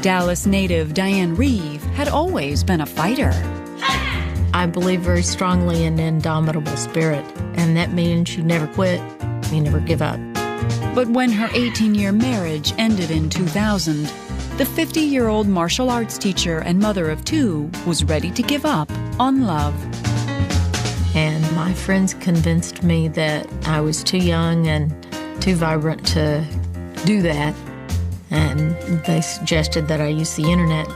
Dallas native Diane Reeve had always been a fighter. I believe very strongly in indomitable spirit, and that means you never quit, you never give up. But when her 18-year marriage ended in 2000, the 50-year-old martial arts teacher and mother of two was ready to give up on love. And my friends convinced me that I was too young and too vibrant to do that, and they suggested that I use the internet.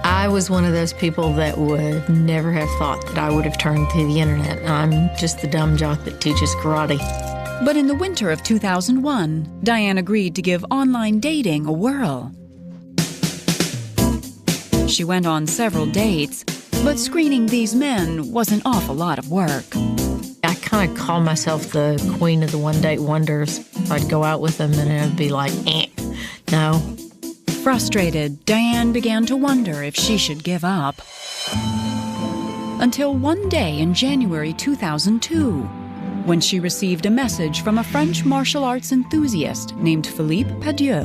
I was one of those people that would never have thought that I would have turned to the internet. I'm just the dumb jock that teaches karate. But in the winter of 2001, Diane agreed to give online dating a whirl. She went on several dates, but screening these men was an awful lot of work. I kind of call myself the queen of the one-date wonders. I'd go out with them and it would be like, no. Frustrated, Diane began to wonder if she should give up. Until one day in January 2002, when she received a message from a French martial arts enthusiast named Philippe Padieu.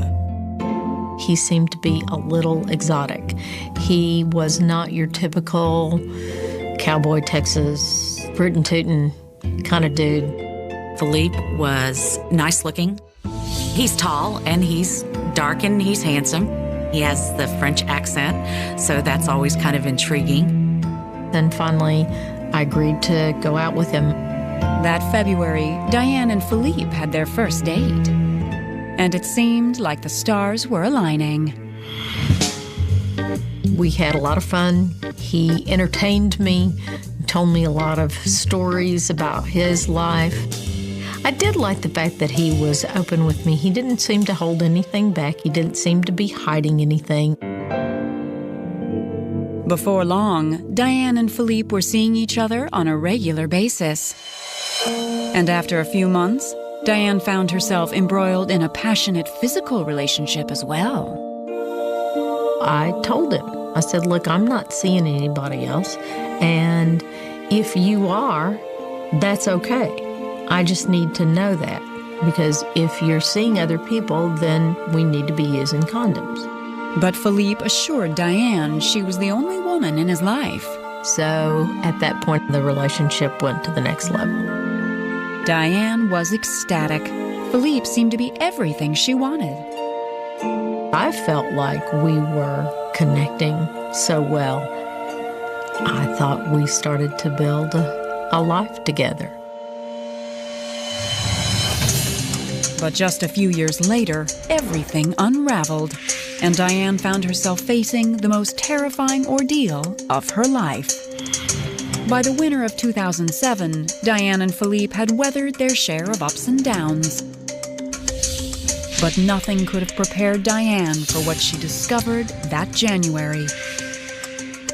He seemed to be a little exotic. He was not your typical cowboy Texas, rootin' kind of dude. Philippe was nice looking. He's tall and he's dark and he's handsome. He has the French accent, so that's always kind of intriguing. Then finally, I agreed to go out with him. That February, Diane and Philippe had their first date. And it seemed like the stars were aligning. We had a lot of fun. He entertained me, told me a lot of stories about his life. I did like the fact that he was open with me. He didn't seem to hold anything back. He didn't seem to be hiding anything. Before long, Diane and Philippe were seeing each other on a regular basis. And after a few months, Diane found herself embroiled in a passionate physical relationship as well. I told him, I said, look, I'm not seeing anybody else, and if you are, that's okay. I just need to know that, because if you're seeing other people, then we need to be using condoms. But Philippe assured Diane she was the only woman in his life. So at that point, the relationship went to the next level. Diane was ecstatic. Philippe seemed to be everything she wanted. I felt like we were connecting so well. I thought we started to build a life together. But just a few years later, everything unraveled, and Diane found herself facing the most terrifying ordeal of her life. By the winter of 2007, Diane and Philippe had weathered their share of ups and downs. But nothing could have prepared Diane for what she discovered that January.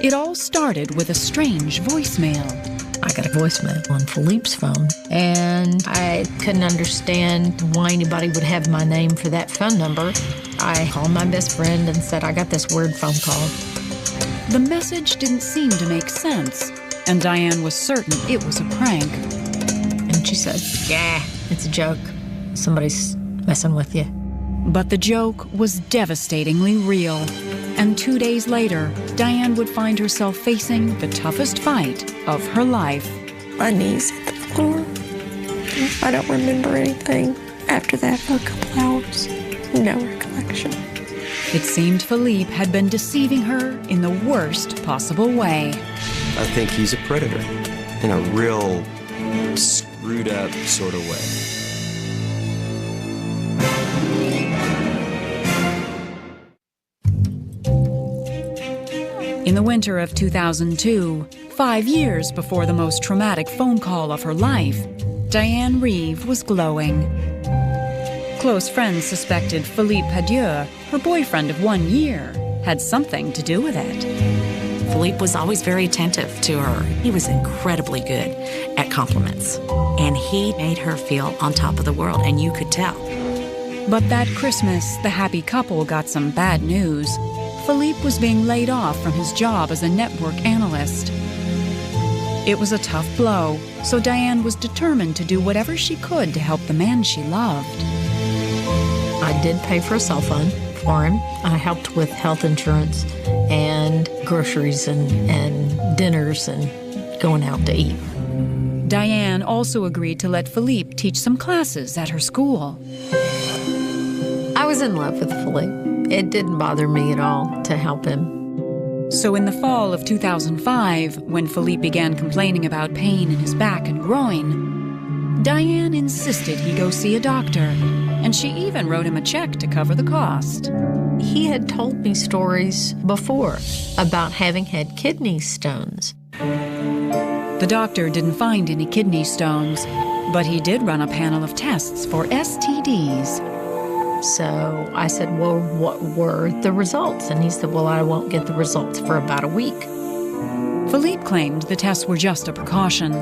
It all started with a strange voicemail. I got a voicemail on Philippe's phone, and I couldn't understand why anybody would have my name for that phone number. I called my best friend and said, I got this weird phone call. The message didn't seem to make sense, and Diane was certain it was a prank. And she said, yeah, it's a joke. Somebody's messing with you. But the joke was devastatingly real, and 2 days later, Diane would find herself facing the toughest fight of her life. My knees hit the floor. I don't remember anything after that for a couple hours. No recollection. It seemed Philippe had been deceiving her in the worst possible way. I think he's a predator in a real screwed up sort of way. In the winter of 2002, 5 years before the most traumatic phone call of her life, Diane Reeve was glowing. Close friends suspected Philippe Padieu, her boyfriend of 1 year, had something to do with it. Philippe was always very attentive to her. He was incredibly good at compliments, and he made her feel on top of the world, and you could tell. But that Christmas, the happy couple got some bad news. Philippe was being laid off from his job as a network analyst. It was a tough blow, so Diane was determined to do whatever she could to help the man she loved. I did pay for a cell phone for him. I helped with health insurance and groceries and dinners and going out to eat. Diane also agreed to let Philippe teach some classes at her school. I was in love with Philippe. It didn't bother me at all to help him. So in the fall of 2005, when Philippe began complaining about pain in his back and groin, Diane insisted he go see a doctor, and she even wrote him a check to cover the cost. He had told me stories before about having had kidney stones. The doctor didn't find any kidney stones, but he did run a panel of tests for STDs. So I said, well, what were the results? And he said, well, I won't get the results for about a week. Philippe claimed the tests were just a precaution.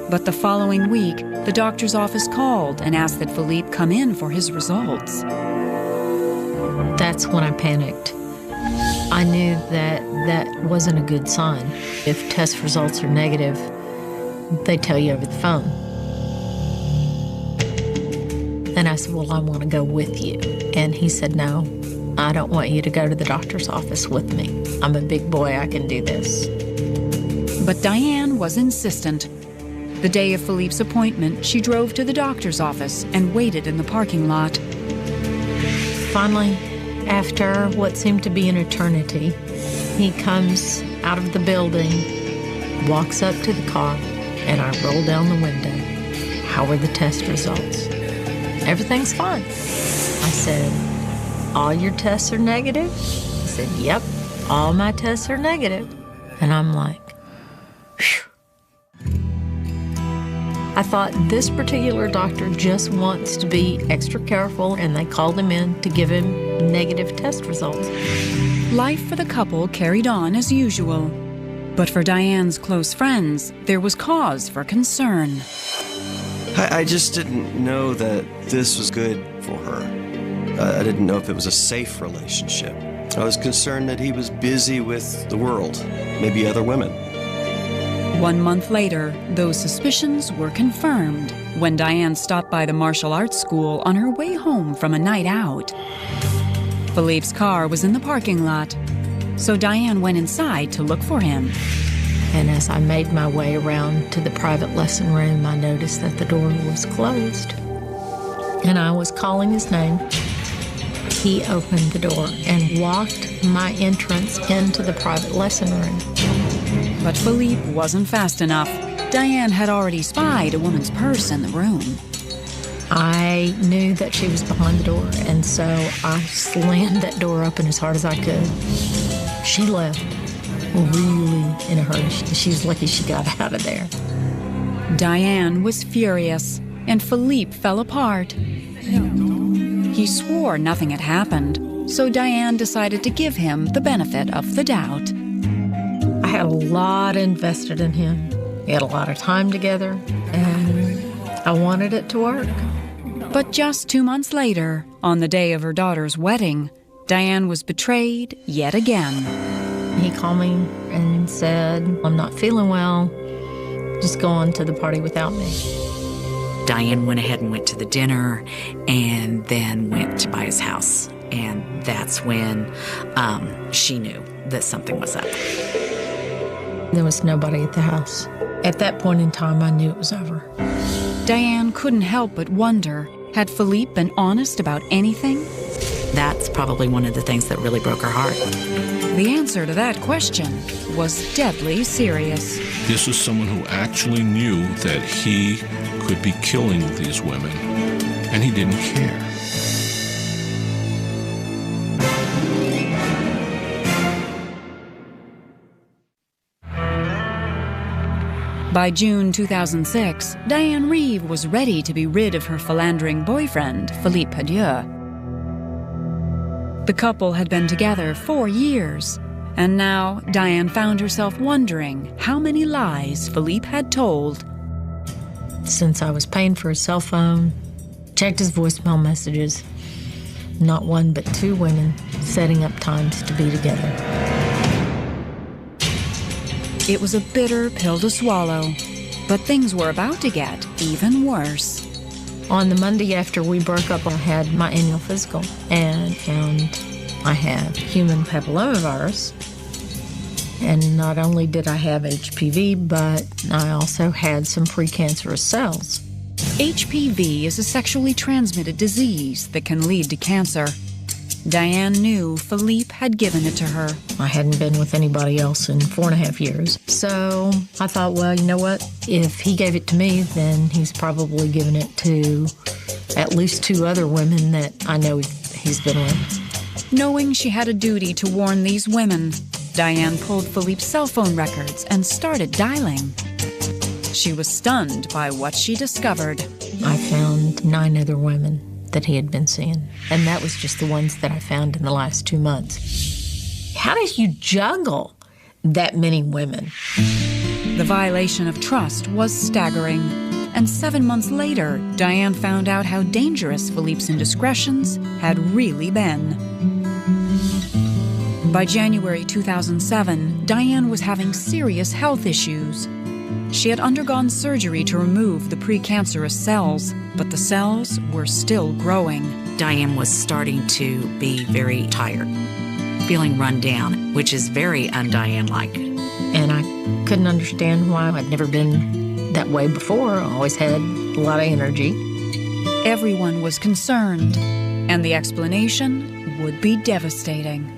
But the following week, the doctor's office called and asked that Philippe come in for his results. That's when I panicked. I knew that that wasn't a good sign. If test results are negative, they tell you over the phone. And I said, well, I want to go with you. And he said, no, I don't want you to go to the doctor's office with me. I'm a big boy, I can do this. But Diane was insistent. The day of Philippe's appointment, she drove to the doctor's office and waited in the parking lot. Finally, after what seemed to be an eternity, he comes out of the building, walks up to the car, and I roll down the window. How are the test results? Everything's fine. I said, all your tests are negative? He said, yep, all my tests are negative. And I'm like, phew. I thought this particular doctor just wants to be extra careful, and they called him in to give him negative test results. Life for the couple carried on as usual. But for Diane's close friends, there was cause for concern. I just didn't know that this was good for her. I didn't know if it was a safe relationship. I was concerned that he was busy with the world, maybe other women. 1 month later, those suspicions were confirmed when Diane stopped by the martial arts school on her way home from a night out. Philippe's car was in the parking lot, so Diane went inside to look for him. And as I made my way around to the private lesson room, I noticed that the door was closed. And I was calling his name. He opened the door and walked my entrance into the private lesson room. But Philippe wasn't fast enough. Diane had already spied a woman's purse in the room. I knew that she was behind the door, and so I slammed that door open as hard as I could. She left really in a hurry. She's lucky she got out of there. Diane was furious, and Philippe fell apart. He swore nothing had happened, so Diane decided to give him the benefit of the doubt. I had a lot invested in him. We had a lot of time together, and I wanted it to work. But just 2 months later, on the day of her daughter's wedding, Diane was betrayed yet again. He called me and said, I'm not feeling well. Just go on to the party without me. Diane went ahead and went to the dinner and then went by his house. And that's when she knew that something was up. There was nobody at the house. At that point in time, I knew it was over. Diane couldn't help but wonder, had Philippe been honest about anything? That's probably one of the things that really broke her heart. The answer to that question was deadly serious. This is someone who actually knew that he could be killing these women, and he didn't care. By June 2006, Diane Reeve was ready to be rid of her philandering boyfriend, Philippe Padieu. The couple had been together 4 years, and now Diane found herself wondering how many lies Philippe had told. Since I was paying for his cell phone, checked his voicemail messages, not one but 2 women setting up times to be together. It was a bitter pill to swallow, but things were about to get even worse. On the Monday after we broke up, I had my annual physical and found I had human papillomavirus. And not only did I have HPV, but I also had some precancerous cells. HPV is a sexually transmitted disease that can lead to cancer. Diane knew Philippe had given it to her. I hadn't been with anybody else in 4.5 years. So I thought, well, you know what? If he gave it to me, then he's probably given it to at least 2 other women that I know he's been with. Knowing she had a duty to warn these women, Diane pulled Philippe's cell phone records and started dialing. She was stunned by what she discovered. I found 9 other women that he had been seeing, and that was just the ones that I found in the last 2 months. How did you juggle that many women? The violation of trust was staggering, and 7 months later, Diane found out how dangerous Philippe's indiscretions had really been. By January 2007, Diane was having serious health issues. She had undergone surgery to remove the precancerous cells, but the cells were still growing. Diane was starting to be very tired, feeling run down, which is very un-Diane-like. And I couldn't understand why. I'd never been that way before. I always had a lot of energy. Everyone was concerned, and the explanation would be devastating.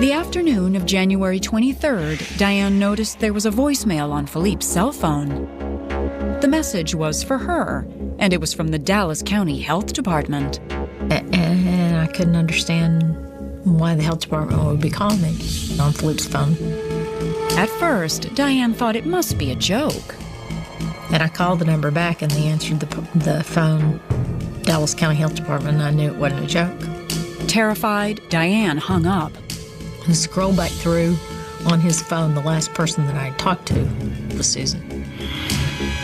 The afternoon of January 23rd, Diane noticed there was a voicemail on Philippe's cell phone. The message was for her, and it was from the Dallas County Health Department. And I couldn't understand why the health department would be calling me on Philippe's phone. At first, Diane thought it must be a joke. And I called the number back, and they answered the phone, Dallas County Health Department, and I knew it wasn't a joke. Terrified, Diane hung up. I scrolled back through on his phone. The last person that I had talked to was Susan.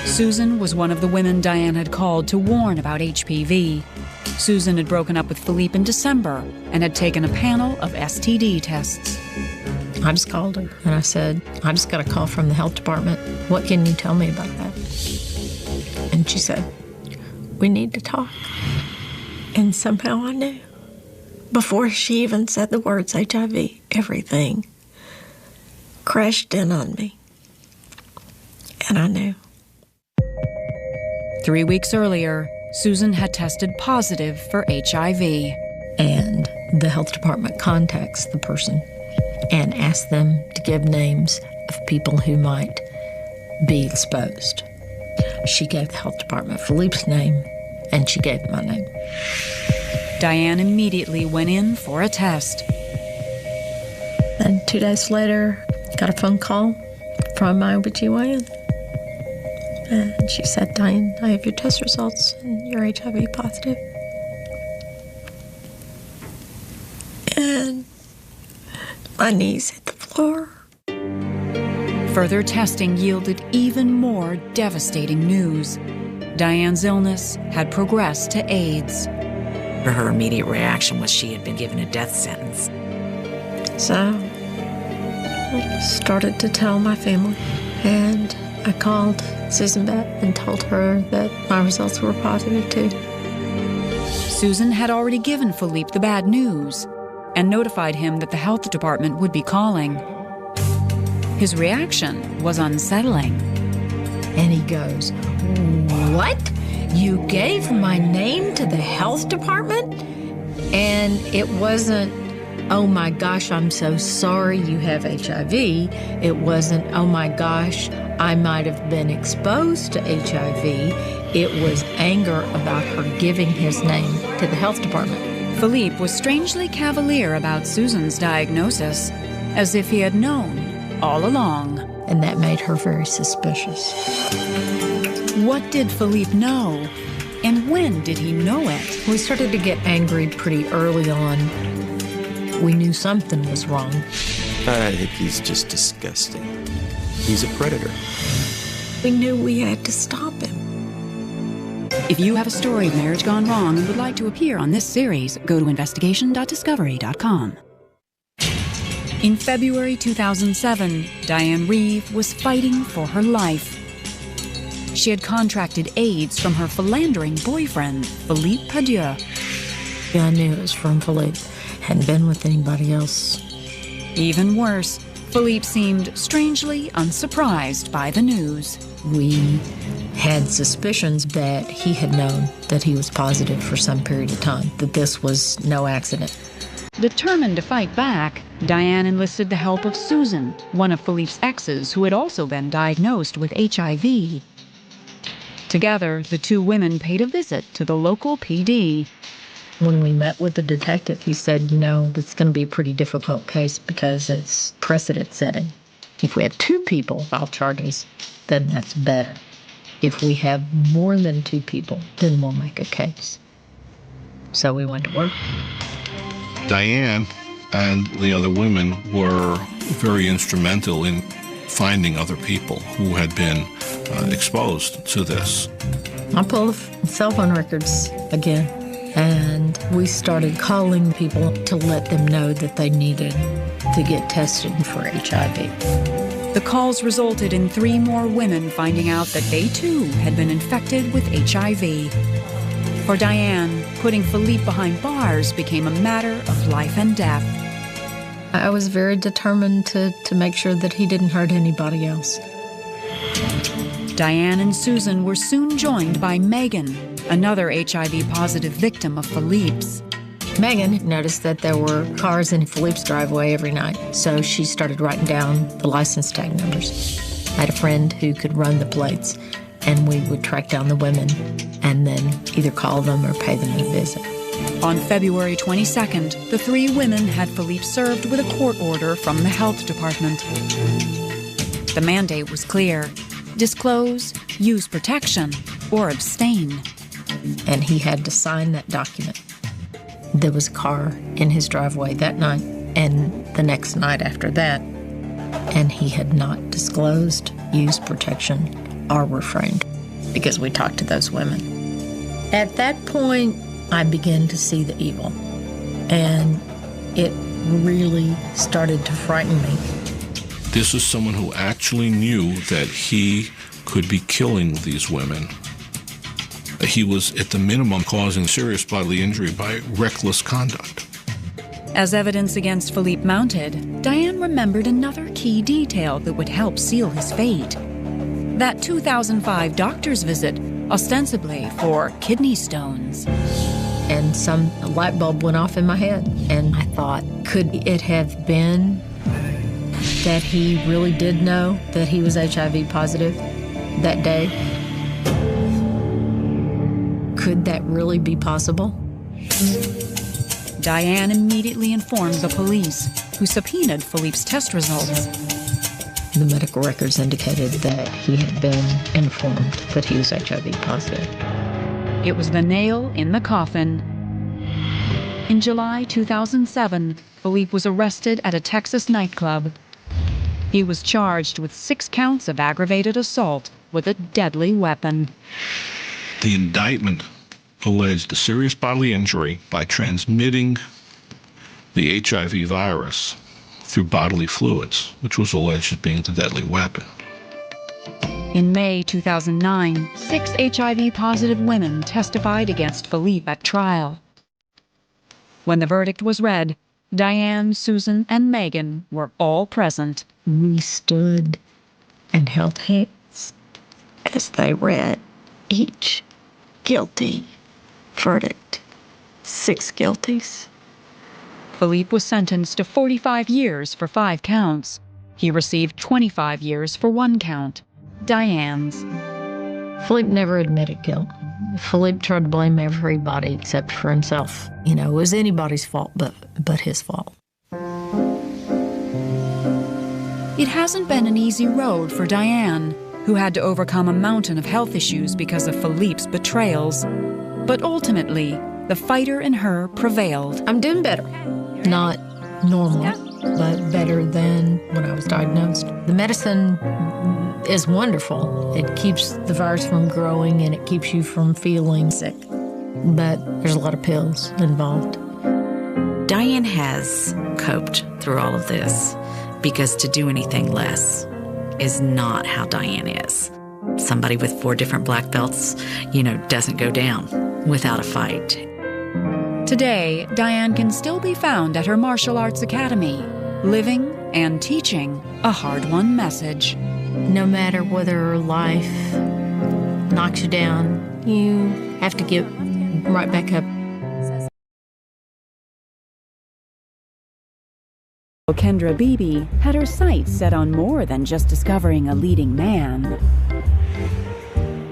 Susan was one of the women Diane had called to warn about HPV. Susan had broken up with Philippe in December and had taken a panel of STD tests. I just called her and I said, I just got a call from the health department. What can you tell me about that? And she said, we need to talk. And somehow I knew. Before she even said the words HIV, everything crashed in on me. And I knew. 3 weeks earlier, Susan had tested positive for HIV. And the health department contacts the person and asks them to give names of people who might be exposed. She gave the health department Philippe's name, and she gave my name. Diane immediately went in for a test. And 2 days later, got a phone call from my OBGYN. And she said, Diane, I have your test results and you're HIV positive. And my knees hit the floor. Further testing yielded even more devastating news. Diane's illness had progressed to AIDS. Her immediate reaction was she had been given a death sentence. So I started to tell my family, and I called Susan back and told her that my results were positive too. Susan had already given Philippe the bad news and notified him that the health department would be calling. His reaction was unsettling. And he goes, what? You gave my name to the health department? And it wasn't, oh my gosh, I'm so sorry you have HIV. It wasn't, oh my gosh, I might have been exposed to HIV. It was anger about her giving his name to the health department. Philippe was strangely cavalier about Susan's diagnosis, as if he had known all along. And that made her very suspicious. What did Philippe know? And when did he know it? We started to get angry pretty early on. We knew something was wrong. I think he's just disgusting. He's a predator. We knew we had to stop him. If you have a story of marriage gone wrong and would like to appear on this series, go to investigation.discovery.com. In February 2007, Diane Reeve was fighting for her life. she had contracted AIDS from her philandering boyfriend, Philippe Padieu. I knew it was from Philippe. Hadn't been with anybody else. Even worse, Philippe seemed strangely unsurprised by the news. We had suspicions that he had known that he was positive for some period of time, that this was no accident. Determined to fight back, Diane enlisted the help of Susan, one of Philippe's exes who had also been diagnosed with HIV. Together, the two women paid a visit to the local PD. When we met with the detective, he said, it's going to be a pretty difficult case because it's precedent setting. If we have two people file charges, then that's better. If we have more than two people, then we'll make a case. So we went to work. Diane and the other women were very instrumental in finding other people who had been exposed to this. I pulled cell phone records again, and we started calling people to let them know that they needed to get tested for HIV. The calls resulted in 3 more women finding out that they too had been infected with HIV. For Diane, putting Philippe behind bars became a matter of life and death. I was very determined to make sure that he didn't hurt anybody else. Diane and Susan were soon joined by Megan, another HIV-positive victim of Philippe's. Megan noticed that there were cars in Philippe's driveway every night, so she started writing down the license tag numbers. I had a friend who could run the plates, and we would track down the women and then either call them or pay them a visit. On February 22nd, the 3 women had Philippe served with a court order from the health department. The mandate was clear: disclose, use protection, or abstain. And he had to sign that document. There was a car in his driveway that night and the next night after that, and he had not disclosed, used protection, or refrained because we talked to those women. At that point, I began to see the evil, and it really started to frighten me. This is someone who actually knew that he could be killing these women. He was, at the minimum, causing serious bodily injury by reckless conduct. As evidence against Philippe mounted, Diane remembered another key detail that would help seal his fate. That 2005 doctor's visit, ostensibly for kidney stones. And some light bulb went off in my head, and I thought, could it have been that he really did know that he was HIV positive that day? Could that really be possible? Diane immediately informed the police, who subpoenaed Philippe's test results. The medical records indicated that he had been informed that he was HIV positive. It was the nail in the coffin. In July 2007, Philippe was arrested at a Texas nightclub. He was charged with 6 counts of aggravated assault with a deadly weapon. The indictment alleged a serious bodily injury by transmitting the HIV virus through bodily fluids, which was alleged as being the deadly weapon. In May 2009, 6 HIV-positive women testified against Philippe at trial. When the verdict was read, Diane, Susan, and Megan were all present. We stood and held hands as they read each guilty verdict. 6 guilties. Philippe was sentenced to 45 years for 5 counts. He received 25 years for 1 count, Diane's. Philippe never admitted guilt. Philippe tried to blame everybody except for himself. It was anybody's fault but his fault. It hasn't been an easy road for Diane, who had to overcome a mountain of health issues because of Philippe's betrayals. But ultimately, the fighter in her prevailed. I'm doing better. Not normal, but better than when I was diagnosed. The medicine is wonderful. It keeps the virus from growing and it keeps you from feeling sick. But there's a lot of pills involved. Diane has coped through all of this because to do anything less is not how Diane is. Somebody with 4 different black belts, doesn't go down without a fight. Today, Diane can still be found at her martial arts academy, living and teaching a hard-won message. No matter whether life knocks you down, you have to get right back up. Kendra Beebe had her sights set on more than just discovering a leading man.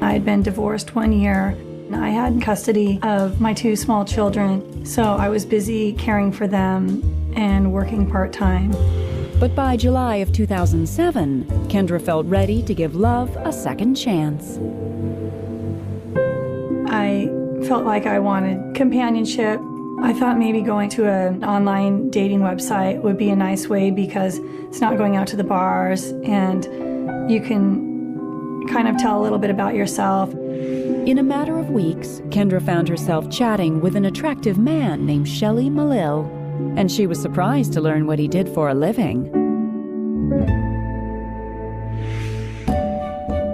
I had been divorced 1 year. I had custody of my 2 small children, so I was busy caring for them and working part-time. But by July of 2007, Kendra felt ready to give love a second chance. I felt like I wanted companionship. I thought maybe going to an online dating website would be a nice way because it's not going out to the bars and you can kind of tell a little bit about yourself. In a matter of weeks, Kendra found herself chatting with an attractive man named Shelly Malil, and she was surprised to learn what he did for a living.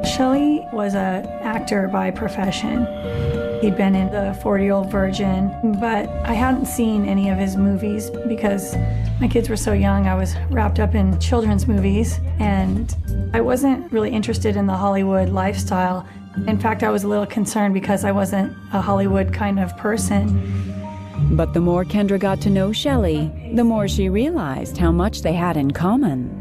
Shelly was an actor by profession. He'd been in The 40-Year-Old Virgin, but I hadn't seen any of his movies because my kids were so young. I was wrapped up in children's movies, and I wasn't really interested in the Hollywood lifestyle. In fact, I was a little concerned because I wasn't a Hollywood kind of person. But the more Kendra got to know Shelly, the more she realized how much they had in common.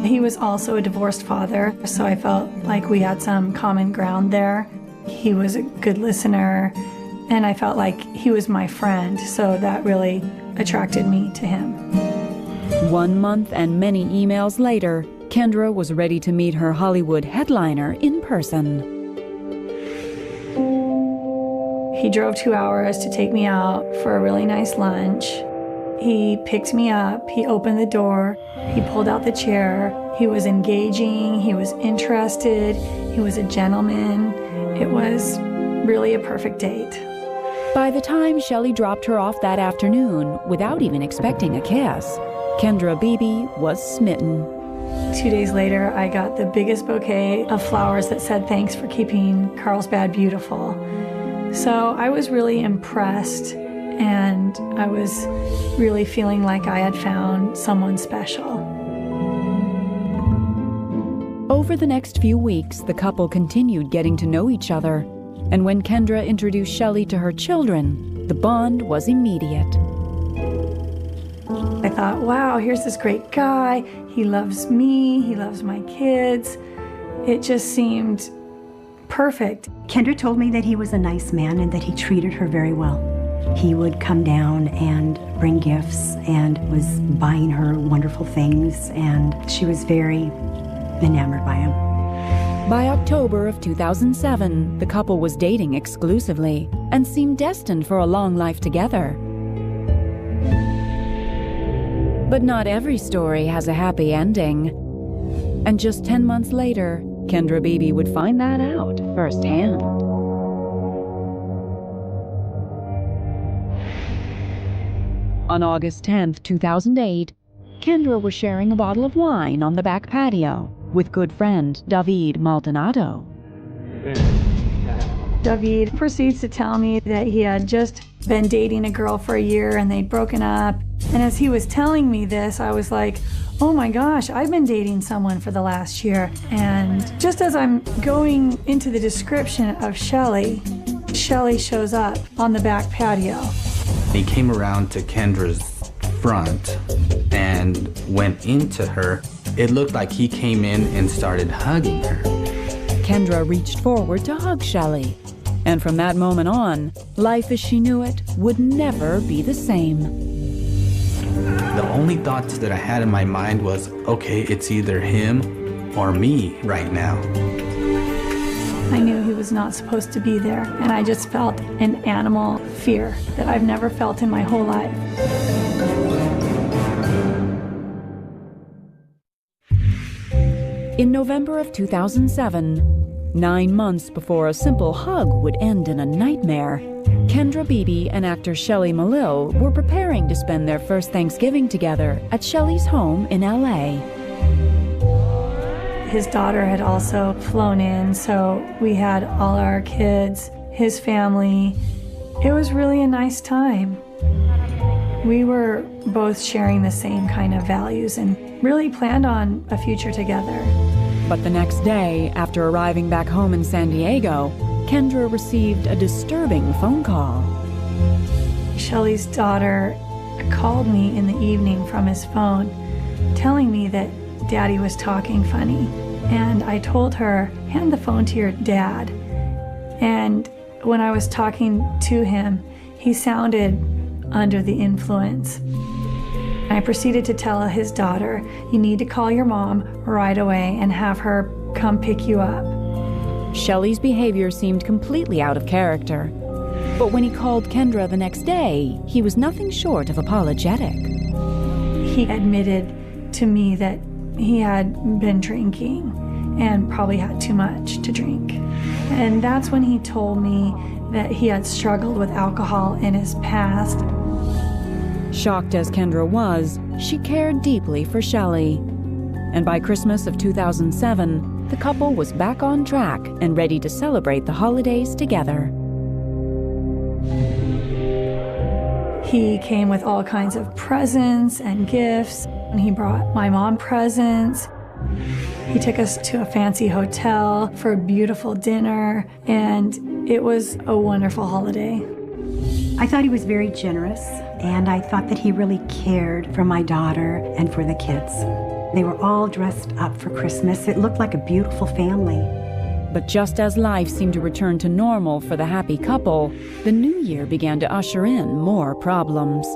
He was also a divorced father, so I felt like we had some common ground there. He was a good listener, and I felt like he was my friend, so that really attracted me to him. 1 month and many emails later, Kendra was ready to meet her Hollywood headliner in person. He drove 2 hours to take me out for a really nice lunch. He picked me up, he opened the door, he pulled out the chair. He was engaging, he was interested, he was a gentleman. It was really a perfect date. By the time Shelly dropped her off that afternoon, without even expecting a kiss, Kendra Beebe was smitten. 2 days later, I got the biggest bouquet of flowers that said, "Thanks for keeping Carlsbad beautiful." So I was really impressed, and I was really feeling like I had found someone special. Over the next few weeks, the couple continued getting to know each other, and when Kendra introduced Shelly to her children, the bond was immediate. I thought, wow, here's this great guy. He loves me, he loves my kids. It just seemed perfect. Kendra told me that he was a nice man and that he treated her very well. He would come down and bring gifts and was buying her wonderful things, and she was very enamored by him. By October of 2007, the couple was dating exclusively and seemed destined for a long life together. But not every story has a happy ending. And just 10 months later, Kendra Beebe would find that out firsthand. On August 10th, 2008, Kendra was sharing a bottle of wine on the back patio with good friend David Maldonado. David proceeds to tell me that he had just been dating a girl for a year and they'd broken up. And as he was telling me this, I was like, oh my gosh, I've been dating someone for the last year. And just as I'm going into the description of Shelly, Shelly shows up on the back patio. He came around to Kendra's front and went into her. It looked like he came in and started hugging her. Kendra reached forward to hug Shelly. And from that moment on, life as she knew it would never be the same. The only thoughts that I had in my mind was, okay, it's either him or me right now. I knew he was not supposed to be there, and I just felt an animal fear that I've never felt in my whole life. In November of 2007, 9 months before a simple hug would end in a nightmare, Kendra Beebe and actor Shelly Malil were preparing to spend their first Thanksgiving together at Shelly's home in LA. His daughter had also flown in, so we had all our kids, his family. It was really a nice time. We were both sharing the same kind of values and really planned on a future together. But the next day, after arriving back home in San Diego, Kendra received a disturbing phone call. Shelley's daughter called me in the evening from his phone, telling me that Daddy was talking funny. And I told her, hand the phone to your dad. And when I was talking to him, he sounded under the influence. I proceeded to tell his daughter, you need to call your mom right away and have her come pick you up. Shelley's behavior seemed completely out of character. But when he called Kendra the next day, he was nothing short of apologetic. He admitted to me that he had been drinking and probably had too much to drink. And that's when he told me that he had struggled with alcohol in his past. Shocked as Kendra was, she cared deeply for Shelley. And by Christmas of 2007, the couple was back on track and ready to celebrate the holidays together. He came with all kinds of presents and gifts, and he brought my mom presents. He took us to a fancy hotel for a beautiful dinner, and it was a wonderful holiday. I thought he was very generous, and I thought that he really cared for my daughter and for the kids. They were all dressed up for Christmas. It looked like a beautiful family. But just as life seemed to return to normal for the happy couple, the new year began to usher in more problems.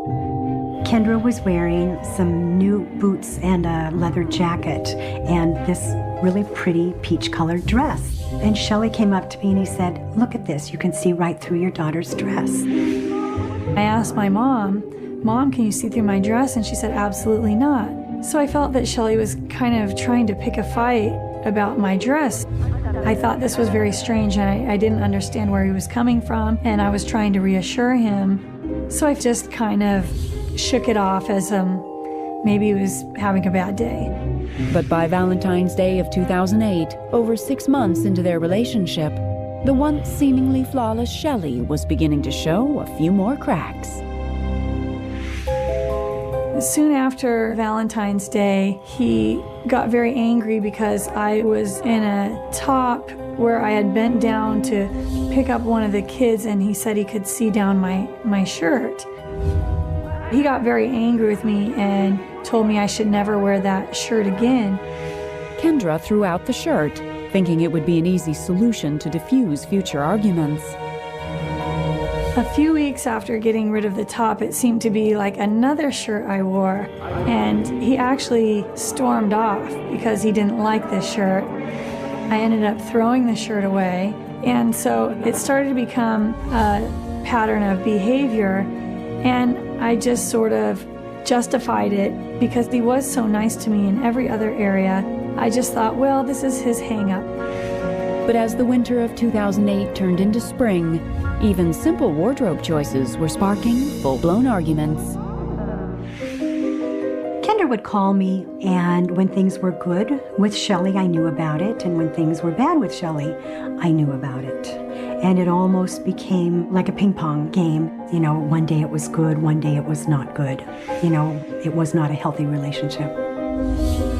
Kendra was wearing some new boots and a leather jacket and this really pretty peach-colored dress. And Shelley came up to me and he said, look at this, you can see right through your daughter's dress. I asked my mom, Mom, can you see through my dress? And she said, absolutely not. So I felt that Shelley was kind of trying to pick a fight about my dress. I thought this was very strange, and I didn't understand where he was coming from, and I was trying to reassure him. So I just kind of shook it off as maybe he was having a bad day. But by Valentine's Day of 2008, over 6 months into their relationship, the once seemingly flawless Shelley was beginning to show a few more cracks. Soon after Valentine's Day, he got very angry because I was in a top where I had bent down to pick up one of the kids, and he said he could see down my shirt. He got very angry with me and told me I should never wear that shirt again. Kendra threw out the shirt, thinking it would be an easy solution to diffuse future arguments. A few weeks after getting rid of the top, it seemed to be like another shirt I wore, and he actually stormed off because he didn't like this shirt. I ended up throwing the shirt away, and so it started to become a pattern of behavior, and I just sort of justified it because he was so nice to me in every other area. I just thought, well, this is his hang-up. But as the winter of 2008 turned into spring, even simple wardrobe choices were sparking full-blown arguments. Kendra would call me, and when things were good with Shelley, I knew about it, and when things were bad with Shelley, I knew about it. And it almost became like a ping pong game. You know, one day it was good, one day it was not good. You know, it was not a healthy relationship.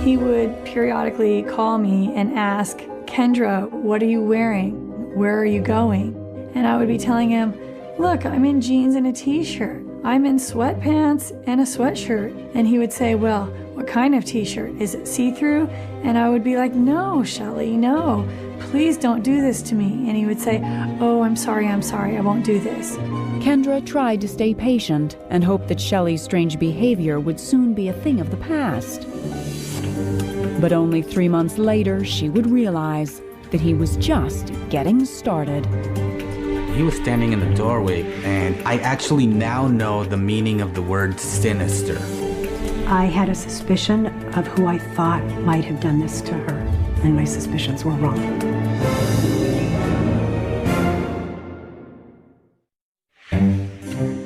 He would periodically call me and ask, Kendra, what are you wearing? Where are you going? And I would be telling him, look, I'm in jeans and a t-shirt. I'm in sweatpants and a sweatshirt. And he would say, well, what kind of t-shirt? Is it see-through? And I would be like, no, Shelley, no. Please don't do this to me. And he would say, oh, I'm sorry, I won't do this. Kendra tried to stay patient and hoped that Shelley's strange behavior would soon be a thing of the past. But only 3 months later, she would realize that he was just getting started. He was standing in the doorway, and I actually now know the meaning of the word sinister. I had a suspicion of who I thought might have done this to her, and my suspicions were wrong.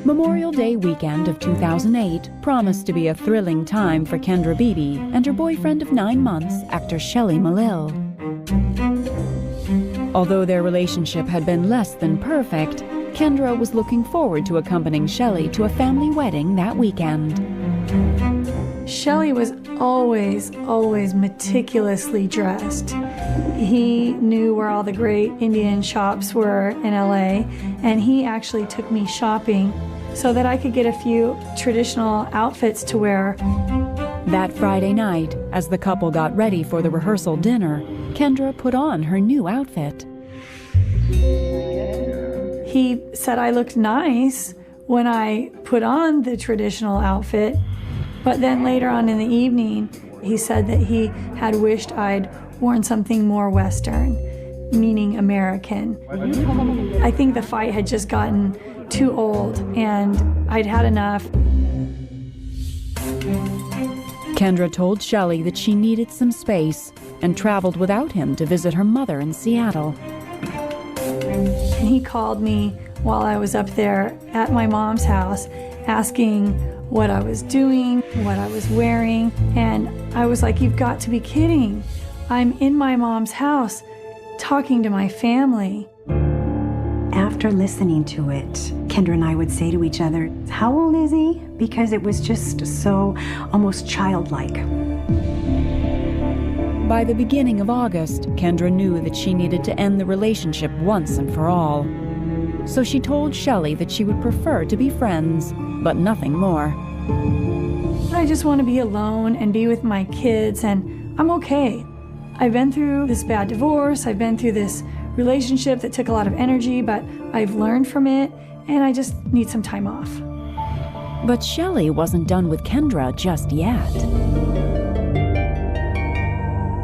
Memorial all-day weekend of 2008 promised to be a thrilling time for Kendra Beebe and her boyfriend of 9 months, actor Shelley Malil. Although their relationship had been less than perfect, Kendra was looking forward to accompanying Shelley to a family wedding that weekend. Shelley was always meticulously dressed. He knew where all the great Indian shops were in LA, and he actually took me shopping so that I could get a few traditional outfits to wear. That Friday night, as the couple got ready for the rehearsal dinner, Kendra put on her new outfit. He said I looked nice when I put on the traditional outfit, but then later on in the evening, he said that he had wished I'd worn something more Western, meaning American. I think the fight had just gotten too old, and I'd had enough. Kendra told Shelley that she needed some space and traveled without him to visit her mother in Seattle. And he called me while I was up there at my mom's house, asking what I was doing, what I was wearing, and I was like, "You've got to be kidding. I'm in my mom's house talking to my family." After listening to it, Kendra and I would say to each other, "How old is he?" Because it was just so almost childlike. By the beginning of August, Kendra knew that she needed to end the relationship once and for all. So she told Shelley that she would prefer to be friends, but nothing more. I just want to be alone and be with my kids, and I'm okay. I've been through this bad divorce, I've been through this relationship that took a lot of energy, but I've learned from it, and I just need some time off. But Shelley wasn't done with Kendra just yet.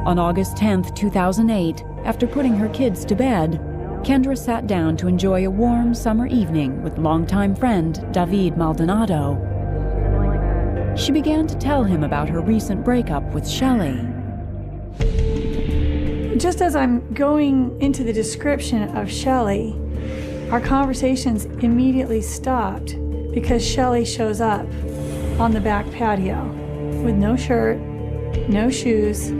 On August 10th, 2008, after putting her kids to bed, Kendra sat down to enjoy a warm summer evening with longtime friend David Maldonado. She began to tell him about her recent breakup with Shelley. Just as I'm going into the description of Shelley, our conversations immediately stopped because Shelley shows up on the back patio with no shirt, no shoes,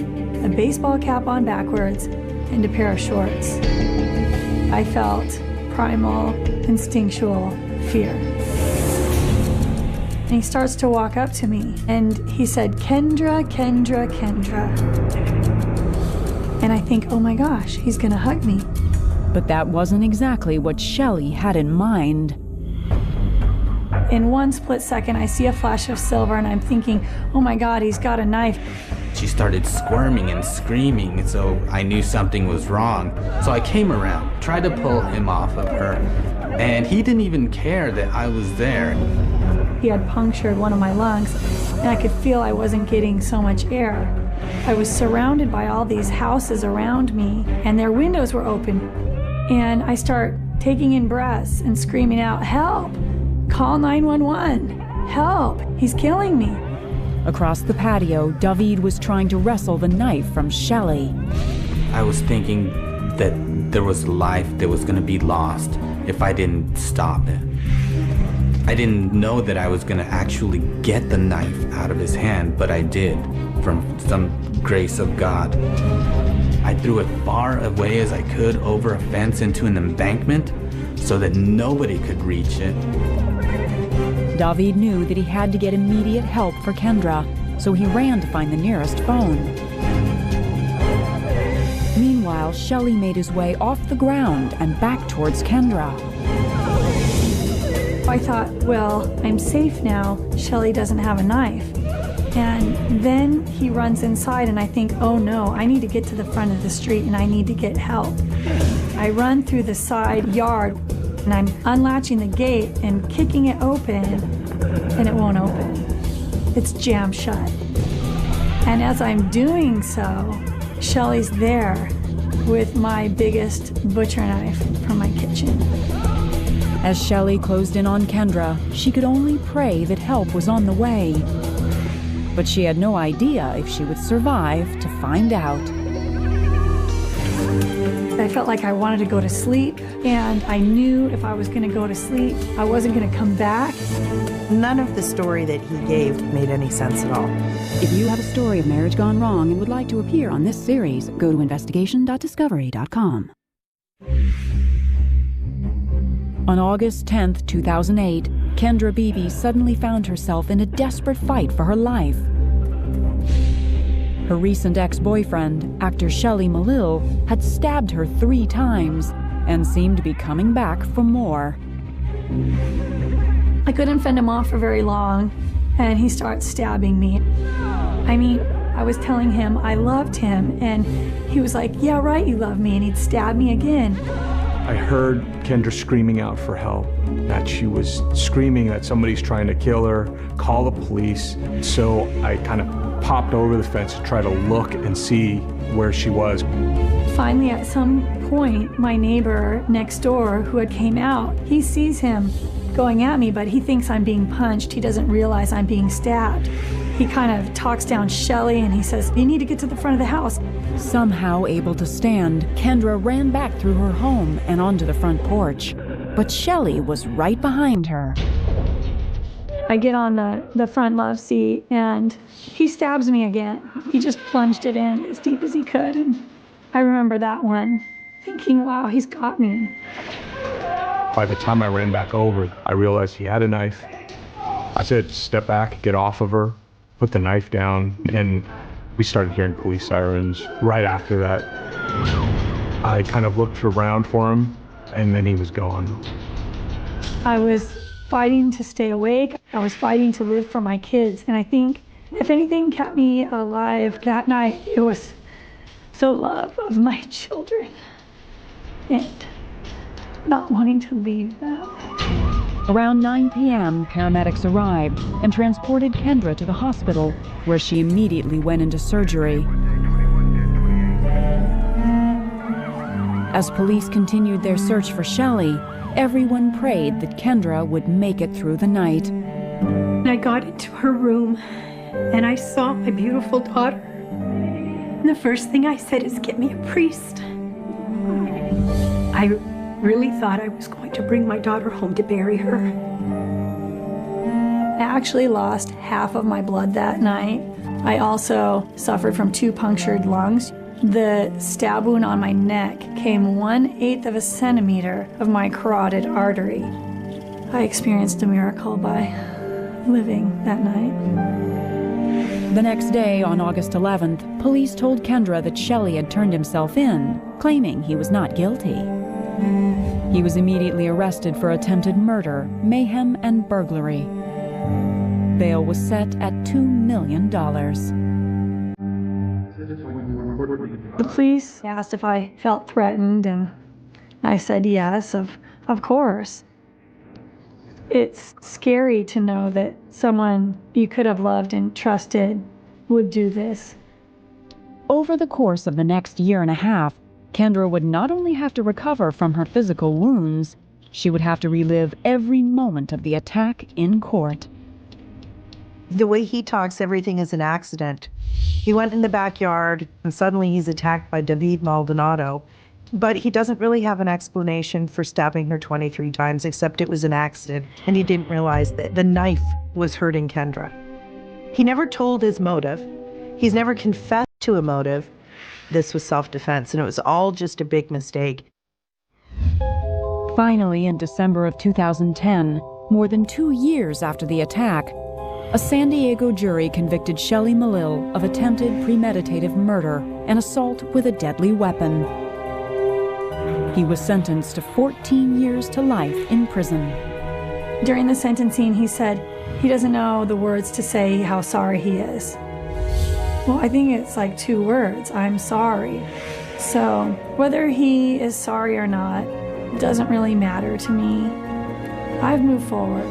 a baseball cap on backwards, and a pair of shorts. I felt primal, instinctual fear. And he starts to walk up to me, and he said, "Kendra, Kendra, Kendra." And I think, oh my gosh, he's gonna hug me. But that wasn't exactly what Shelley had in mind. In one split second, I see a flash of silver, and I'm thinking, oh my God, he's got a knife. She started squirming and screaming, so I knew something was wrong. So I came around, tried to pull him off of her, and he didn't even care that I was there. He had punctured one of my lungs, and I could feel I wasn't getting so much air. I was surrounded by all these houses around me, and their windows were open. And I start taking in breaths and screaming out, "Help! Call 911! Help! He's killing me!" Across the patio, David was trying to wrestle the knife from Shelley. I was thinking that there was life that was going to be lost if I didn't stop it. I didn't know that I was going to actually get the knife out of his hand, but I did, from some grace of God. I threw it far away as I could over a fence into an embankment so that nobody could reach it. David knew that he had to get immediate help for Kendra, so he ran to find the nearest phone. Meanwhile, Shelley made his way off the ground and back towards Kendra. I thought, well, I'm safe now. Shelley doesn't have a knife. And then he runs inside, and I think, oh no, I need to get to the front of the street and I need to get help. I run through the side yard, and I'm unlatching the gate and kicking it open, and it won't open. It's jammed shut. And as I'm doing so, Shelley's there with my biggest butcher knife from my kitchen. As Shelley closed in on Kendra, she could only pray that help was on the way. But she had no idea if she would survive to find out. I felt like I wanted to go to sleep, and I knew if I was going to go to sleep, I wasn't going to come back. None of the story that he gave made any sense at all. If you have a story of marriage gone wrong and would like to appear on this series, go to investigation.discovery.com. On August 10th, 2008, Kendra Beebe suddenly found herself in a desperate fight for her life. Her recent ex-boyfriend, actor Shelley Malil, had stabbed her 3 times and seemed to be coming back for more. I couldn't fend him off for very long, and he starts stabbing me. I mean, I was telling him I loved him, and he was like, yeah, right, you love me, and he'd stab me again. I heard Kendra screaming out for help, that she was screaming that somebody's trying to kill her, call the police. So I kind of popped over the fence to try to look and see where she was. Finally, at some point, my neighbor next door who had came out, he sees him going at me, but he thinks I'm being punched. He doesn't realize I'm being stabbed. He kind of talks down Shelley and he says, you need to get to the front of the house. Somehow able to stand, Kendra ran back through her home and onto the front porch. But Shelley was right behind her. I get on the front love seat and he stabs me again. He just plunged it in as deep as he could. And I remember that one, thinking, wow, he's got me. By the time I ran back over, I realized he had a knife. I said, step back, get off of her, put the knife down, and we started hearing police sirens right after that. I kind of looked around for him, and then he was gone. I was fighting to stay awake. I was fighting to live for my kids. And I think if anything kept me alive that night, it was the love of my children and not wanting to leave them. Around 9 p.m., paramedics arrived and transported Kendra to the hospital, where she immediately went into surgery. As police continued their search for Shelley, everyone prayed that Kendra would make it through the night. I got into her room and I saw my beautiful daughter. And the first thing I said is, get me a priest. I really thought I was going to bring my daughter home to bury her. I actually lost half of my blood that night. I also suffered from 2 punctured lungs. The stab wound on my neck came 1/8 of a centimeter of my carotid artery. I experienced a miracle by living that night. The next day, on August 11th, police told Kendra that Shelley had turned himself in, claiming he was not guilty. He was immediately arrested for attempted murder, mayhem, and burglary. Bail was set at $2 million. The police asked if I felt threatened, and I said yes, of course. It's scary to know that someone you could have loved and trusted would do this. Over the course of the next year and a half, Kendra would not only have to recover from her physical wounds, she would have to relive every moment of the attack in court. The way he talks, everything is an accident. He went in the backyard and suddenly he's attacked by David Maldonado. But he doesn't really have an explanation for stabbing her 23 times, except it was an accident. And he didn't realize that the knife was hurting Kendra. He never told his motive. He's never confessed to a motive. This was self-defense, and it was all just a big mistake. Finally, in December of 2010, more than 2 years after the attack, a San Diego jury convicted Shelley Malil of attempted premeditative murder and assault with a deadly weapon. He was sentenced to 14 years to life in prison. During the sentencing, he said he doesn't know the words to say how sorry he is. Well, I think it's like 2 words, I'm sorry. So whether he is sorry or not doesn't really matter to me. I've moved forward.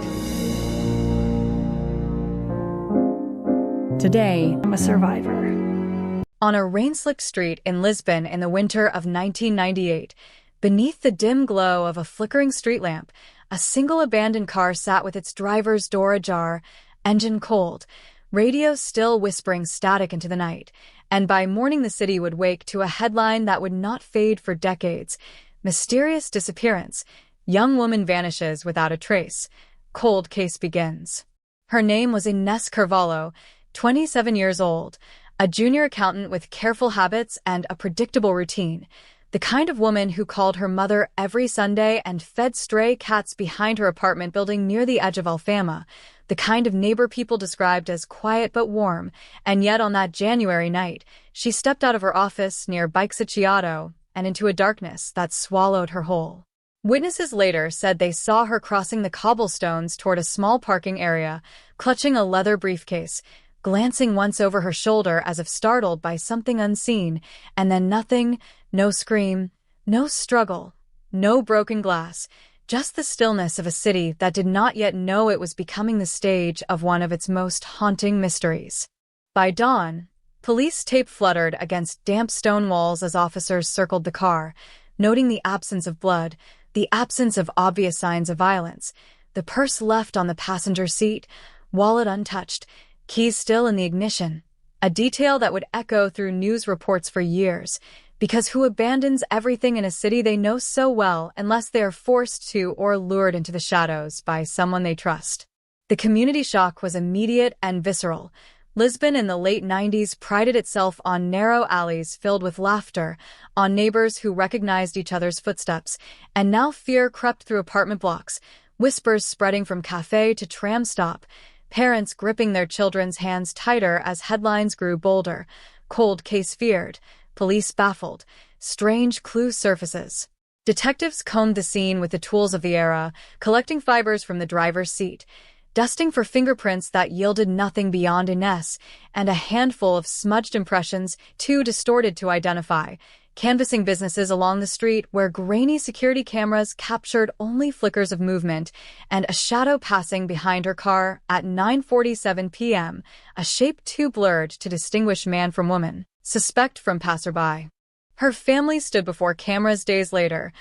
Today, I'm a survivor. On a rain-slicked street in Lisbon in the winter of 1998, beneath the dim glow of a flickering street lamp, a single abandoned car sat with its driver's door ajar, engine cold, radio still whispering static into the night, and by morning the city would wake to a headline that would not fade for decades. Mysterious disappearance. Young woman vanishes without a trace. Cold case begins. Her name was Ines Carvalho, 27 years old, a junior accountant with careful habits and a predictable routine. The kind of woman who called her mother every Sunday and fed stray cats behind her apartment building near the edge of Alfama. The kind of neighbor people described as quiet but warm. And yet on that January night, she stepped out of her office near Bicicciato and into a darkness that swallowed her whole. Witnesses later said they saw her crossing the cobblestones toward a small parking area, clutching a leather briefcase, glancing once over her shoulder as if startled by something unseen, and then nothing, no scream, no struggle, no broken glass, just the stillness of a city that did not yet know it was becoming the stage of one of its most haunting mysteries. By dawn, police tape fluttered against damp stone walls as officers circled the car, noting the absence of blood, the absence of obvious signs of violence, the purse left on the passenger seat, wallet untouched, keys still in the ignition, a detail that would echo through news reports for years, because who abandons everything in a city they know so well unless they are forced to or lured into the shadows by someone they trust? The community shock was immediate and visceral. Lisbon in the late 90s prided itself on narrow alleys filled with laughter, on neighbors who recognized each other's footsteps, and now fear crept through apartment blocks, whispers spreading from cafe to tram stop, parents gripping their children's hands tighter as headlines grew bolder, cold case feared, police baffled, strange clue surfaces. Detectives combed the scene with the tools of the era, collecting fibers from the driver's seat, dusting for fingerprints that yielded nothing beyond Ines, and a handful of smudged impressions too distorted to identify, canvassing businesses along the street where grainy security cameras captured only flickers of movement, and a shadow passing behind her car at 9:47 p.m., a shape too blurred to distinguish man from woman, suspect from passerby. Her family stood before cameras days later,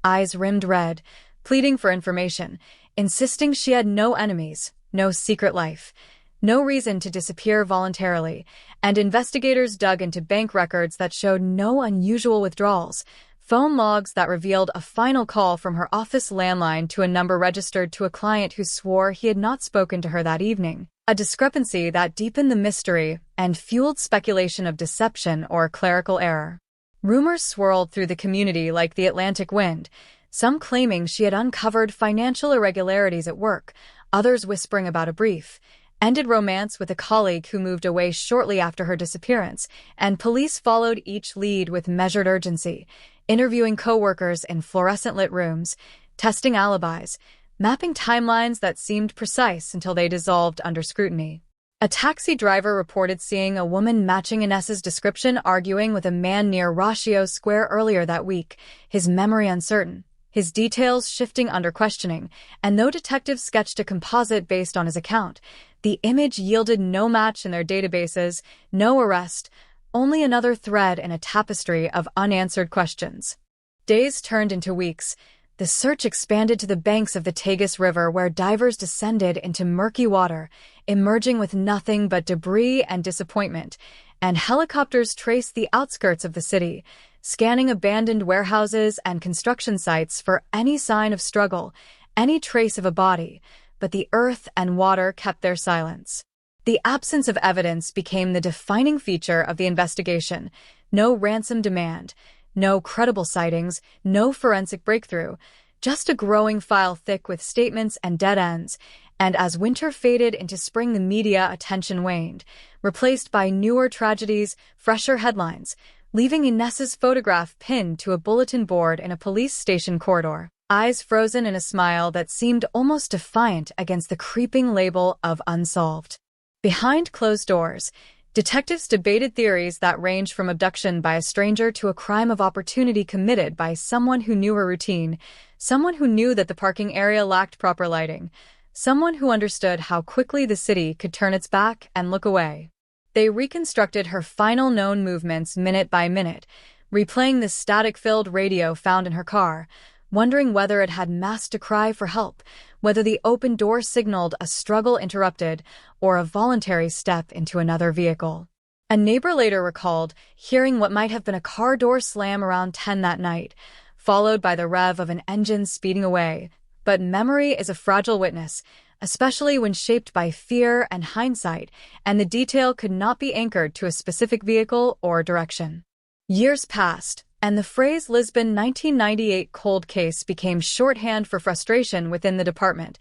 eyes rimmed red, pleading for information, insisting she had no enemies, no secret life, no reason to disappear voluntarily, and investigators dug into bank records that showed no unusual withdrawals, phone logs that revealed a final call from her office landline to a number registered to a client who swore he had not spoken to her that evening, a discrepancy that deepened the mystery and fueled speculation of deception or clerical error. Rumors swirled through the community like the Atlantic wind, some claiming she had uncovered financial irregularities at work, others whispering about a brief, ended romance with a colleague who moved away shortly after her disappearance, and police followed each lead with measured urgency, interviewing coworkers in fluorescent-lit rooms, testing alibis, mapping timelines that seemed precise until they dissolved under scrutiny. A taxi driver reported seeing a woman matching Ines's description arguing with a man near Ratio Square earlier that week, his memory uncertain, his details shifting under questioning, and though detectives sketched a composite based on his account, the image yielded no match in their databases, no arrest, only another thread in a tapestry of unanswered questions. Days turned into weeks. The search expanded to the banks of the Tagus River where divers descended into murky water, emerging with nothing but debris and disappointment, and helicopters traced the outskirts of the city, scanning abandoned warehouses and construction sites for any sign of struggle, any trace of a body, but the earth and water kept their silence. The absence of evidence became the defining feature of the investigation. No ransom demand, no credible sightings, no forensic breakthrough, just a growing file thick with statements and dead ends. And as winter faded into spring, the media attention waned, replaced by newer tragedies, fresher headlines, leaving Ines's photograph pinned to a bulletin board in a police station corridor, eyes frozen in a smile that seemed almost defiant against the creeping label of unsolved. Behind closed doors, detectives debated theories that ranged from abduction by a stranger to a crime of opportunity committed by someone who knew her routine, someone who knew that the parking area lacked proper lighting, someone who understood how quickly the city could turn its back and look away. They reconstructed her final known movements minute by minute, replaying the static-filled radio found in her car, wondering whether it had masked a cry for help, whether the open door signaled a struggle interrupted or a voluntary step into another vehicle. A neighbor later recalled hearing what might have been a car door slam around 10 that night, followed by the rev of an engine speeding away. But memory is a fragile witness, especially when shaped by fear and hindsight, and the detail could not be anchored to a specific vehicle or direction. Years passed, and the phrase Lisbon 1998 cold case became shorthand for frustration within the department,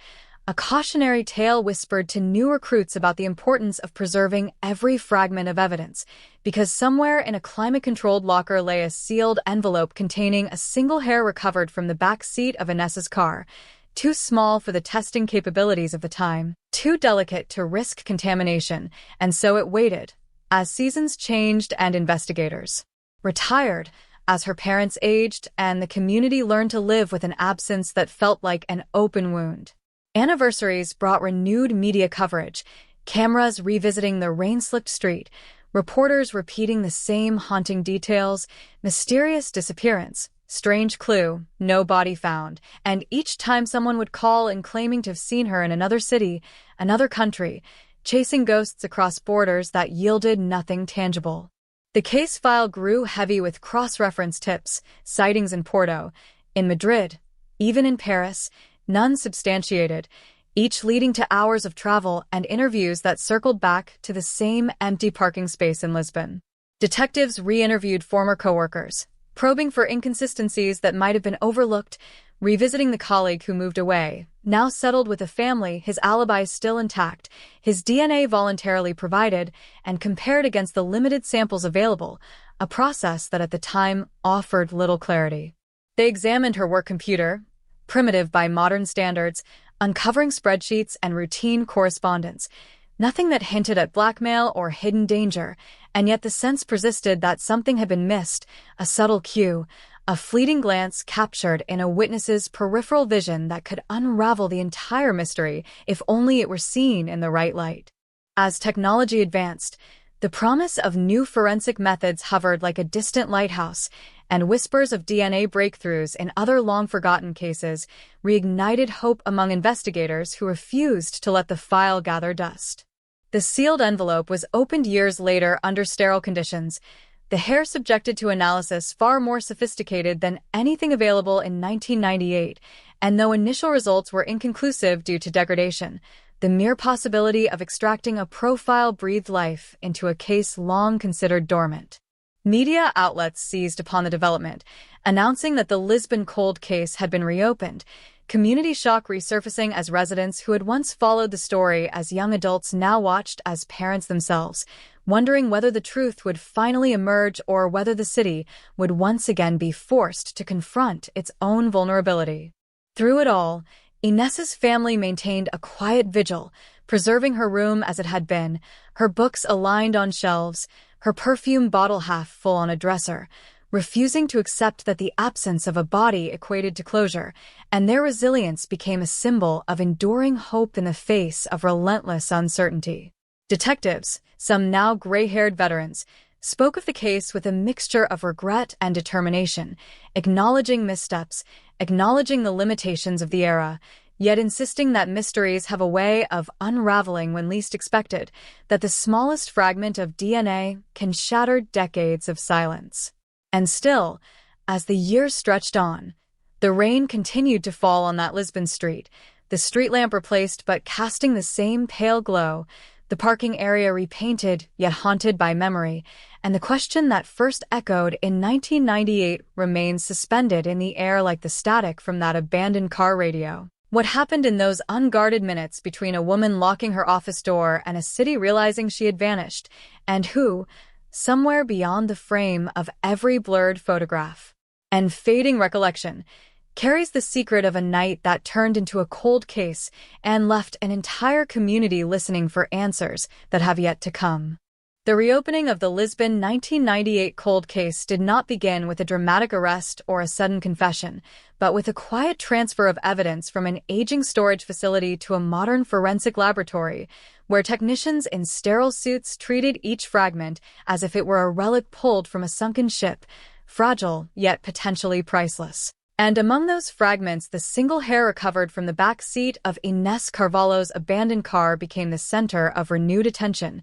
a cautionary tale whispered to new recruits about the importance of preserving every fragment of evidence, because somewhere in a climate-controlled locker lay a sealed envelope containing a single hair recovered from the back seat of Inessa's car, too small for the testing capabilities of the time, too delicate to risk contamination, and so it waited, as seasons changed and investigators retired, as her parents aged and the community learned to live with an absence that felt like an open wound. Anniversaries brought renewed media coverage, cameras revisiting the rain-slicked street, reporters repeating the same haunting details, mysterious disappearance, strange clue, no body found, and each time someone would call and claiming to have seen her in another city, another country, chasing ghosts across borders that yielded nothing tangible. The case file grew heavy with cross-reference tips, sightings in Porto, in Madrid, even in Paris, none substantiated, each leading to hours of travel and interviews that circled back to the same empty parking space in Lisbon. Detectives re-interviewed former coworkers, probing for inconsistencies that might have been overlooked, revisiting the colleague who moved away, now settled with a family, his alibi still intact, his DNA voluntarily provided, and compared against the limited samples available, a process that at the time offered little clarity. They examined her work computer, primitive by modern standards, uncovering spreadsheets and routine correspondence, nothing that hinted at blackmail or hidden danger, and yet the sense persisted that something had been missed, a subtle cue, a fleeting glance captured in a witness's peripheral vision that could unravel the entire mystery if only it were seen in the right light. As technology advanced, the promise of new forensic methods hovered like a distant lighthouse, and whispers of DNA breakthroughs in other long-forgotten cases reignited hope among investigators who refused to let the file gather dust. The sealed envelope was opened years later under sterile conditions, the hair subjected to analysis far more sophisticated than anything available in 1998, and though initial results were inconclusive due to degradation, the mere possibility of extracting a profile breathed life into a case long considered dormant. Media outlets seized upon the development, announcing that the Lisbon cold case had been reopened, community shock resurfacing as residents who had once followed the story as young adults now watched as parents themselves, wondering whether the truth would finally emerge or whether the city would once again be forced to confront its own vulnerability. Through it all, Inessa's family maintained a quiet vigil, preserving her room as it had been, her books aligned on shelves, her perfume bottle half full on a dresser, refusing to accept that the absence of a body equated to closure, and their resilience became a symbol of enduring hope in the face of relentless uncertainty. Detectives, some now gray-haired veterans, spoke of the case with a mixture of regret and determination, acknowledging missteps, acknowledging the limitations of the era, yet insisting that mysteries have a way of unraveling when least expected, that the smallest fragment of DNA can shatter decades of silence. And still, as the years stretched on, the rain continued to fall on that Lisbon street, the street lamp replaced but casting the same pale glow, the parking area repainted yet haunted by memory, and the question that first echoed in 1998 remains suspended in the air like the static from that abandoned car radio. What happened in those unguarded minutes between a woman locking her office door and a city realizing she had vanished, and who, somewhere beyond the frame of every blurred photograph and fading recollection, carries the secret of a night that turned into a cold case and left an entire community listening for answers that have yet to come. The reopening of the Lisbon 1998 cold case did not begin with a dramatic arrest or a sudden confession, but with a quiet transfer of evidence from an aging storage facility to a modern forensic laboratory, where technicians in sterile suits treated each fragment as if it were a relic pulled from a sunken ship, fragile yet potentially priceless. And among those fragments, the single hair recovered from the back seat of Ines Carvalho's abandoned car became the center of renewed attention.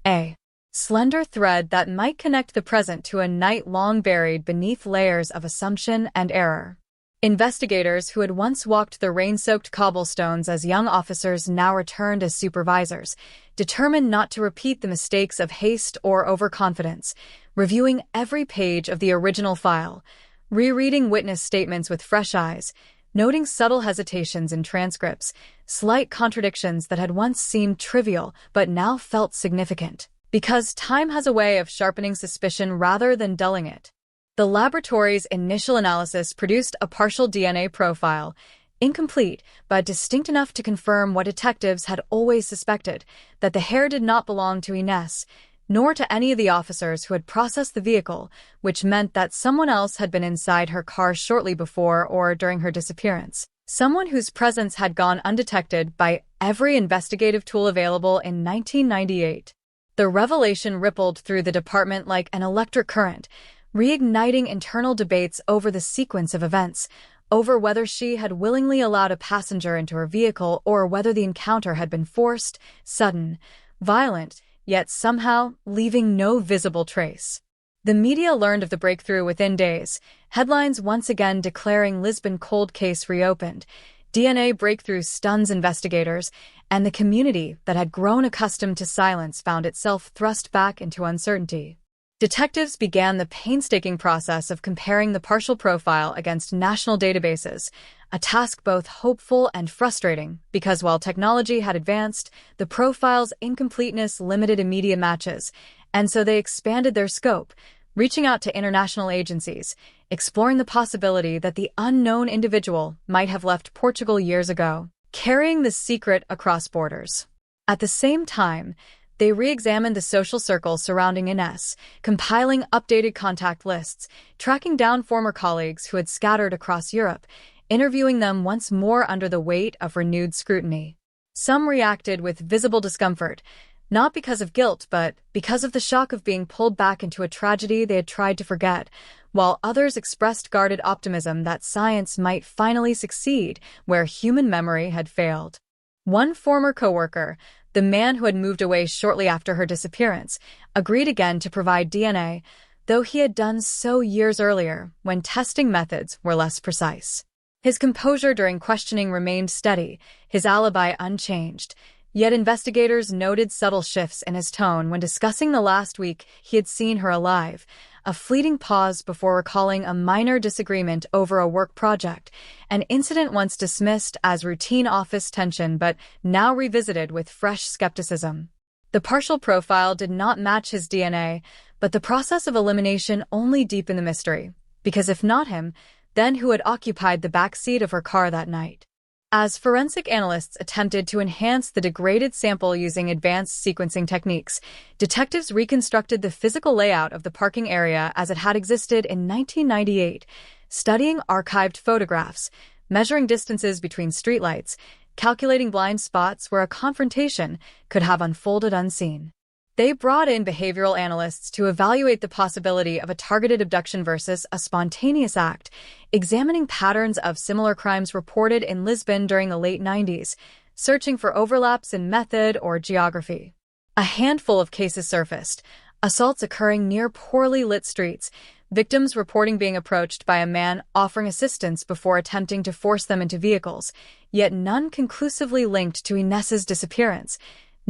A slender thread that might connect the present to a night long buried beneath layers of assumption and error. Investigators who had once walked the rain-soaked cobblestones as young officers now returned as supervisors, determined not to repeat the mistakes of haste or overconfidence, reviewing every page of the original file, rereading witness statements with fresh eyes, noting subtle hesitations in transcripts, slight contradictions that had once seemed trivial but now felt significant. Because time has a way of sharpening suspicion rather than dulling it. The laboratory's initial analysis produced a partial DNA profile, incomplete but distinct enough to confirm what detectives had always suspected, that the hair did not belong to Ines, nor to any of the officers who had processed the vehicle, which meant that someone else had been inside her car shortly before or during her disappearance. Someone whose presence had gone undetected by every investigative tool available in 1998. The revelation rippled through the department like an electric current, reigniting internal debates over the sequence of events, over whether she had willingly allowed a passenger into her vehicle or whether the encounter had been forced, sudden, violent, yet somehow leaving no visible trace. The media learned of the breakthrough within days, headlines once again declaring Lisbon cold case reopened. DNA breakthrough stuns investigators, and the community that had grown accustomed to silence found itself thrust back into uncertainty. Detectives began the painstaking process of comparing the partial profile against national databases, a task both hopeful and frustrating because while technology had advanced, the profile's incompleteness limited immediate matches, and so they expanded their scope, reaching out to international agencies, exploring the possibility that the unknown individual might have left Portugal years ago, carrying the secret across borders. At the same time, they re-examined the social circles surrounding Ines, compiling updated contact lists, tracking down former colleagues who had scattered across Europe, interviewing them once more under the weight of renewed scrutiny. Some reacted with visible discomfort, not because of guilt, but because of the shock of being pulled back into a tragedy they had tried to forget, while others expressed guarded optimism that science might finally succeed where human memory had failed. One former coworker, the man who had moved away shortly after her disappearance, agreed again to provide DNA, though he had done so years earlier when testing methods were less precise. His composure during questioning remained steady, his alibi unchanged, yet investigators noted subtle shifts in his tone when discussing the last week he had seen her alive, a fleeting pause before recalling a minor disagreement over a work project, an incident once dismissed as routine office tension but now revisited with fresh skepticism. The partial profile did not match his DNA, but the process of elimination only deepened the mystery, because if not him, then who had occupied the back seat of her car that night? As forensic analysts attempted to enhance the degraded sample using advanced sequencing techniques, detectives reconstructed the physical layout of the parking area as it had existed in 1998, studying archived photographs, measuring distances between streetlights, calculating blind spots where a confrontation could have unfolded unseen. They brought in behavioral analysts to evaluate the possibility of a targeted abduction versus a spontaneous act, examining patterns of similar crimes reported in Lisbon during the late 90s, searching for overlaps in method or geography. A handful of cases surfaced, assaults occurring near poorly lit streets, victims reporting being approached by a man offering assistance before attempting to force them into vehicles, yet none conclusively linked to Ines's disappearance,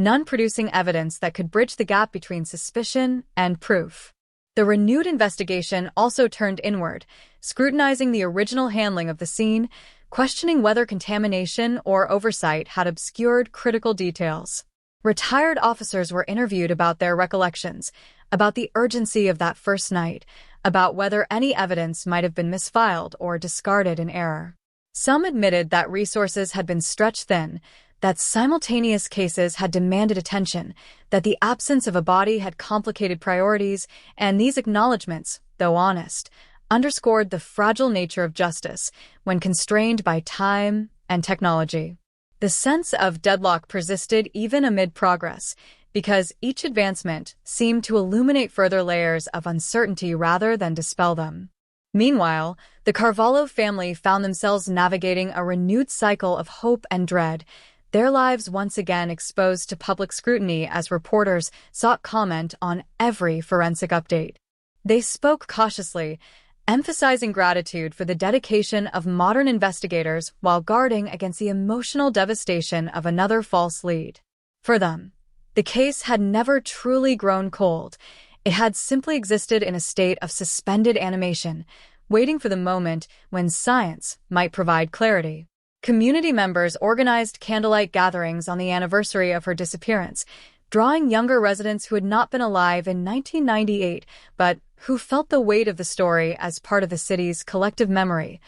none producing evidence that could bridge the gap between suspicion and proof. The renewed investigation also turned inward, scrutinizing the original handling of the scene, questioning whether contamination or oversight had obscured critical details. Retired officers were interviewed about their recollections, about the urgency of that first night, about whether any evidence might have been misfiled or discarded in error. Some admitted that resources had been stretched thin, that simultaneous cases had demanded attention, that the absence of a body had complicated priorities, and these acknowledgments, though honest, underscored the fragile nature of justice when constrained by time and technology. The sense of deadlock persisted even amid progress, because each advancement seemed to illuminate further layers of uncertainty rather than dispel them. Meanwhile, the Carvalho family found themselves navigating a renewed cycle of hope and dread, their lives once again exposed to public scrutiny as reporters sought comment on every forensic update. They spoke cautiously, emphasizing gratitude for the dedication of modern investigators while guarding against the emotional devastation of another false lead. For them, the case had never truly grown cold. It had simply existed in a state of suspended animation, waiting for the moment when science might provide clarity. Community members organized candlelight gatherings on the anniversary of her disappearance, drawing younger residents who had not been alive in 1998 but who felt the weight of the story as part of the city's collective memory,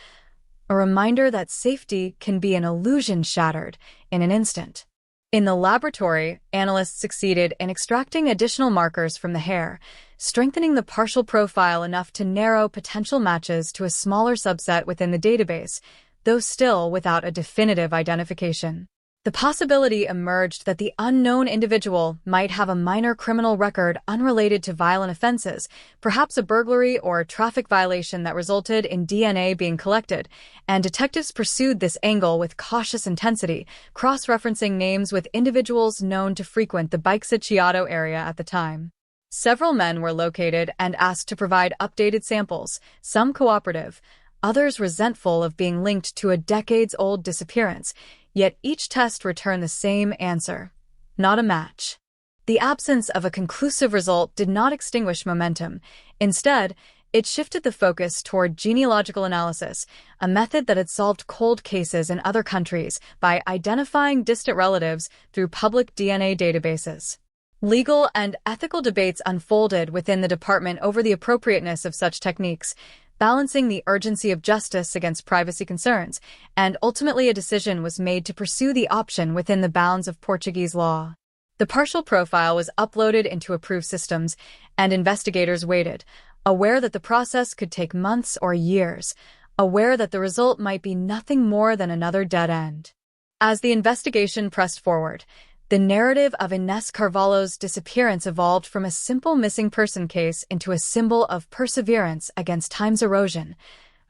a reminder that safety can be an illusion shattered in an instant. In the laboratory, analysts succeeded in extracting additional markers from the hair, strengthening the partial profile enough to narrow potential matches to a smaller subset within the database, though still without a definitive identification. The possibility emerged that the unknown individual might have a minor criminal record unrelated to violent offenses, perhaps a burglary or traffic violation that resulted in DNA being collected, and detectives pursued this angle with cautious intensity, cross-referencing names with individuals known to frequent the Bikesacciato area at the time. Several men were located and asked to provide updated samples, some cooperative, others resentful of being linked to a decades-old disappearance, yet each test returned the same answer: not a match. The absence of a conclusive result did not extinguish momentum. Instead, it shifted the focus toward genealogical analysis, a method that had solved cold cases in other countries by identifying distant relatives through public DNA databases. Legal and ethical debates unfolded within the department over the appropriateness of such techniques, balancing the urgency of justice against privacy concerns, and ultimately a decision was made to pursue the option within the bounds of Portuguese law. The partial profile was uploaded into approved systems, and investigators waited, aware that the process could take months or years, aware that the result might be nothing more than another dead end. As the investigation pressed forward, the narrative of Inés Carvalho's disappearance evolved from a simple missing person case into a symbol of perseverance against time's erosion,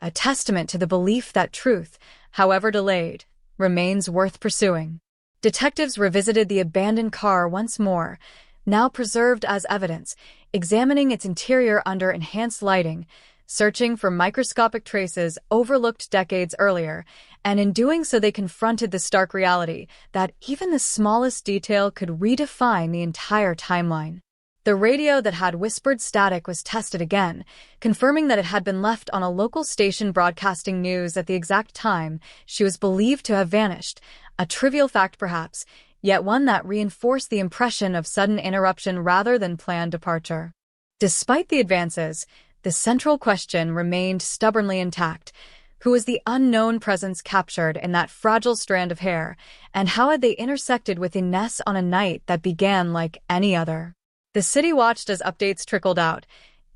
a testament to the belief that truth, however delayed, remains worth pursuing. Detectives revisited the abandoned car once more, now preserved as evidence, examining its interior under enhanced lighting, searching for microscopic traces overlooked decades earlier, and in doing so they confronted the stark reality that even the smallest detail could redefine the entire timeline. The radio that had whispered static was tested again, confirming that it had been left on a local station broadcasting news at the exact time she was believed to have vanished, a trivial fact perhaps, yet one that reinforced the impression of sudden interruption rather than planned departure. Despite the advances, the central question remained stubbornly intact. Who was the unknown presence captured in that fragile strand of hair, and how had they intersected with Inés on a night that began like any other? The city watched as updates trickled out,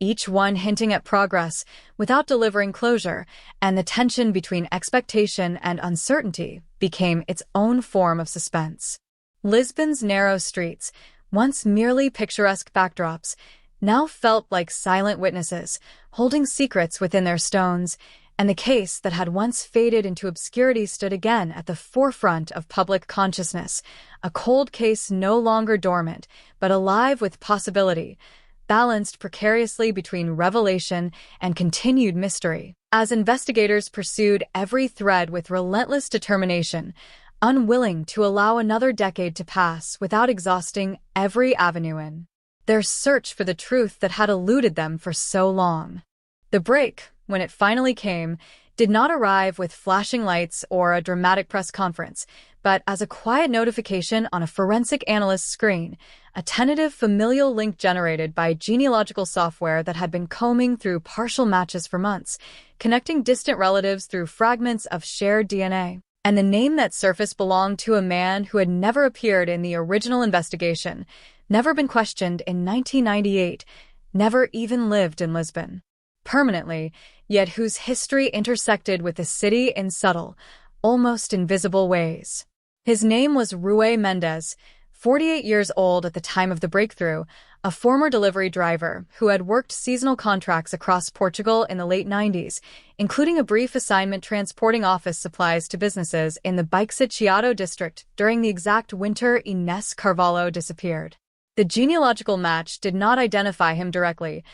each one hinting at progress without delivering closure, and the tension between expectation and uncertainty became its own form of suspense. Lisbon's narrow streets, once merely picturesque backdrops, now felt like silent witnesses, holding secrets within their stones, and the case that had once faded into obscurity stood again at the forefront of public consciousness, a cold case no longer dormant, but alive with possibility, balanced precariously between revelation and continued mystery. As investigators pursued every thread with relentless determination, unwilling to allow another decade to pass without exhausting every avenue in their search for the truth that had eluded them for so long. The break, when it finally came, did not arrive with flashing lights or a dramatic press conference, but as a quiet notification on a forensic analyst's screen, a tentative familial link generated by genealogical software that had been combing through partial matches for months, connecting distant relatives through fragments of shared DNA. And the name that surfaced belonged to a man who had never appeared in the original investigation, never been questioned in 1998, never even lived in Lisbon permanently, yet whose history intersected with the city in subtle, almost invisible ways. His name was Rui Mendes, 48 years old at the time of the breakthrough, a former delivery driver who had worked seasonal contracts across Portugal in the late 90s, including a brief assignment transporting office supplies to businesses in the Baixo Chiado district during the exact winter Inés Carvalho disappeared. The genealogical match did not identify him directly,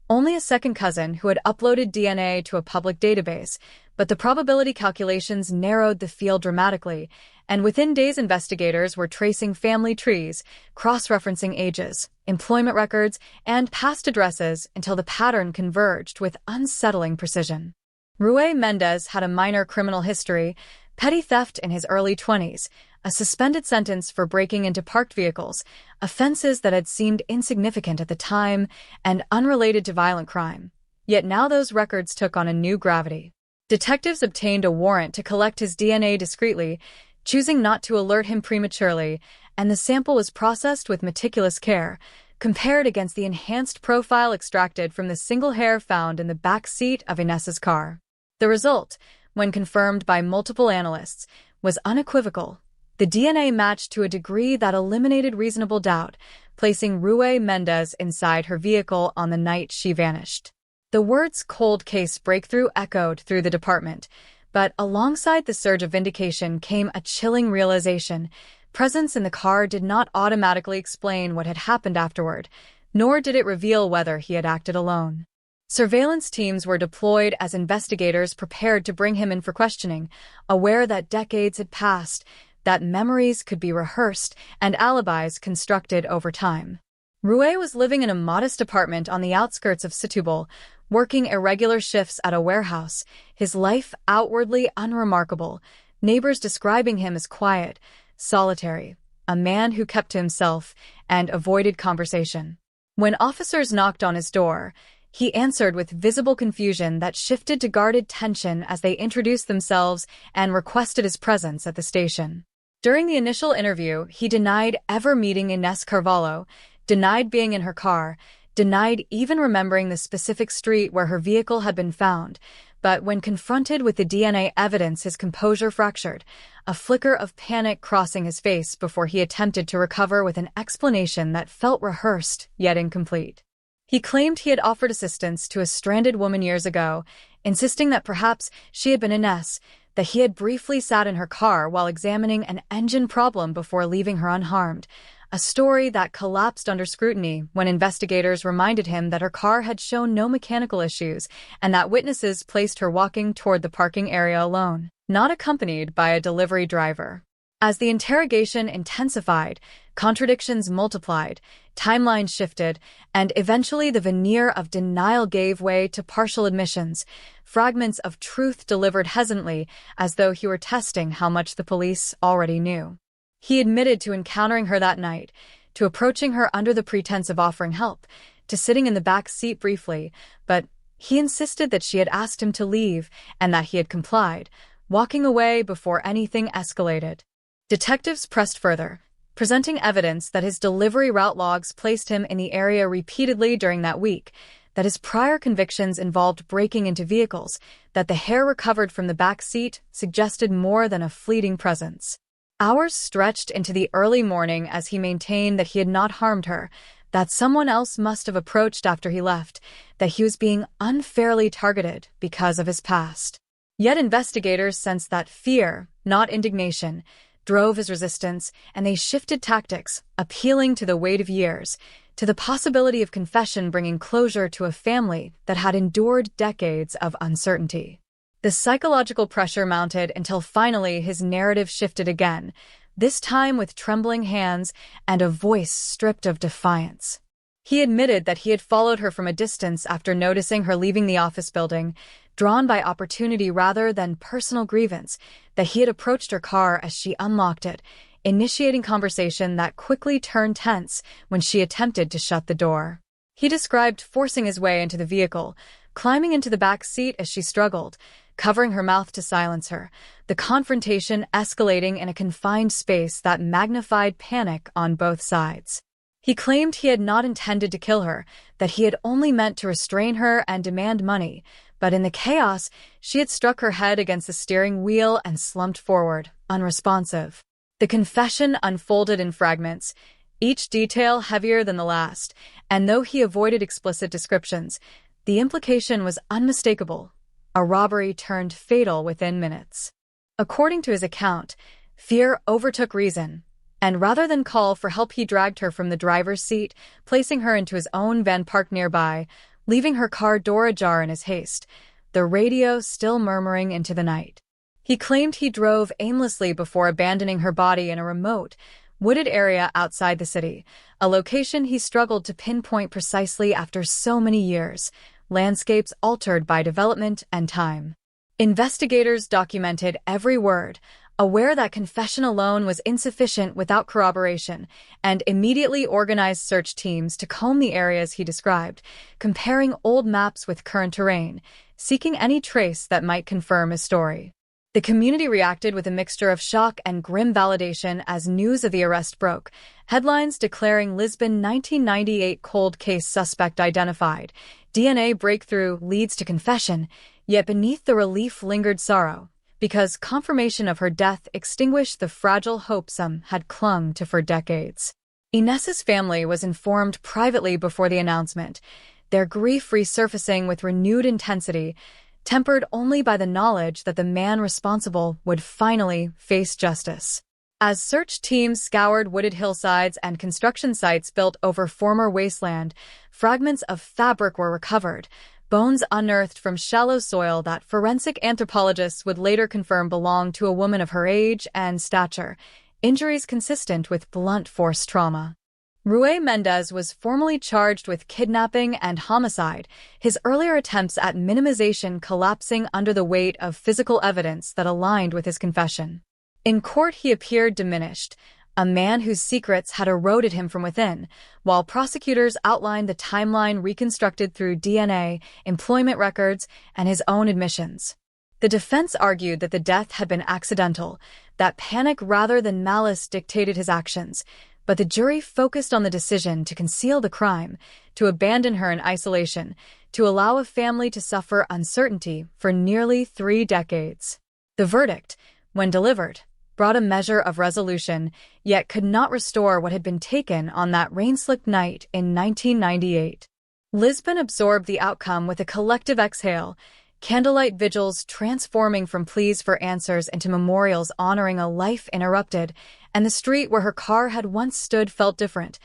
only a second cousin who had uploaded DNA to a public database, but the probability calculations narrowed the field dramatically, and within days investigators were tracing family trees, cross-referencing ages, employment records, and past addresses until the pattern converged with unsettling precision. Rui Mendes had a minor criminal history, petty theft in his early 20s, a suspended sentence for breaking into parked vehicles, offenses that had seemed insignificant at the time and unrelated to violent crime. Yet now those records took on a new gravity. Detectives obtained a warrant to collect his DNA discreetly, choosing not to alert him prematurely, and the sample was processed with meticulous care, compared against the enhanced profile extracted from the single hair found in the back seat of Inés's car. The result, when confirmed by multiple analysts, was unequivocal. The DNA matched to a degree that eliminated reasonable doubt, placing Rui Mendes inside her vehicle on the night she vanished. The words "cold case breakthrough" echoed through the department, but alongside the surge of vindication came a chilling realization. Presence in the car did not automatically explain what had happened afterward, nor did it reveal whether he had acted alone. Surveillance teams were deployed as investigators prepared to bring him in for questioning, aware that decades had passed, that memories could be rehearsed and alibis constructed over time. Rui was living in a modest apartment on the outskirts of Setúbal, working irregular shifts at a warehouse, his life outwardly unremarkable, neighbors describing him as quiet, solitary, a man who kept to himself and avoided conversation. When officers knocked on his door, he answered with visible confusion that shifted to guarded tension as they introduced themselves and requested his presence at the station. During the initial interview, he denied ever meeting Inés Carvalho, denied being in her car, denied even remembering the specific street where her vehicle had been found, but when confronted with the DNA evidence, his composure fractured, a flicker of panic crossing his face before he attempted to recover with an explanation that felt rehearsed yet incomplete. He claimed he had offered assistance to a stranded woman years ago, insisting that perhaps she had been Inés, that he had briefly sat in her car while examining an engine problem before leaving her unharmed, a story that collapsed under scrutiny when investigators reminded him that her car had shown no mechanical issues and that witnesses placed her walking toward the parking area alone, not accompanied by a delivery driver. As the interrogation intensified, contradictions multiplied, timelines shifted, and eventually the veneer of denial gave way to partial admissions, fragments of truth delivered hesitantly as though he were testing how much the police already knew. He admitted to encountering her that night, to approaching her under the pretense of offering help, to sitting in the back seat briefly, but he insisted that she had asked him to leave and that he had complied, walking away before anything escalated. Detectives pressed further, presenting evidence that his delivery route logs placed him in the area repeatedly during that week, that his prior convictions involved breaking into vehicles, that the hair recovered from the back seat suggested more than a fleeting presence. Hours stretched into the early morning as he maintained that he had not harmed her, that someone else must have approached after he left, that he was being unfairly targeted because of his past. Yet investigators sensed that fear, not indignation, drove his resistance, and they shifted tactics, appealing to the weight of years, to the possibility of confession bringing closure to a family that had endured decades of uncertainty. The psychological pressure mounted until finally his narrative shifted again, this time with trembling hands and a voice stripped of defiance. He admitted that he had followed her from a distance after noticing her leaving the office building, drawn by opportunity rather than personal grievance, that he had approached her car as she unlocked it, initiating conversation that quickly turned tense when she attempted to shut the door. He described forcing his way into the vehicle, climbing into the back seat as she struggled, covering her mouth to silence her, the confrontation escalating in a confined space that magnified panic on both sides. He claimed he had not intended to kill her, that he had only meant to restrain her and demand money, but in the chaos, she had struck her head against the steering wheel and slumped forward, unresponsive. The confession unfolded in fragments, each detail heavier than the last, and though he avoided explicit descriptions, the implication was unmistakable. A robbery turned fatal within minutes. According to his account, fear overtook reason, and rather than call for help, he dragged her from the driver's seat, placing her into his own van parked nearby, leaving her car door ajar in his haste, the radio still murmuring into the night. He claimed he drove aimlessly before abandoning her body in a remote, wooded area outside the city, a location he struggled to pinpoint precisely after so many years, landscapes altered by development and time. Investigators documented every word, aware that confession alone was insufficient without corroboration, and immediately organized search teams to comb the areas he described, comparing old maps with current terrain, seeking any trace that might confirm his story. The community reacted with a mixture of shock and grim validation as news of the arrest broke, headlines declaring Lisbon 1998 cold case suspect identified, DNA breakthrough leads to confession, yet beneath the relief lingered sorrow, because confirmation of her death extinguished the fragile hope some had clung to for decades. Inez's family was informed privately before the announcement, their grief resurfacing with renewed intensity, tempered only by the knowledge that the man responsible would finally face justice. As search teams scoured wooded hillsides and construction sites built over former wasteland, fragments of fabric were recovered, bones unearthed from shallow soil that forensic anthropologists would later confirm belonged to a woman of her age and stature, injuries consistent with blunt force trauma. Rui Mendez was formally charged with kidnapping and homicide, his earlier attempts at minimization collapsing under the weight of physical evidence that aligned with his confession. In court, he appeared diminished, a man whose secrets had eroded him from within, while prosecutors outlined the timeline reconstructed through DNA, employment records, and his own admissions. The defense argued that the death had been accidental, that panic rather than malice dictated his actions, but the jury focused on the decision to conceal the crime, to abandon her in isolation, to allow a family to suffer uncertainty for nearly 3 decades. The verdict, when delivered, brought a measure of resolution, yet could not restore what had been taken on that rain-slicked night in 1998. Lisbon absorbed the outcome with a collective exhale, candlelight vigils transforming from pleas for answers into memorials honoring a life interrupted, and the street where her car had once stood felt different,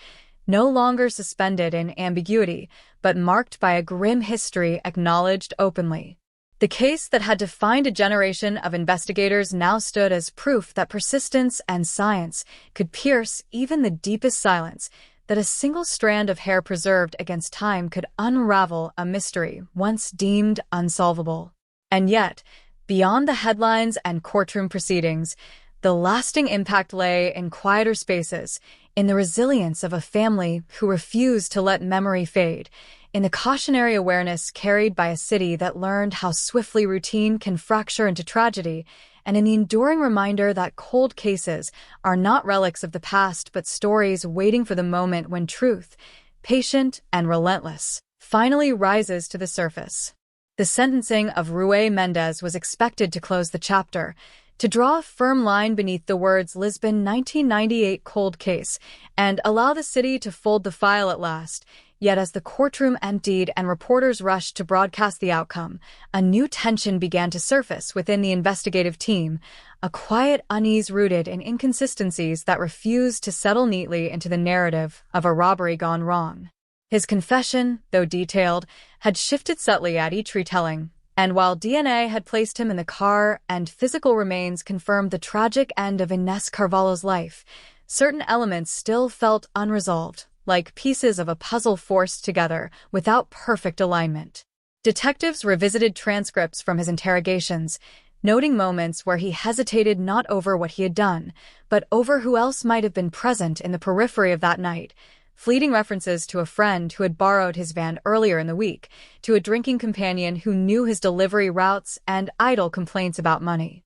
no longer suspended in ambiguity, but marked by a grim history acknowledged openly. The case that had defined a generation of investigators now stood as proof that persistence and science could pierce even the deepest silence, that a single strand of hair preserved against time could unravel a mystery once deemed unsolvable. And yet, beyond the headlines and courtroom proceedings, the lasting impact lay in quieter spaces, in the resilience of a family who refused to let memory fade, in the cautionary awareness carried by a city that learned how swiftly routine can fracture into tragedy, and in the enduring reminder that cold cases are not relics of the past but stories waiting for the moment when truth, patient and relentless, finally rises to the surface. The sentencing of Rui Mendez was expected to close the chapter, to draw a firm line beneath the words Lisbon 1998 cold case, and allow the city to fold the file at last. Yet as the courtroom emptied and reporters rushed to broadcast the outcome, a new tension began to surface within the investigative team, a quiet unease rooted in inconsistencies that refused to settle neatly into the narrative of a robbery gone wrong. His confession, though detailed, had shifted subtly at each retelling, and while DNA had placed him in the car and physical remains confirmed the tragic end of Inés Carvalho's life, certain elements still felt unresolved, like pieces of a puzzle forced together without perfect alignment. Detectives revisited transcripts from his interrogations, noting moments where he hesitated not over what he had done, but over who else might have been present in the periphery of that night, fleeting references to a friend who had borrowed his van earlier in the week, to a drinking companion who knew his delivery routes, and idle complaints about money.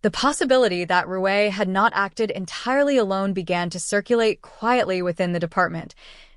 The possibility that Rui had not acted entirely alone began to circulate quietly within the department,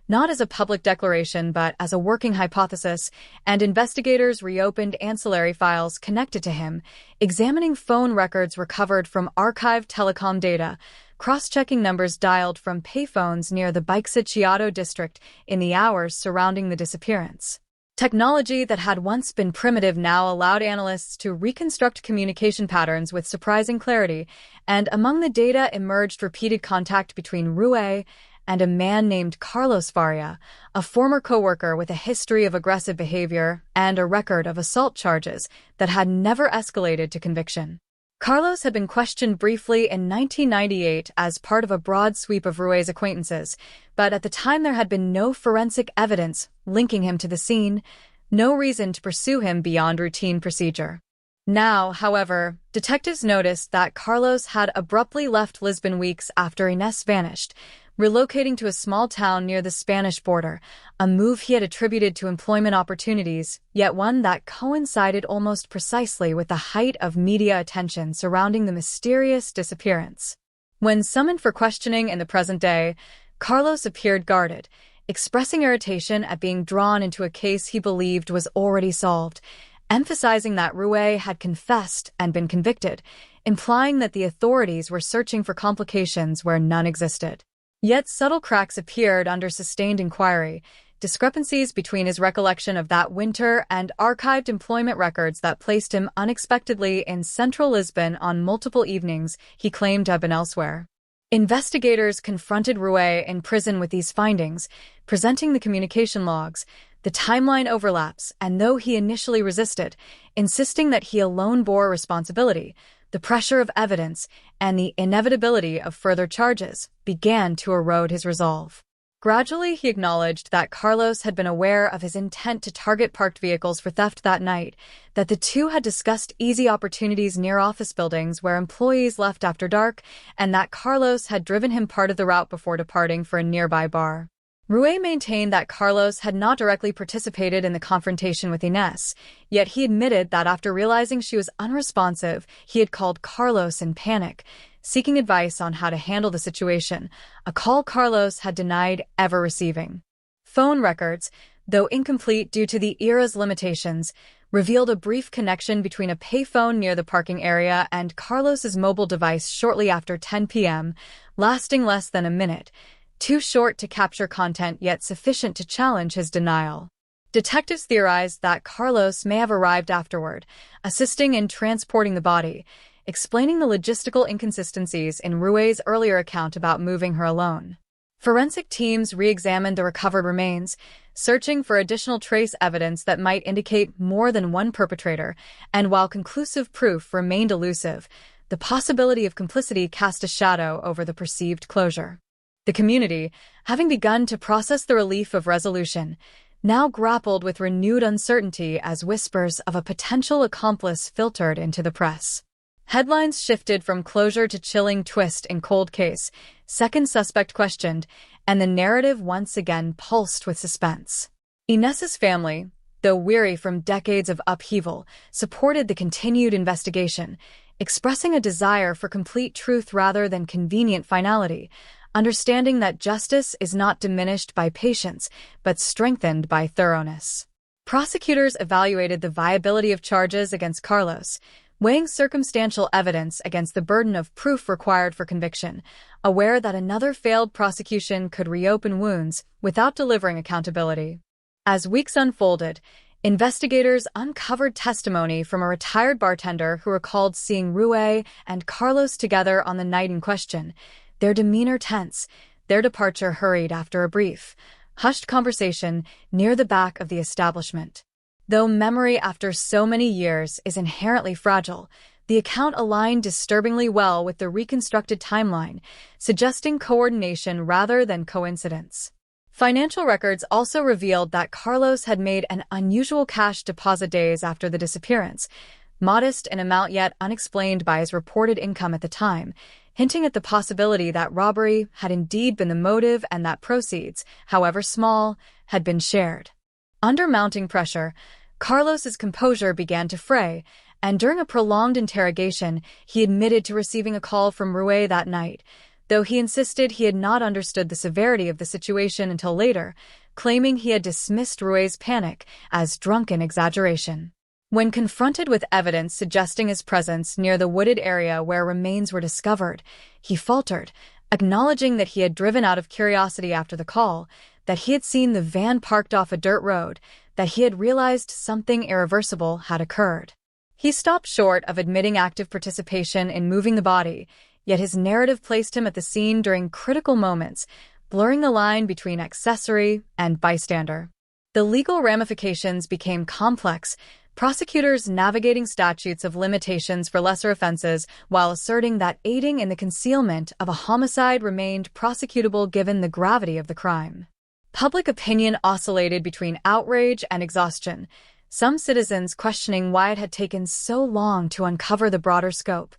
not as a public declaration but as a working hypothesis, and investigators reopened ancillary files connected to him, examining phone records recovered from archived telecom data, cross-checking numbers dialed from payphones near the Baixa district in the hours surrounding the disappearance. Technology that had once been primitive now allowed analysts to reconstruct communication patterns with surprising clarity, and among the data emerged repeated contact between Rue and a man named Carlos Faria, a former coworker with a history of aggressive behavior and a record of assault charges that had never escalated to conviction. Carlos had been questioned briefly in 1998 as part of a broad sweep of Rue's acquaintances, but at the time there had been no forensic evidence linking him to the scene, no reason to pursue him beyond routine procedure. Now, however, detectives noticed that Carlos had abruptly left Lisbon weeks after Ines vanished, relocating to a small town near the Spanish border, a move he had attributed to employment opportunities, yet one that coincided almost precisely with the height of media attention surrounding the mysterious disappearance. When summoned for questioning in the present day, Carlos appeared guarded, expressing irritation at being drawn into a case he believed was already solved, emphasizing that Rue had confessed and been convicted, implying that the authorities were searching for complications where none existed. Yet subtle cracks appeared under sustained inquiry, discrepancies between his recollection of that winter and archived employment records that placed him unexpectedly in central Lisbon on multiple evenings he claimed to have been elsewhere. Investigators confronted Rue in prison with these findings, presenting the communication logs, the timeline overlaps, and though he initially resisted, insisting that he alone bore responsibility, the pressure of evidence and the inevitability of further charges began to erode his resolve. Gradually, he acknowledged that Carlos had been aware of his intent to target parked vehicles for theft that night, that the two had discussed easy opportunities near office buildings where employees left after dark, and that Carlos had driven him part of the route before departing for a nearby bar. Rue maintained that Carlos had not directly participated in the confrontation with Ines, yet he admitted that after realizing she was unresponsive, he had called Carlos in panic, seeking advice on how to handle the situation, a call Carlos had denied ever receiving. Phone records, though incomplete due to the era's limitations, revealed a brief connection between a payphone near the parking area and Carlos's mobile device shortly after 10 p.m., lasting less than a minute, too short to capture content yet sufficient to challenge his denial. Detectives theorized that Carlos may have arrived afterward, assisting in transporting the body, explaining the logistical inconsistencies in Rue's earlier account about moving her alone. Forensic teams re-examined the recovered remains, searching for additional trace evidence that might indicate more than one perpetrator, and while conclusive proof remained elusive, the possibility of complicity cast a shadow over the perceived closure. The community, having begun to process the relief of resolution, now grappled with renewed uncertainty as whispers of a potential accomplice filtered into the press. Headlines shifted from closure to chilling twist in cold case, second suspect questioned, and the narrative once again pulsed with suspense. Ines's family, though weary from decades of upheaval, supported the continued investigation, expressing a desire for complete truth rather than convenient finality, understanding that justice is not diminished by patience, but strengthened by thoroughness. Prosecutors evaluated the viability of charges against Carlos, weighing circumstantial evidence against the burden of proof required for conviction, aware that another failed prosecution could reopen wounds without delivering accountability. As weeks unfolded, investigators uncovered testimony from a retired bartender who recalled seeing Rue and Carlos together on the night in question, their demeanor tense, their departure hurried after a brief, hushed conversation near the back of the establishment. Though memory after so many years is inherently fragile, the account aligned disturbingly well with the reconstructed timeline, suggesting coordination rather than coincidence. Financial records also revealed that Carlos had made an unusual cash deposit days after the disappearance, modest in amount yet unexplained by his reported income at the time, hinting at the possibility that robbery had indeed been the motive and that proceeds, however small, had been shared. Under mounting pressure, Carlos's composure began to fray, and during a prolonged interrogation, he admitted to receiving a call from Rue that night, though he insisted he had not understood the severity of the situation until later, claiming he had dismissed Rue's panic as drunken exaggeration. When confronted with evidence suggesting his presence near the wooded area where remains were discovered, he faltered, acknowledging that he had driven out of curiosity after the call, that he had seen the van parked off a dirt road, that he had realized something irreversible had occurred. He stopped short of admitting active participation in moving the body, yet his narrative placed him at the scene during critical moments, blurring the line between accessory and bystander. The legal ramifications became complex, prosecutors navigating statutes of limitations for lesser offenses while asserting that aiding in the concealment of a homicide remained prosecutable given the gravity of the crime. Public opinion oscillated between outrage and exhaustion, some citizens questioning why it had taken so long to uncover the broader scope,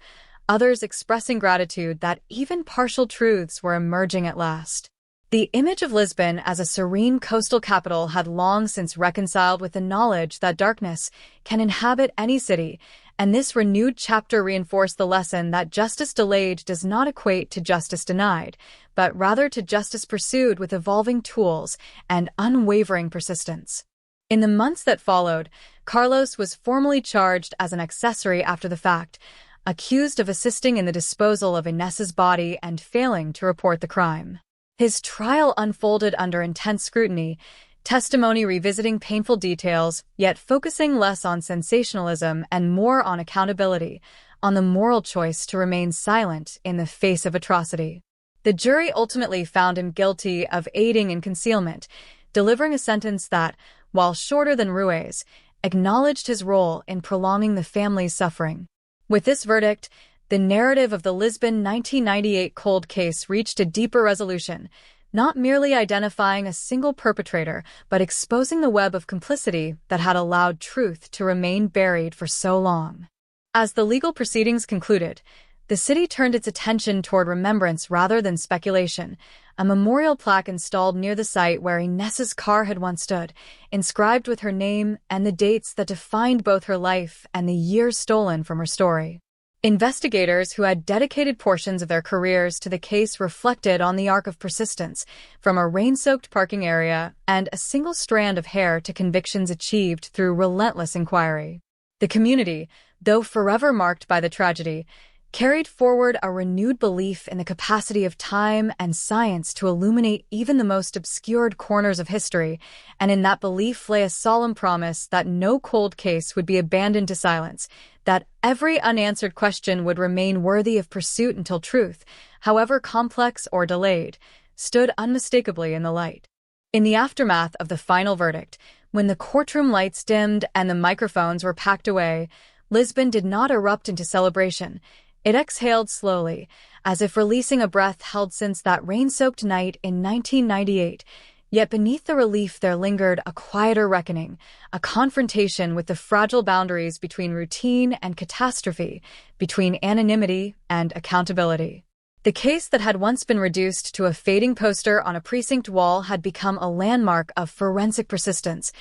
others expressing gratitude that even partial truths were emerging at last. The image of Lisbon as a serene coastal capital had long since reconciled with the knowledge that darkness can inhabit any city, and this renewed chapter reinforced the lesson that justice delayed does not equate to justice denied, but rather to justice pursued with evolving tools and unwavering persistence. In the months that followed, Carlos was formally charged as an accessory after the fact, accused of assisting in the disposal of Inés's body and failing to report the crime. His trial unfolded under intense scrutiny, testimony revisiting painful details, yet focusing less on sensationalism and more on accountability, on the moral choice to remain silent in the face of atrocity. The jury ultimately found him guilty of aiding in concealment, delivering a sentence that, while shorter than Rue's, acknowledged his role in prolonging the family's suffering. With this verdict, the narrative of the Lisbon 1998 cold case reached a deeper resolution, not merely identifying a single perpetrator, but exposing the web of complicity that had allowed truth to remain buried for so long. As the legal proceedings concluded, the city turned its attention toward remembrance rather than speculation. A memorial plaque installed near the site where Inés's car had once stood, inscribed with her name and the dates that defined both her life and the years stolen from her story. Investigators who had dedicated portions of their careers to the case reflected on the arc of persistence, from a rain-soaked parking area and a single strand of hair to convictions achieved through relentless inquiry. The community, though forever marked by the tragedy, carried forward a renewed belief in the capacity of time and science to illuminate even the most obscured corners of history, and in that belief lay a solemn promise that no cold case would be abandoned to silence, that every unanswered question would remain worthy of pursuit until truth, however complex or delayed, stood unmistakably in the light. In the aftermath of the final verdict, when the courtroom lights dimmed and the microphones were packed away, Lisbon did not erupt into celebration. It exhaled slowly, as if releasing a breath held since that rain-soaked night in 1998. Yet beneath the relief there lingered a quieter reckoning, a confrontation with the fragile boundaries between routine and catastrophe, between anonymity and accountability. The case that had once been reduced to a fading poster on a precinct wall had become a landmark of forensic persistence,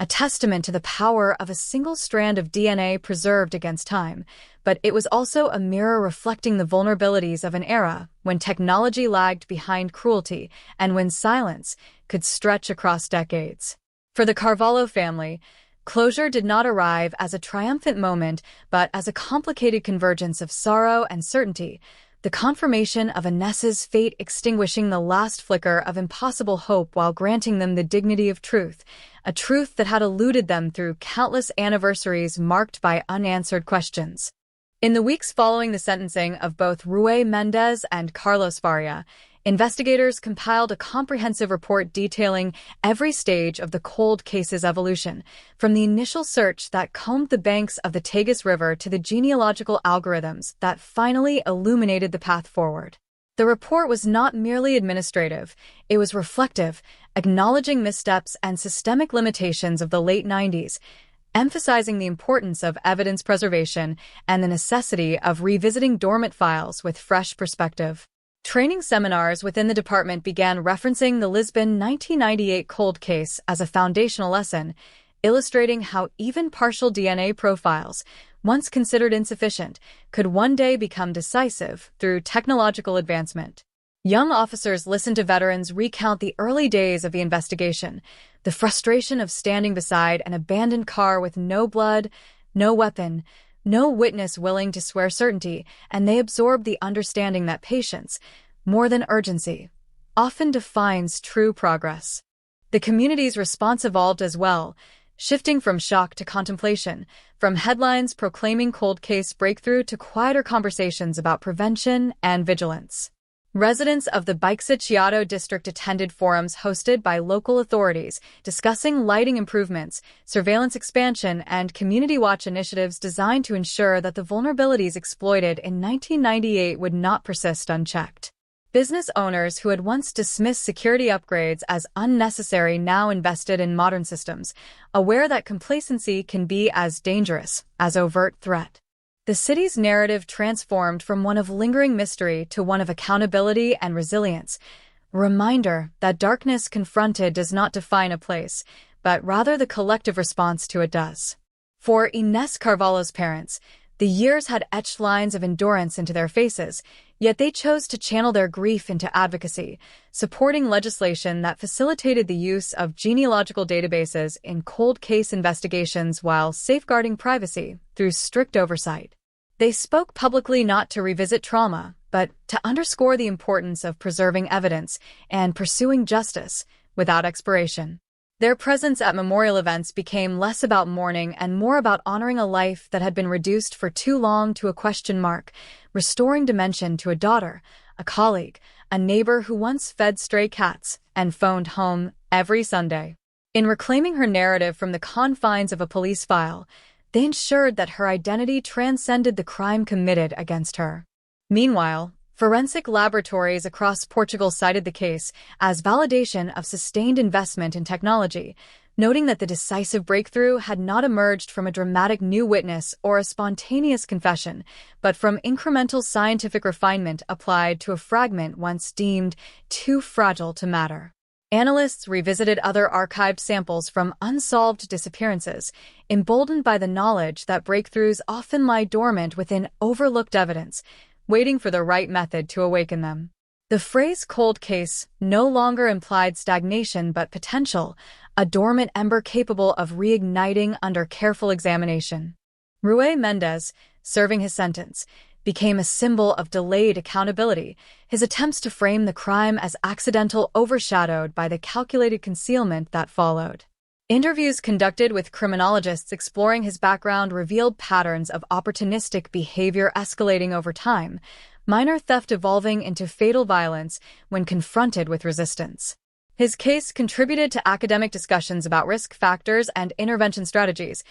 a testament to the power of a single strand of DNA preserved against time, but it was also a mirror reflecting the vulnerabilities of an era when technology lagged behind cruelty and when silence could stretch across decades. For the Carvalho family, closure did not arrive as a triumphant moment, but as a complicated convergence of sorrow and certainty, the confirmation of Inés's fate extinguishing the last flicker of impossible hope while granting them the dignity of truth, a truth that had eluded them through countless anniversaries marked by unanswered questions. In the weeks following the sentencing of both Rui Mendez and Carlos Faria, investigators compiled a comprehensive report detailing every stage of the cold case's evolution, from the initial search that combed the banks of the Tagus River to the genealogical algorithms that finally illuminated the path forward. The report was not merely administrative, it was reflective, acknowledging missteps and systemic limitations of the late 90s, emphasizing the importance of evidence preservation and the necessity of revisiting dormant files with fresh perspective. Training seminars within the department began referencing the Lisbon 1998 cold case as a foundational lesson, illustrating how even partial DNA profiles, once considered insufficient, could one day become decisive through technological advancement. Young officers listened to veterans recount the early days of the investigation, the frustration of standing beside an abandoned car with no blood, No weapon, no witness willing to swear certainty, and they absorb the understanding that patience, more than urgency, often defines true progress. The community's response evolved as well, shifting from shock to contemplation, from headlines proclaiming cold case breakthrough to quieter conversations about prevention and vigilance. Residents of the Baixichiado district attended forums hosted by local authorities discussing lighting improvements, surveillance expansion, and community watch initiatives designed to ensure that the vulnerabilities exploited in 1998 would not persist unchecked. Business owners who had once dismissed security upgrades as unnecessary now invested in modern systems, aware that complacency can be as dangerous as overt threat. The city's narrative transformed from one of lingering mystery to one of accountability and resilience, a reminder that darkness confronted does not define a place, but rather the collective response to it does. For Ines Carvalho's parents, the years had etched lines of endurance into their faces, yet they chose to channel their grief into advocacy, supporting legislation that facilitated the use of genealogical databases in cold case investigations while safeguarding privacy through strict oversight. They spoke publicly not to revisit trauma, but to underscore the importance of preserving evidence and pursuing justice without expiration. Their presence at memorial events became less about mourning and more about honoring a life that had been reduced for too long to a question mark, restoring dimension to a daughter, a colleague, a neighbor who once fed stray cats and phoned home every Sunday. In reclaiming her narrative from the confines of a police file, they ensured that her identity transcended the crime committed against her. Meanwhile, forensic laboratories across Portugal cited the case as validation of sustained investment in technology, noting that the decisive breakthrough had not emerged from a dramatic new witness or a spontaneous confession, but from incremental scientific refinement applied to a fragment once deemed too fragile to matter. Analysts revisited other archived samples from unsolved disappearances, emboldened by the knowledge that breakthroughs often lie dormant within overlooked evidence, waiting for the right method to awaken them. The phrase cold case no longer implied stagnation but potential, a dormant ember capable of reigniting under careful examination. Rui Mendes, serving his sentence, became a symbol of delayed accountability, his attempts to frame the crime as accidental overshadowed by the calculated concealment that followed. Interviews conducted with criminologists exploring his background revealed patterns of opportunistic behavior escalating over time, minor theft evolving into fatal violence when confronted with resistance. His case contributed to academic discussions about risk factors and intervention strategies,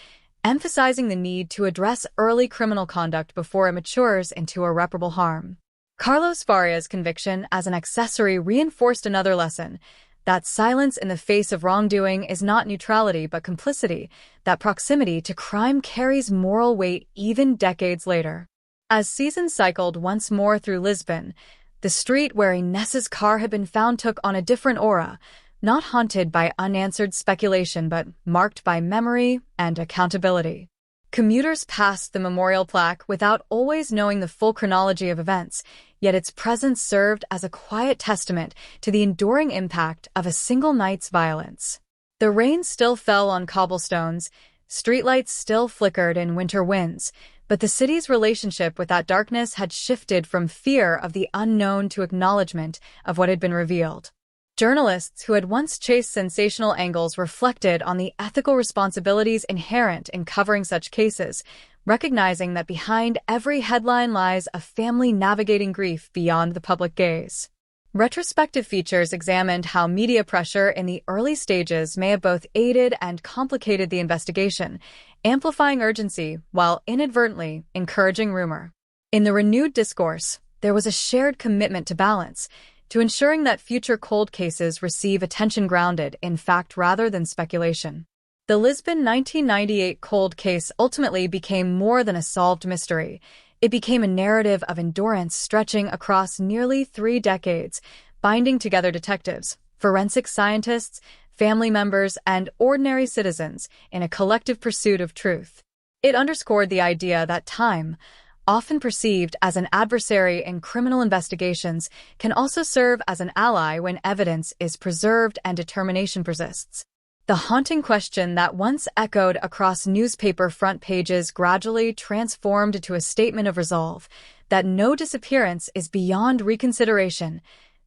emphasizing the need to address early criminal conduct before it matures into irreparable harm. Carlos Faria's conviction as an accessory reinforced another lesson, that silence in the face of wrongdoing is not neutrality but complicity, that proximity to crime carries moral weight even decades later. As seasons cycled once more through Lisbon, the street where Inés's car had been found took on a different aura, not haunted by unanswered speculation but marked by memory and accountability. Commuters passed the memorial plaque without always knowing the full chronology of events, yet its presence served as a quiet testament to the enduring impact of a single night's violence. The rain still fell on cobblestones, streetlights still flickered in winter winds, but the city's relationship with that darkness had shifted from fear of the unknown to acknowledgement of what had been revealed. Journalists who had once chased sensational angles reflected on the ethical responsibilities inherent in covering such cases, recognizing that behind every headline lies a family navigating grief beyond the public gaze. Retrospective features examined how media pressure in the early stages may have both aided and complicated the investigation, amplifying urgency while inadvertently encouraging rumor. In the renewed discourse, there was a shared commitment to balance, to ensuring that future cold cases receive attention grounded in fact rather than speculation. The Lisbon 1998 cold case ultimately became more than a solved mystery. It became a narrative of endurance stretching across nearly 3 decades, binding together detectives, forensic scientists, family members, and ordinary citizens in a collective pursuit of truth. It underscored the idea that time, often perceived as an adversary in criminal investigations, can also serve as an ally when evidence is preserved and determination persists. The haunting question that once echoed across newspaper front pages gradually transformed into a statement of resolve that no disappearance is beyond reconsideration,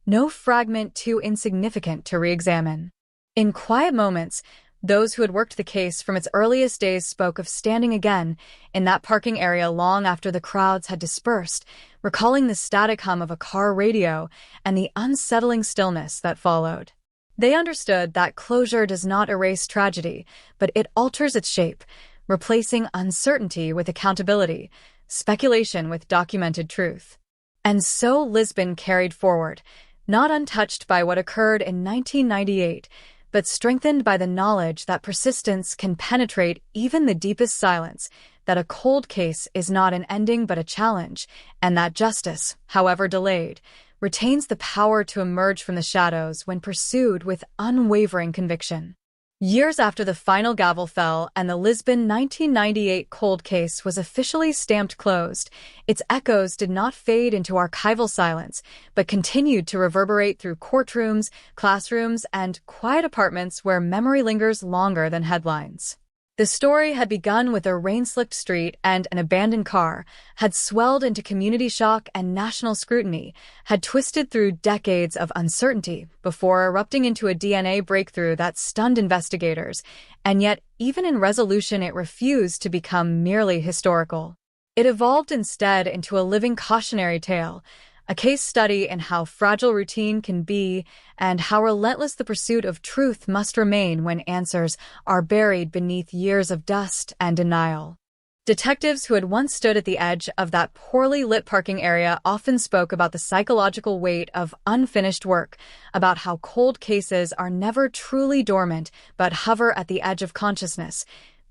no fragment too insignificant to re-examine. In quiet moments, those who had worked the case from its earliest days spoke of standing again in that parking area long after the crowds had dispersed, recalling the static hum of a car radio and the unsettling stillness that followed. They understood that closure does not erase tragedy, but it alters its shape, replacing uncertainty with accountability, speculation with documented truth. And so Lisbon carried forward, not untouched by what occurred in 1998, but strengthened by the knowledge that persistence can penetrate even the deepest silence, that a cold case is not an ending but a challenge, and that justice, however delayed, retains the power to emerge from the shadows when pursued with unwavering conviction. Years after the final gavel fell and the Lisbon 1998 cold case was officially stamped closed, its echoes did not fade into archival silence, but continued to reverberate through courtrooms, classrooms, and quiet apartments where memory lingers longer than headlines. The story had begun with a rain-slicked street and an abandoned car, had swelled into community shock and national scrutiny, had twisted through decades of uncertainty before erupting into a DNA breakthrough that stunned investigators, and yet even in resolution it refused to become merely historical. It evolved instead into a living cautionary tale, a case study in how fragile routine can be and how relentless the pursuit of truth must remain when answers are buried beneath years of dust and denial. Detectives who had once stood at the edge of that poorly lit parking area often spoke about the psychological weight of unfinished work, about how cold cases are never truly dormant but hover at the edge of consciousness,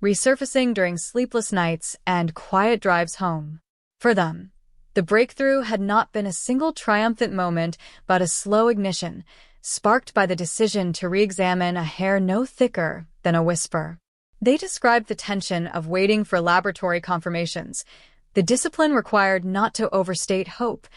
resurfacing during sleepless nights and quiet drives home. For them, the breakthrough had not been a single triumphant moment, but a slow ignition, sparked by the decision to re-examine a hair no thicker than a whisper. They described the tension of waiting for laboratory confirmations, the discipline required not to overstate hope,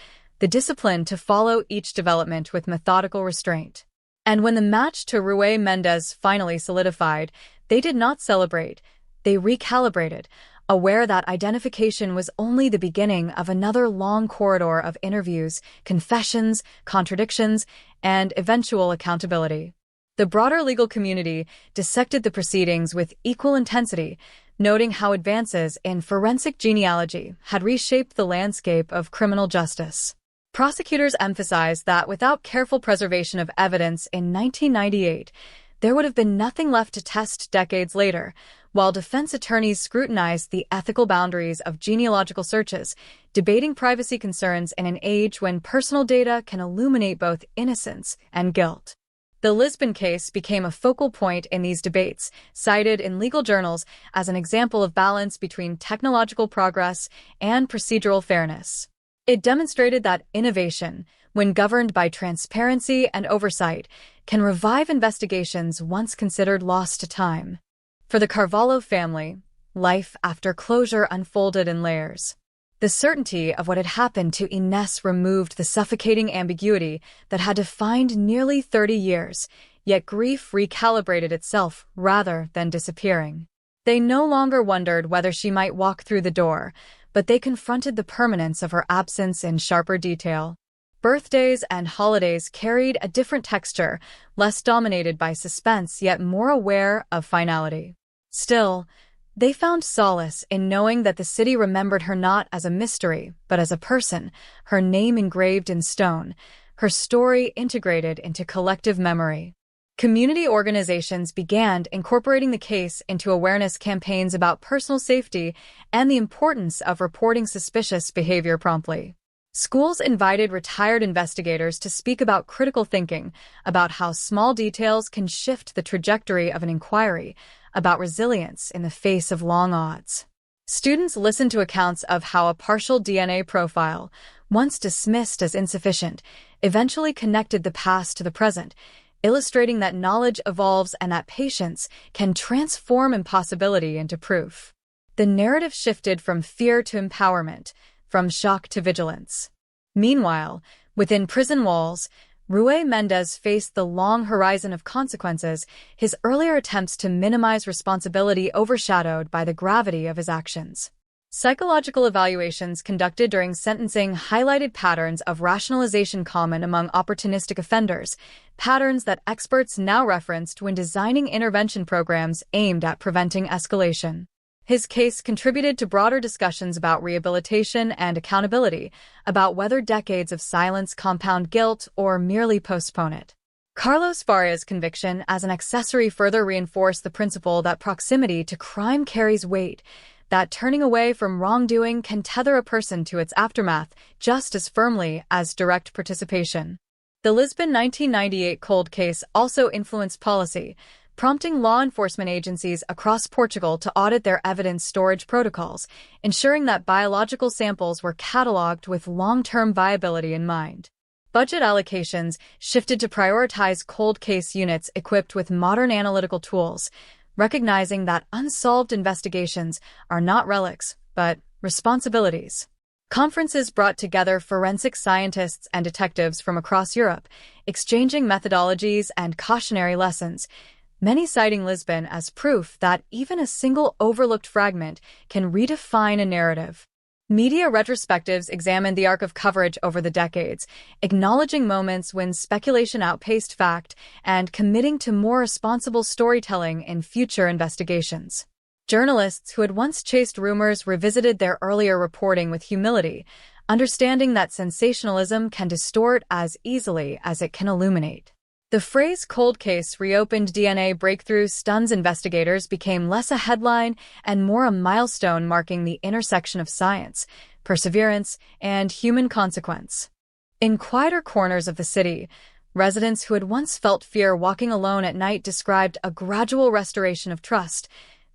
the discipline to follow each development with methodical restraint. And when the match to Ruy Mendez finally solidified, they did not celebrate, they recalibrated, aware that identification was only the beginning of another long corridor of interviews, confessions, contradictions, and eventual accountability. The broader legal community dissected the proceedings with equal intensity, noting how advances in forensic genealogy had reshaped the landscape of criminal justice. Prosecutors emphasized that without careful preservation of evidence in 1998, there would have been nothing left to test decades later, while defense attorneys scrutinized the ethical boundaries of genealogical searches, debating privacy concerns in an age when personal data can illuminate both innocence and guilt. The Lisbon case became a focal point in these debates, cited in legal journals as an example of balance between technological progress and procedural fairness. It demonstrated that innovation, when governed by transparency and oversight, can revive investigations once considered lost to time. For the Carvalho family, life after closure unfolded in layers. The certainty of what had happened to Ines removed the suffocating ambiguity that had defined nearly 30 years, yet grief recalibrated itself rather than disappearing. They no longer wondered whether she might walk through the door, but they confronted the permanence of her absence in sharper detail. Birthdays and holidays carried a different texture, less dominated by suspense yet more aware of finality. Still, they found solace in knowing that the city remembered her not as a mystery, but as a person, her name engraved in stone, her story integrated into collective memory. Community organizations began incorporating the case into awareness campaigns about personal safety and the importance of reporting suspicious behavior promptly. Schools invited retired investigators to speak about critical thinking, about how small details can shift the trajectory of an inquiry, about resilience in the face of long odds. Students listened to accounts of how a partial DNA profile, once dismissed as insufficient, eventually connected the past to the present, illustrating that knowledge evolves and that patience can transform impossibility into proof. The narrative shifted from fear to empowerment, from shock to vigilance. Meanwhile, within prison walls, Rui Mendez faced the long horizon of consequences, his earlier attempts to minimize responsibility overshadowed by the gravity of his actions. Psychological evaluations conducted during sentencing highlighted patterns of rationalization common among opportunistic offenders, patterns that experts now referenced when designing intervention programs aimed at preventing escalation. His case contributed to broader discussions about rehabilitation and accountability, about whether decades of silence compound guilt or merely postpone it. Carlos Faria's conviction as an accessory further reinforced the principle that proximity to crime carries weight, that turning away from wrongdoing can tether a person to its aftermath just as firmly as direct participation. The Lisbon 1998 cold case also influenced policy, prompting law enforcement agencies across Portugal to audit their evidence storage protocols, ensuring that biological samples were catalogued with long-term viability in mind. Budget allocations shifted to prioritize cold case units equipped with modern analytical tools, recognizing that unsolved investigations are not relics, but responsibilities. Conferences brought together forensic scientists and detectives from across Europe, exchanging methodologies and cautionary lessons, many citing Lisbon as proof that even a single overlooked fragment can redefine a narrative. Media retrospectives examined the arc of coverage over the decades, acknowledging moments when speculation outpaced fact and committing to more responsible storytelling in future investigations. Journalists who had once chased rumors revisited their earlier reporting with humility, understanding that sensationalism can distort as easily as it can illuminate. The phrase cold case reopened DNA breakthrough stuns investigators became less a headline and more a milestone marking the intersection of science, perseverance, and human consequence. In quieter corners of the city, residents who had once felt fear walking alone at night described a gradual restoration of trust,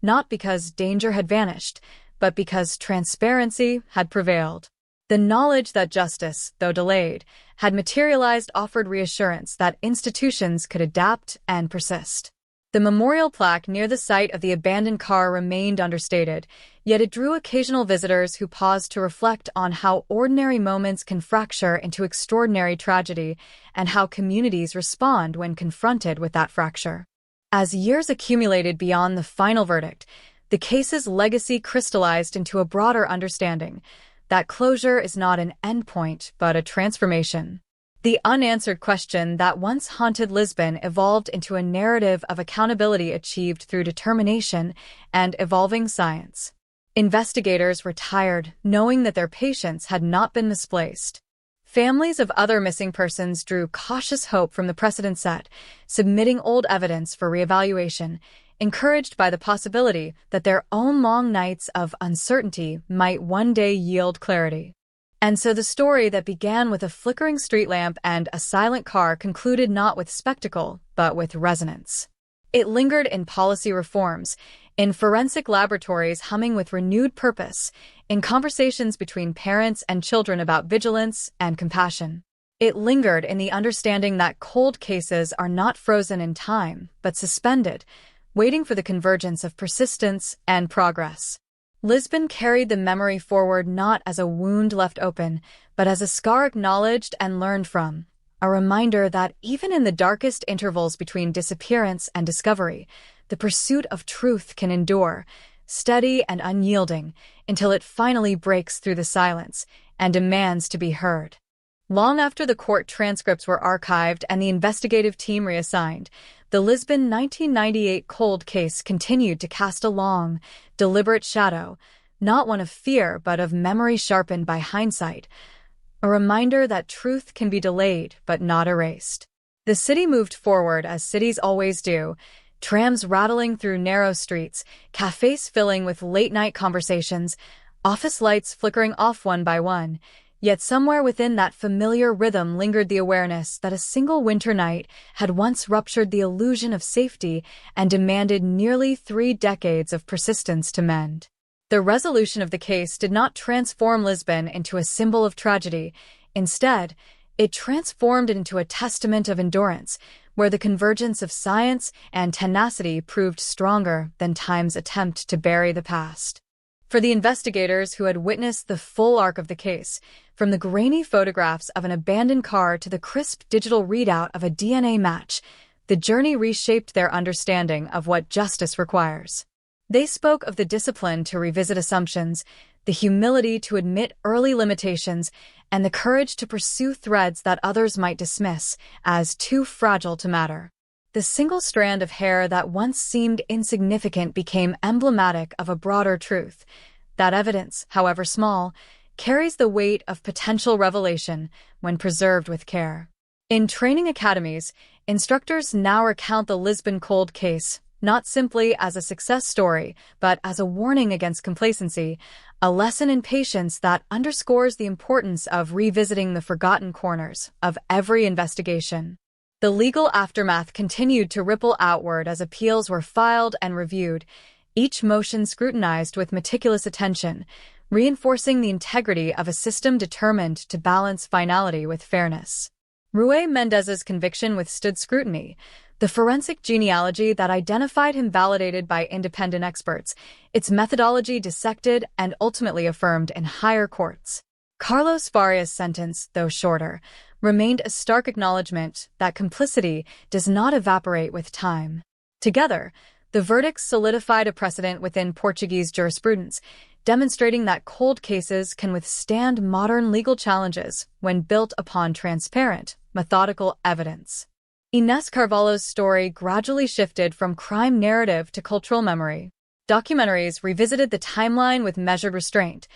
not because danger had vanished, but because transparency had prevailed. The knowledge that justice, though delayed, had materialized offered reassurance that institutions could adapt and persist. The memorial plaque near the site of the abandoned car remained understated, yet it drew occasional visitors who paused to reflect on how ordinary moments can fracture into extraordinary tragedy and how communities respond when confronted with that fracture. As years accumulated beyond the final verdict, the case's legacy crystallized into a broader understanding that closure is not an endpoint, but a transformation. The unanswered question that once haunted Lisbon evolved into a narrative of accountability achieved through determination and evolving science. Investigators were tired, knowing that their patience had not been misplaced. Families of other missing persons drew cautious hope from the precedent set, submitting old evidence for reevaluation, encouraged by the possibility that their own long nights of uncertainty might one day yield clarity. And so the story that began with a flickering street lamp and a silent car concluded not with spectacle, but with resonance. It lingered in policy reforms, in forensic laboratories humming with renewed purpose, in conversations between parents and children about vigilance and compassion. It lingered in the understanding that cold cases are not frozen in time, but suspended, waiting for the convergence of persistence and progress. Lisbon carried the memory forward not as a wound left open, but as a scar acknowledged and learned from, a reminder that even in the darkest intervals between disappearance and discovery, the pursuit of truth can endure, steady and unyielding, until it finally breaks through the silence and demands to be heard. Long after the court transcripts were archived and the investigative team reassigned, the Lisbon 1998 cold case continued to cast a long, deliberate shadow, not one of fear but of memory sharpened by hindsight, a reminder that truth can be delayed but not erased. The city moved forward as cities always do, trams rattling through narrow streets, cafes filling with late-night conversations, office lights flickering off one by one. Yet somewhere within that familiar rhythm lingered the awareness that a single winter night had once ruptured the illusion of safety and demanded nearly 3 decades of persistence to mend. The resolution of the case did not transform Lisbon into a symbol of tragedy. Instead, it transformed it into a testament of endurance, where the convergence of science and tenacity proved stronger than time's attempt to bury the past. For the investigators who had witnessed the full arc of the case, from the grainy photographs of an abandoned car to the crisp digital readout of a DNA match, the journey reshaped their understanding of what justice requires. They spoke of the discipline to revisit assumptions, the humility to admit early limitations, and the courage to pursue threads that others might dismiss as too fragile to matter. The single strand of hair that once seemed insignificant became emblematic of a broader truth. That evidence, however small, carries the weight of potential revelation when preserved with care. In training academies, instructors now recount the Lisbon cold case, not simply as a success story, but as a warning against complacency, a lesson in patience that underscores the importance of revisiting the forgotten corners of every investigation. The legal aftermath continued to ripple outward as appeals were filed and reviewed, each motion scrutinized with meticulous attention, reinforcing the integrity of a system determined to balance finality with fairness. Rui Mendez's conviction withstood scrutiny, the forensic genealogy that identified him validated by independent experts, its methodology dissected and ultimately affirmed in higher courts. Carlos Farias' sentence, though shorter, remained a stark acknowledgement that complicity does not evaporate with time. Together, the verdicts solidified a precedent within Portuguese jurisprudence, demonstrating that cold cases can withstand modern legal challenges when built upon transparent, methodical evidence. Inés Carvalho's story gradually shifted from crime narrative to cultural memory. Documentaries revisited the timeline with measured restraint,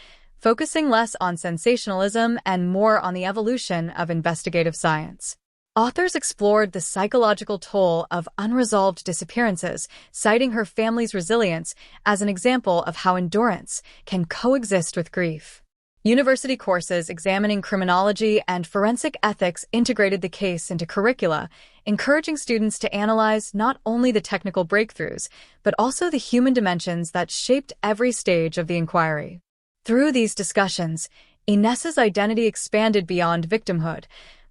focusing less on sensationalism and more on the evolution of investigative science. Authors explored the psychological toll of unresolved disappearances, citing her family's resilience as an example of how endurance can coexist with grief. University courses examining criminology and forensic ethics integrated the case into curricula, encouraging students to analyze not only the technical breakthroughs, but also the human dimensions that shaped every stage of the inquiry. Through these discussions, Inés's identity expanded beyond victimhood,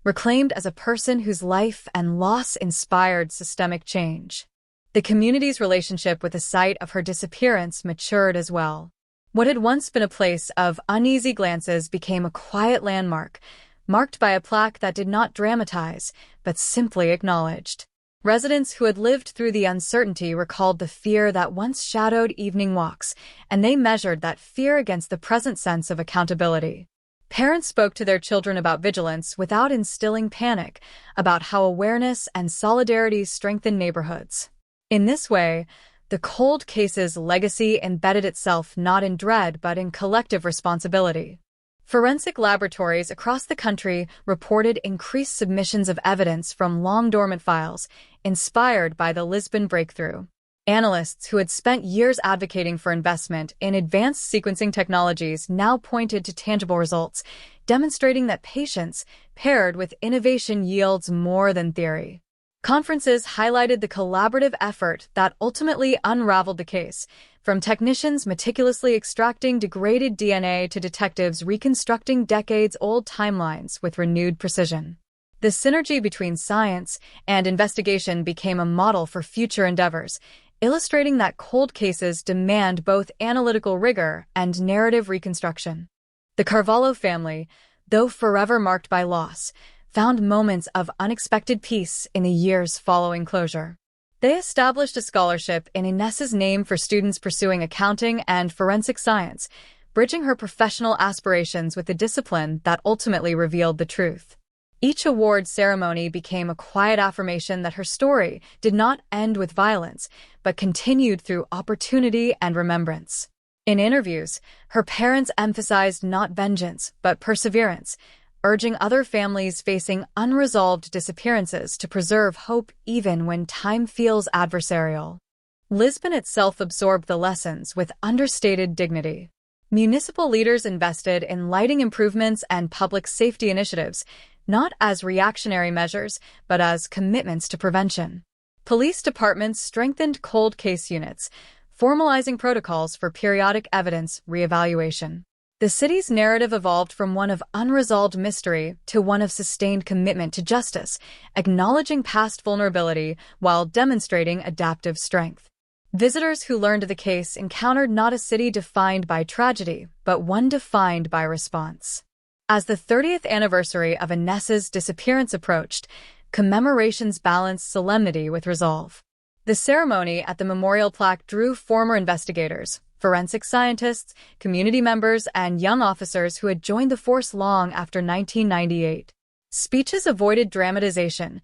reclaimed as a person whose life and loss inspired systemic change. The community's relationship with the site of her disappearance matured as well. What had once been a place of uneasy glances became a quiet landmark, marked by a plaque that did not dramatize, but simply acknowledged. Residents who had lived through the uncertainty recalled the fear that once shadowed evening walks, and they measured that fear against the present sense of accountability. Parents spoke to their children about vigilance without instilling panic, about how awareness and solidarity strengthen neighborhoods. In this way, the cold case's legacy embedded itself not in dread but in collective responsibility. Forensic laboratories across the country reported increased submissions of evidence from long-dormant files, inspired by the Lisbon breakthrough. Analysts who had spent years advocating for investment in advanced sequencing technologies now pointed to tangible results, demonstrating that patience paired with innovation yields more than theory. Conferences highlighted the collaborative effort that ultimately unraveled the case, from technicians meticulously extracting degraded DNA to detectives reconstructing decades-old timelines with renewed precision. The synergy between science and investigation became a model for future endeavors, illustrating that cold cases demand both analytical rigor and narrative reconstruction. The Carvalho family, though forever marked by loss, found moments of unexpected peace in the years following closure. They established a scholarship in Inés's name for students pursuing accounting and forensic science, bridging her professional aspirations with the discipline that ultimately revealed the truth. Each award ceremony became a quiet affirmation that her story did not end with violence, but continued through opportunity and remembrance. In interviews, her parents emphasized not vengeance, but perseverance, urging other families facing unresolved disappearances to preserve hope even when time feels adversarial. Lisbon itself absorbed the lessons with understated dignity. Municipal leaders invested in lighting improvements and public safety initiatives, not as reactionary measures, but as commitments to prevention. Police departments strengthened cold case units, formalizing protocols for periodic evidence reevaluation. The city's narrative evolved from one of unresolved mystery to one of sustained commitment to justice, acknowledging past vulnerability while demonstrating adaptive strength. Visitors who learned of the case encountered not a city defined by tragedy, but one defined by response. As the 30th anniversary of Inessa's disappearance approached, commemorations balanced solemnity with resolve. The ceremony at the memorial plaque drew former investigators, forensic scientists, community members, and young officers who had joined the force long after 1998. Speeches avoided dramatization,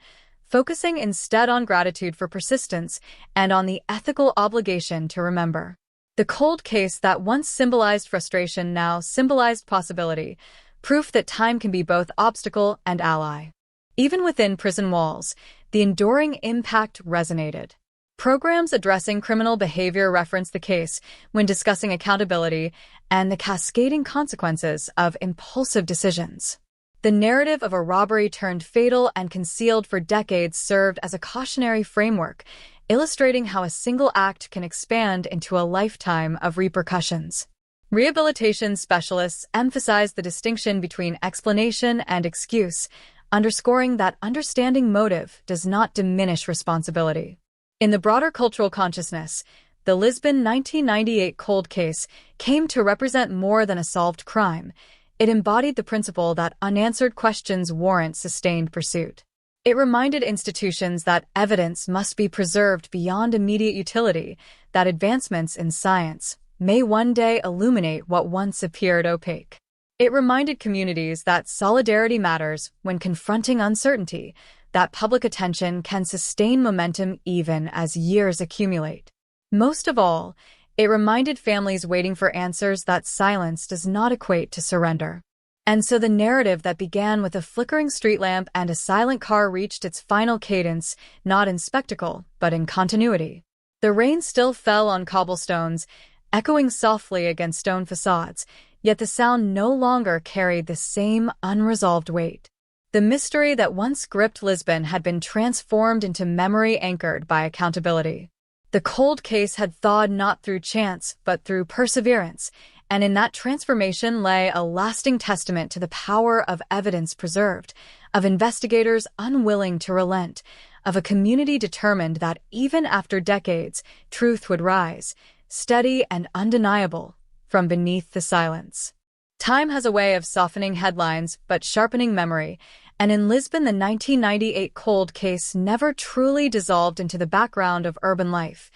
focusing instead on gratitude for persistence and on the ethical obligation to remember. The cold case that once symbolized frustration now symbolized possibility, proof that time can be both obstacle and ally. Even within prison walls, the enduring impact resonated. Programs addressing criminal behavior referenced the case when discussing accountability and the cascading consequences of impulsive decisions. The narrative of a robbery turned fatal and concealed for decades served as a cautionary framework, illustrating how a single act can expand into a lifetime of repercussions. Rehabilitation specialists emphasize the distinction between explanation and excuse, underscoring that understanding motive does not diminish responsibility. In the broader cultural consciousness, the Lisbon 1998 cold case came to represent more than a solved crime. It embodied the principle that unanswered questions warrant sustained pursuit. It reminded institutions that evidence must be preserved beyond immediate utility, that advancements in science may one day illuminate what once appeared opaque. It reminded communities that solidarity matters when confronting uncertainty, that public attention can sustain momentum even as years accumulate. Most of all, it reminded families waiting for answers that silence does not equate to surrender. And so the narrative that began with a flickering street lamp and a silent car reached its final cadence, not in spectacle, but in continuity. The rain still fell on cobblestones, echoing softly against stone facades, yet the sound no longer carried the same unresolved weight. The mystery that once gripped Lisbon had been transformed into memory anchored by accountability. The cold case had thawed not through chance, but through perseverance, and in that transformation lay a lasting testament to the power of evidence preserved, of investigators unwilling to relent, of a community determined that even after decades, truth would rise, steady and undeniable, from beneath the silence. Time has a way of softening headlines but sharpening memory, and in Lisbon the 1998 cold case never truly dissolved into the background of urban life.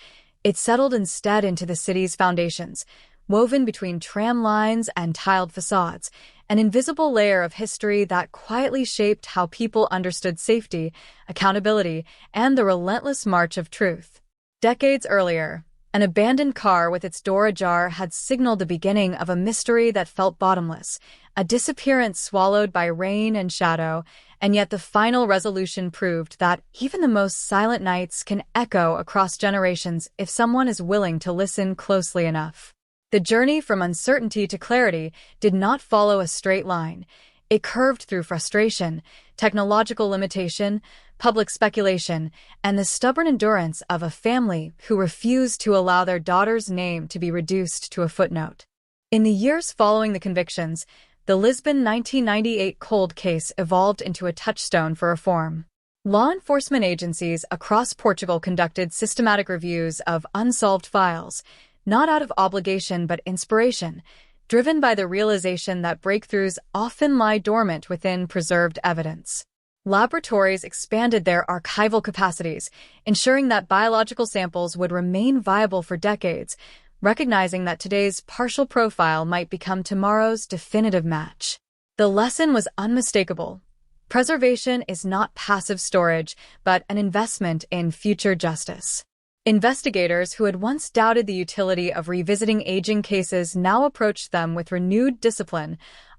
It settled instead into the city's foundations, woven between tram lines and tiled facades, an invisible layer of history that quietly shaped how people understood safety, accountability, and the relentless march of truth. Decades earlier, an abandoned car with its door ajar had signaled the beginning of a mystery that felt bottomless, a disappearance swallowed by rain and shadow, and yet the final resolution proved that even the most silent nights can echo across generations if someone is willing to listen closely enough. The journey from uncertainty to clarity did not follow a straight line. It curved through frustration, technological limitation, public speculation, and the stubborn endurance of a family who refused to allow their daughter's name to be reduced to a footnote. In the years following the convictions, the Lisbon 1998 cold case evolved into a touchstone for reform. Law enforcement agencies across Portugal conducted systematic reviews of unsolved files, not out of obligation but inspiration, driven by the realization that breakthroughs often lie dormant within preserved evidence. Laboratories expanded their archival capacities, ensuring that biological samples would remain viable for decades, recognizing that today's partial profile might become tomorrow's definitive match. The lesson was unmistakable. Preservation is not passive storage, but an investment in future justice. Investigators who had once doubted the utility of revisiting aging cases now approached them with renewed discipline,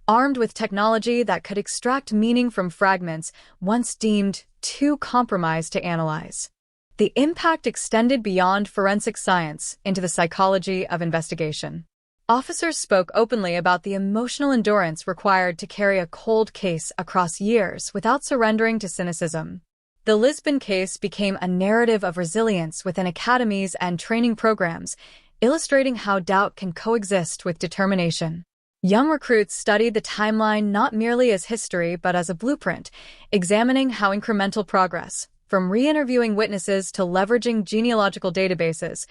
armed with technology that could extract meaning from fragments once deemed too compromised to analyze. The impact extended beyond forensic science into the psychology of investigation. Officers spoke openly about the emotional endurance required to carry a cold case across years without surrendering to cynicism. The Lisbon case became a narrative of resilience within academies and training programs, illustrating how doubt can coexist with determination. Young recruits studied the timeline not merely as history but as a blueprint, examining how incremental progress, from re-interviewing witnesses to leveraging genealogical databases,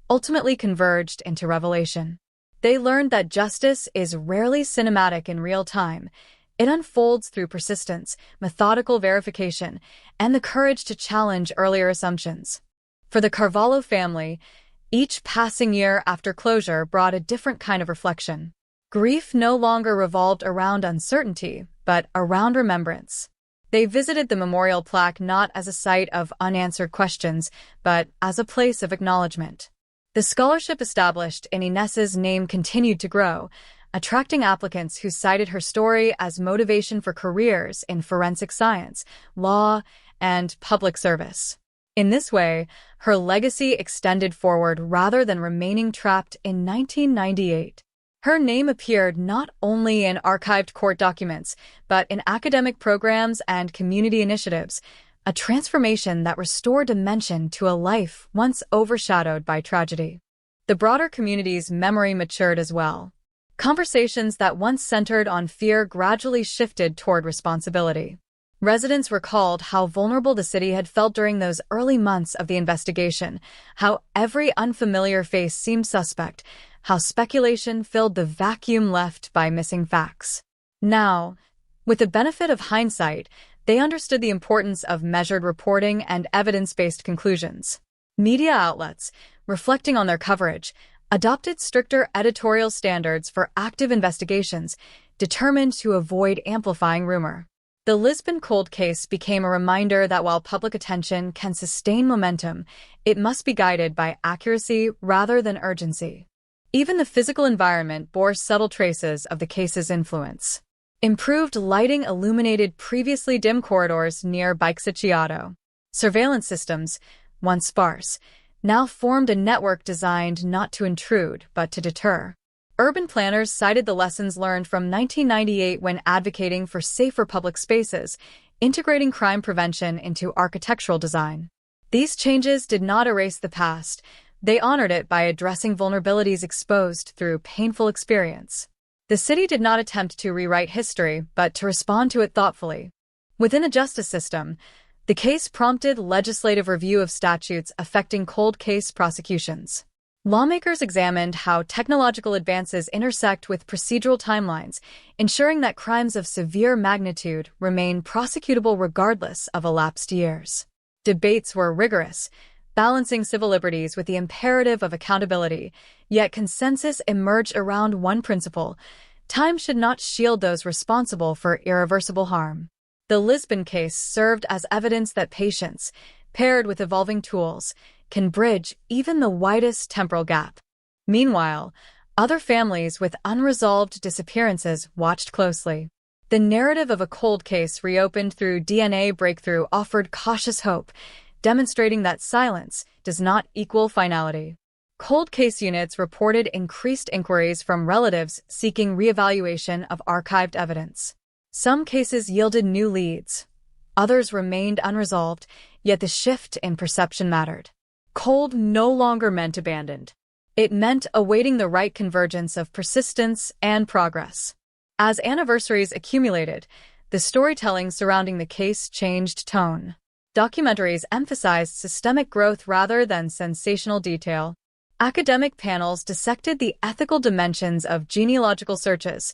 ultimately converged into revelation. They learned that justice is rarely cinematic in real time. It unfolds through persistence, methodical verification, and the courage to challenge earlier assumptions. For the Carvalho family, each passing year after closure brought a different kind of reflection. Grief no longer revolved around uncertainty, but around remembrance. They visited the memorial plaque not as a site of unanswered questions, but as a place of acknowledgement. The scholarship established in Inés's name continued to grow, attracting applicants who cited her story as motivation for careers in forensic science, law, and public service. In this way, her legacy extended forward rather than remaining trapped in 1998. Her name appeared not only in archived court documents, but in academic programs and community initiatives, a transformation that restored dimension to a life once overshadowed by tragedy. The broader community's memory matured as well. Conversations that once centered on fear gradually shifted toward responsibility. Residents recalled how vulnerable the city had felt during those early months of the investigation, how every unfamiliar face seemed suspect, how speculation filled the vacuum left by missing facts. Now, with the benefit of hindsight, they understood the importance of measured reporting and evidence-based conclusions. Media outlets, reflecting on their coverage, adopted stricter editorial standards for active investigations, determined to avoid amplifying rumor. The Lisbon cold case became a reminder that while public attention can sustain momentum, it must be guided by accuracy rather than urgency. Even the physical environment bore subtle traces of the case's influence. Improved lighting illuminated previously dim corridors near Bicicciato. Surveillance systems, once sparse, now formed a network designed not to intrude, but to deter. Urban planners cited the lessons learned from 1998 when advocating for safer public spaces, integrating crime prevention into architectural design. These changes did not erase the past. They honored it by addressing vulnerabilities exposed through painful experience. The city did not attempt to rewrite history, but to respond to it thoughtfully. Within the justice system, the case prompted legislative review of statutes affecting cold case prosecutions. Lawmakers examined how technological advances intersect with procedural timelines, ensuring that crimes of severe magnitude remain prosecutable regardless of elapsed years. Debates were rigorous, balancing civil liberties with the imperative of accountability, yet consensus emerged around one principle: time should not shield those responsible for irreversible harm. The Lisbon case served as evidence that patience, paired with evolving tools, can bridge even the widest temporal gap. Meanwhile, other families with unresolved disappearances watched closely. The narrative of a cold case reopened through DNA breakthrough offered cautious hope, demonstrating that silence does not equal finality. Cold case units reported increased inquiries from relatives seeking reevaluation of archived evidence. Some cases yielded new leads. Others remained unresolved, yet the shift in perception mattered. Cold no longer meant abandoned. It meant awaiting the right convergence of persistence and progress. As anniversaries accumulated, the storytelling surrounding the case changed tone. Documentaries emphasized systemic growth rather than sensational detail. Academic panels dissected the ethical dimensions of genealogical searches,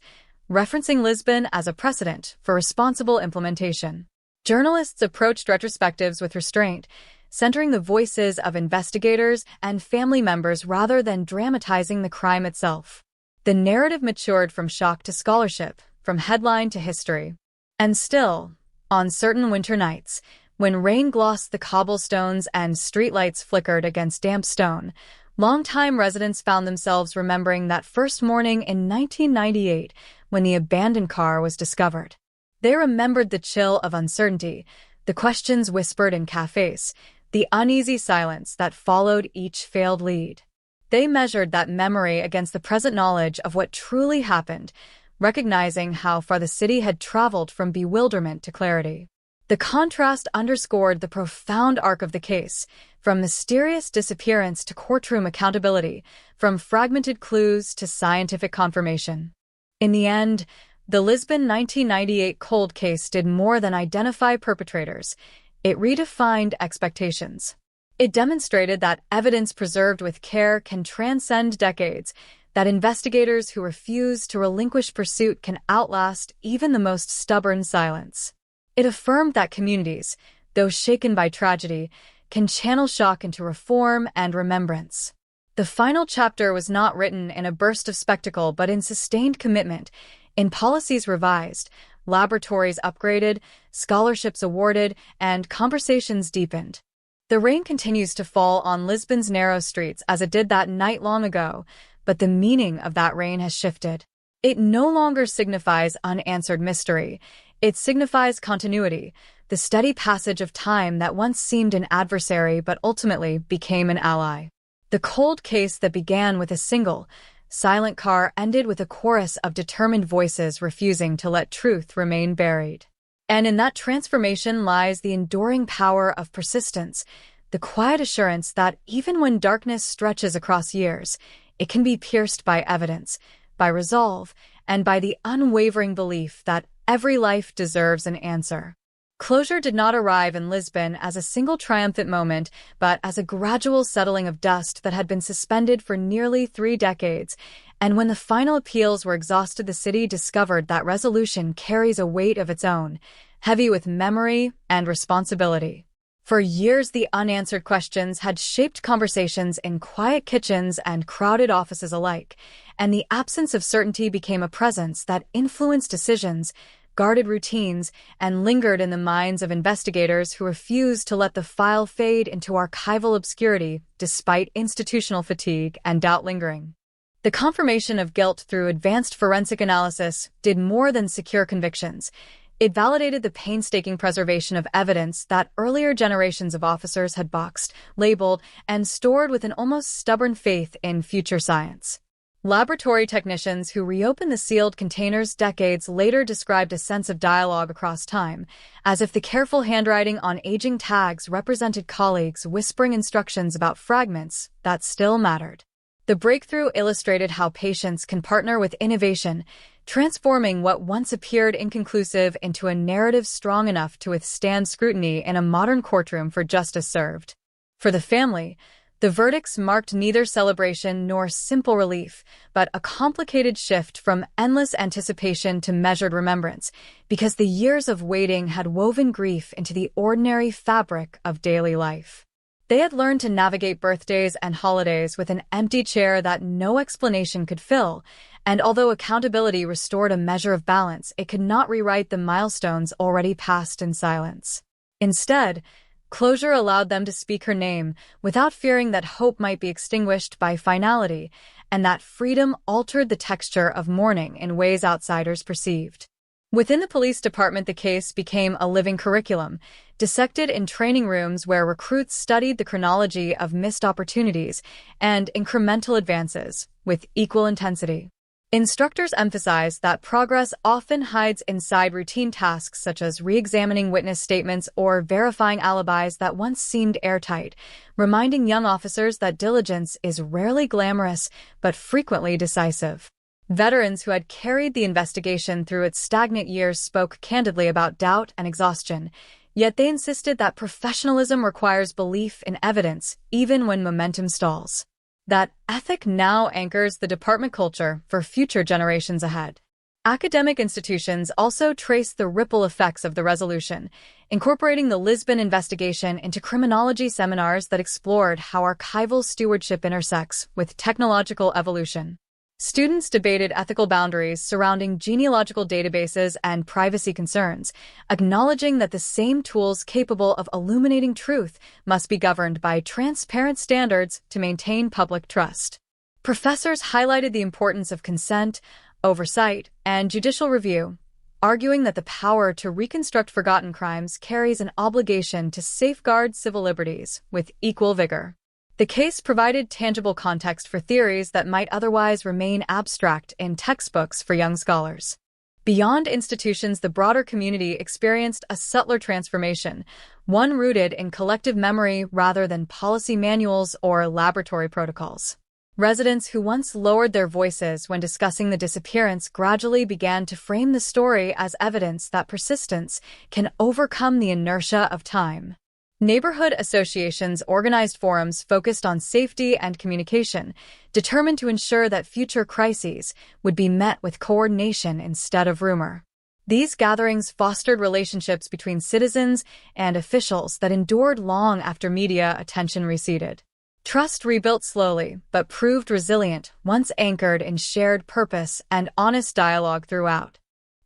referencing Lisbon as a precedent for responsible implementation. Journalists approached retrospectives with restraint, centering the voices of investigators and family members rather than dramatizing the crime itself. The narrative matured from shock to scholarship, from headline to history. And still, on certain winter nights, when rain glossed the cobblestones and streetlights flickered against damp stone, longtime residents found themselves remembering that first morning in 1998 when the abandoned car was discovered. They remembered the chill of uncertainty, the questions whispered in cafes, the uneasy silence that followed each failed lead. They measured that memory against the present knowledge of what truly happened, recognizing how far the city had traveled from bewilderment to clarity. The contrast underscored the profound arc of the case, from mysterious disappearance to courtroom accountability, from fragmented clues to scientific confirmation. In the end, the Lisbon 1998 cold case did more than identify perpetrators. It redefined expectations. It demonstrated that evidence preserved with care can transcend decades, that investigators who refuse to relinquish pursuit can outlast even the most stubborn silence. It affirmed that communities, though shaken by tragedy, can channel shock into reform and remembrance. The final chapter was not written in a burst of spectacle, but in sustained commitment, in policies revised, laboratories upgraded, scholarships awarded, and conversations deepened. The rain continues to fall on Lisbon's narrow streets as it did that night long ago, but the meaning of that rain has shifted. It no longer signifies unanswered mystery. It signifies continuity, the steady passage of time that once seemed an adversary but ultimately became an ally. The cold case that began with a single, silent car ended with a chorus of determined voices refusing to let truth remain buried. And in that transformation lies the enduring power of persistence, the quiet assurance that even when darkness stretches across years, it can be pierced by evidence, by resolve, and by the unwavering belief that every life deserves an answer. Closure did not arrive in Lisbon as a single triumphant moment, but as a gradual settling of dust that had been suspended for nearly 3 decades. And when the final appeals were exhausted, the city discovered that resolution carries a weight of its own, heavy with memory and responsibility. For years, the unanswered questions had shaped conversations in quiet kitchens and crowded offices alike, and the absence of certainty became a presence that influenced decisions, guarded routines, and lingered in the minds of investigators who refused to let the file fade into archival obscurity despite institutional fatigue and doubt lingering. The confirmation of guilt through advanced forensic analysis did more than secure convictions. It validated the painstaking preservation of evidence that earlier generations of officers had boxed, labeled, and stored with an almost stubborn faith in future science. Laboratory technicians who reopened the sealed containers decades later described a sense of dialogue across time, as if the careful handwriting on aging tags represented colleagues whispering instructions about fragments that still mattered. The breakthrough illustrated how patience can partner with innovation, transforming what once appeared inconclusive into a narrative strong enough to withstand scrutiny in a modern courtroom for justice served. For the family, the verdicts marked neither celebration nor simple relief, but a complicated shift from endless anticipation to measured remembrance, because the years of waiting had woven grief into the ordinary fabric of daily life. They had learned to navigate birthdays and holidays with an empty chair that no explanation could fill, and although accountability restored a measure of balance, it could not rewrite the milestones already passed in silence. Instead, closure allowed them to speak her name without fearing that hope might be extinguished by finality, and that freedom altered the texture of mourning in ways outsiders perceived. Within the police department, the case became a living curriculum, dissected in training rooms where recruits studied the chronology of missed opportunities and incremental advances with equal intensity. Instructors emphasized that progress often hides inside routine tasks such as re-examining witness statements or verifying alibis that once seemed airtight, reminding young officers that diligence is rarely glamorous but frequently decisive. Veterans who had carried the investigation through its stagnant years spoke candidly about doubt and exhaustion, yet they insisted that professionalism requires belief in evidence even when momentum stalls. That ethic now anchors the department culture for future generations ahead. Academic institutions also traced the ripple effects of the resolution, incorporating the Lisbon investigation into criminology seminars that explored how archival stewardship intersects with technological evolution. Students debated ethical boundaries surrounding genealogical databases and privacy concerns, acknowledging that the same tools capable of illuminating truth must be governed by transparent standards to maintain public trust. Professors highlighted the importance of consent, oversight, and judicial review, arguing that the power to reconstruct forgotten crimes carries an obligation to safeguard civil liberties with equal vigor. The case provided tangible context for theories that might otherwise remain abstract in textbooks for young scholars. Beyond institutions, the broader community experienced a subtler transformation, one rooted in collective memory rather than policy manuals or laboratory protocols. Residents who once lowered their voices when discussing the disappearance gradually began to frame the story as evidence that persistence can overcome the inertia of time. Neighborhood associations organized forums focused on safety and communication, determined to ensure that future crises would be met with coordination instead of rumor. These gatherings fostered relationships between citizens and officials that endured long after media attention receded. Trust rebuilt slowly, but proved resilient once anchored in shared purpose and honest dialogue throughout.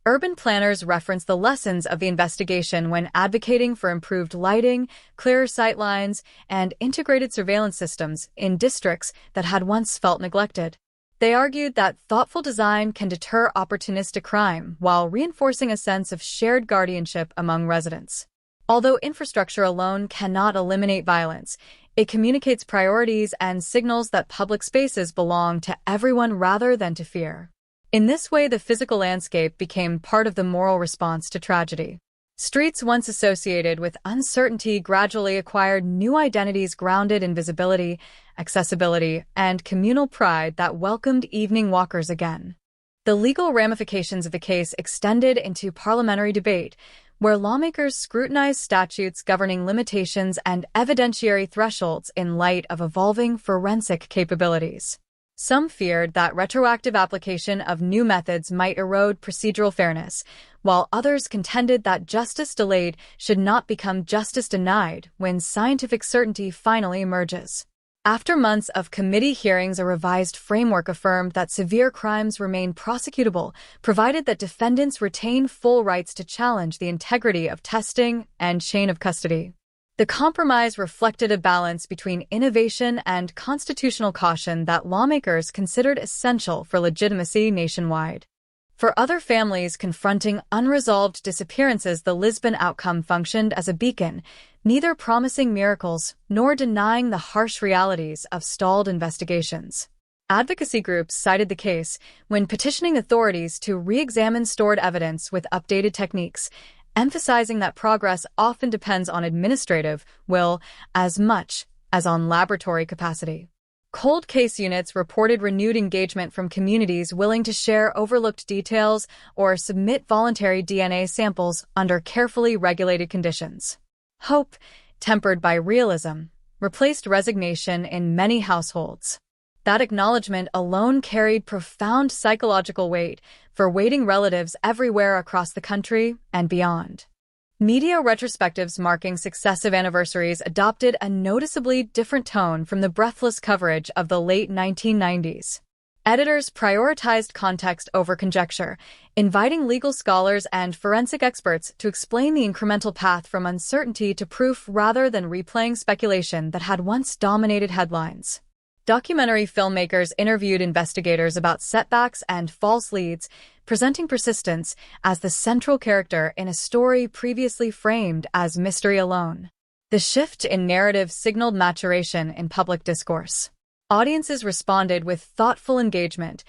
Urban planners reference the lessons of the investigation when advocating for improved lighting, clearer sight lines, and integrated surveillance systems in districts that had once felt neglected. They argued that thoughtful design can deter opportunistic crime while reinforcing a sense of shared guardianship among residents. Although infrastructure alone cannot eliminate violence, it communicates priorities and signals that public spaces belong to everyone rather than to fear. In this way, the physical landscape became part of the moral response to tragedy. Streets once associated with uncertainty gradually acquired new identities grounded in visibility, accessibility, and communal pride that welcomed evening walkers again. The legal ramifications of the case extended into parliamentary debate, where lawmakers scrutinized statutes governing limitations and evidentiary thresholds in light of evolving forensic capabilities. Some feared that retroactive application of new methods might erode procedural fairness, while others contended that justice delayed should not become justice denied when scientific certainty finally emerges. After months of committee hearings, a revised framework affirmed that severe crimes remain prosecutable, provided that defendants retain full rights to challenge the integrity of testing and chain of custody. The compromise reflected a balance between innovation and constitutional caution that lawmakers considered essential for legitimacy nationwide. For other families confronting unresolved disappearances, the Lisbon outcome functioned as a beacon, neither promising miracles nor denying the harsh realities of stalled investigations. Advocacy groups cited the case when petitioning authorities to re-examine stored evidence with updated techniques, emphasizing that progress often depends on administrative will as much as on laboratory capacity. Cold case units reported renewed engagement from communities willing to share overlooked details or submit voluntary DNA samples under carefully regulated conditions. Hope, tempered by realism, replaced resignation in many households. That acknowledgement alone carried profound psychological weight for waiting relatives everywhere across the country and beyond. Media retrospectives marking successive anniversaries adopted a noticeably different tone from the breathless coverage of the late 1990s. Editors prioritized context over conjecture, inviting legal scholars and forensic experts to explain the incremental path from uncertainty to proof rather than replaying speculation that had once dominated headlines. Documentary filmmakers interviewed investigators about setbacks and false leads, presenting persistence as the central character in a story previously framed as mystery alone. The shift in narrative signaled maturation in public discourse. Audiences responded with thoughtful engagement,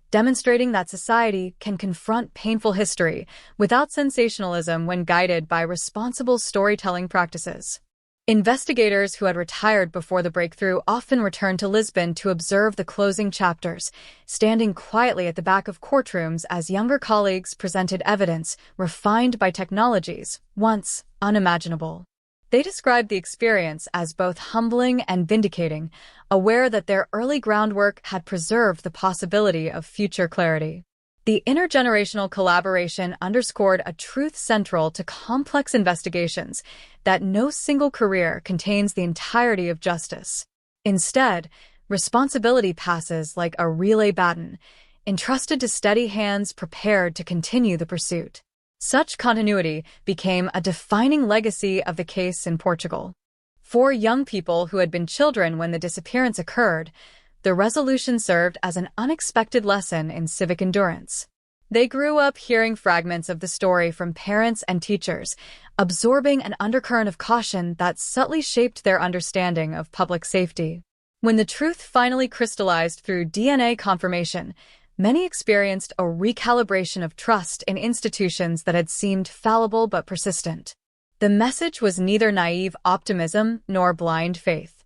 demonstrating that society can confront painful history without sensationalism when guided by responsible storytelling practices. Investigators who had retired before the breakthrough often returned to Lisbon to observe the closing chapters, standing quietly at the back of courtrooms as younger colleagues presented evidence refined by technologies once unimaginable. They described the experience as both humbling and vindicating, aware that their early groundwork had preserved the possibility of future clarity. The intergenerational collaboration underscored a truth central to complex investigations, that no single career contains the entirety of justice. Instead, responsibility passes like a relay baton, entrusted to steady hands prepared to continue the pursuit. Such continuity became a defining legacy of the case in Portugal. For young people who had been children when the disappearance occurred, the resolution served as an unexpected lesson in civic endurance. They grew up hearing fragments of the story from parents and teachers, absorbing an undercurrent of caution that subtly shaped their understanding of public safety. When the truth finally crystallized through DNA confirmation, many experienced a recalibration of trust in institutions that had seemed fallible but persistent. The message was neither naive optimism nor blind faith.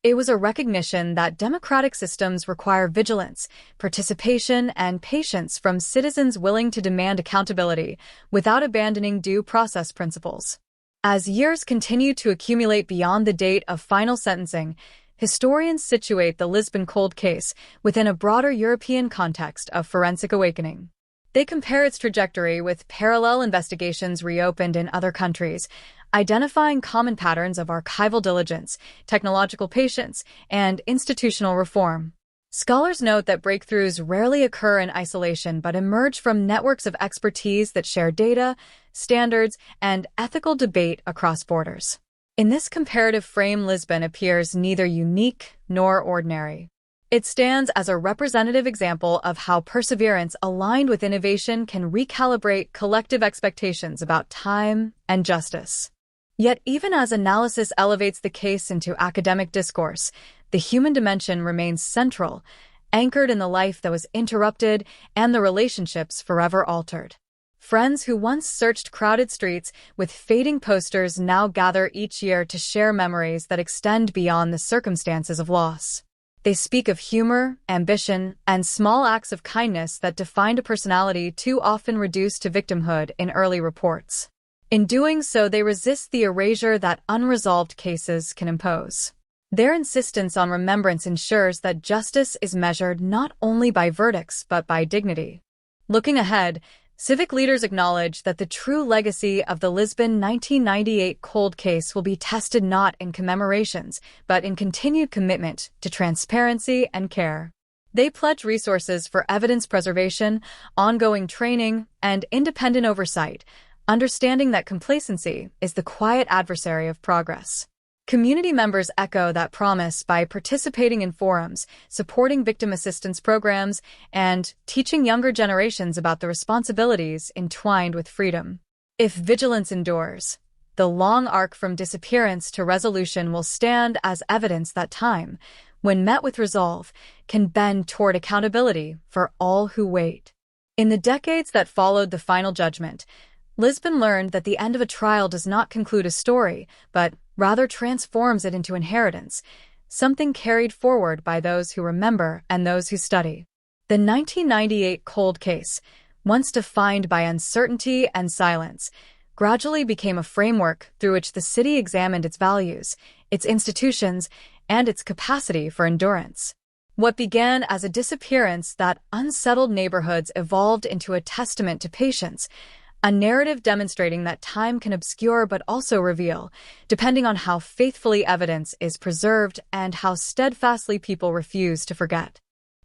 It was a recognition that democratic systems require vigilance, participation, and patience from citizens willing to demand accountability without abandoning due process principles. As years continue to accumulate beyond the date of final sentencing, historians situate the Lisbon cold case within a broader European context of forensic awakening. They compare its trajectory with parallel investigations reopened in other countries, identifying common patterns of archival diligence, technological patience, and institutional reform. Scholars note that breakthroughs rarely occur in isolation but emerge from networks of expertise that share data, standards, and ethical debate across borders. In this comparative frame, Lisbon appears neither unique nor ordinary. It stands as a representative example of how perseverance aligned with innovation can recalibrate collective expectations about time and justice. Yet even as analysis elevates the case into academic discourse, the human dimension remains central, anchored in the life that was interrupted and the relationships forever altered. Friends who once searched crowded streets with fading posters now gather each year to share memories that extend beyond the circumstances of loss. They speak of humor, ambition, and small acts of kindness that defined a personality too often reduced to victimhood in early reports. In doing so, they resist the erasure that unresolved cases can impose. Their insistence on remembrance ensures that justice is measured not only by verdicts but by dignity. Looking ahead, civic leaders acknowledge that the true legacy of the Lisbon 1998 cold case will be tested not in commemorations, but in continued commitment to transparency and care. They pledge resources for evidence preservation, ongoing training, and independent oversight, understanding that complacency is the quiet adversary of progress. Community members echo that promise by participating in forums, supporting victim assistance programs, and teaching younger generations about the responsibilities entwined with freedom. If vigilance endures, the long arc from disappearance to resolution will stand as evidence that time, when met with resolve, can bend toward accountability for all who wait. In the decades that followed the final judgment, Lisbon learned that the end of a trial does not conclude a story, but rather transforms it into inheritance, something carried forward by those who remember and those who study. The 1998 cold case, once defined by uncertainty and silence, gradually became a framework through which the city examined its values, its institutions, and its capacity for endurance. What began as a disappearance that unsettled neighborhoods evolved into a testament to patience, a narrative demonstrating that time can obscure but also reveal, depending on how faithfully evidence is preserved and how steadfastly people refuse to forget.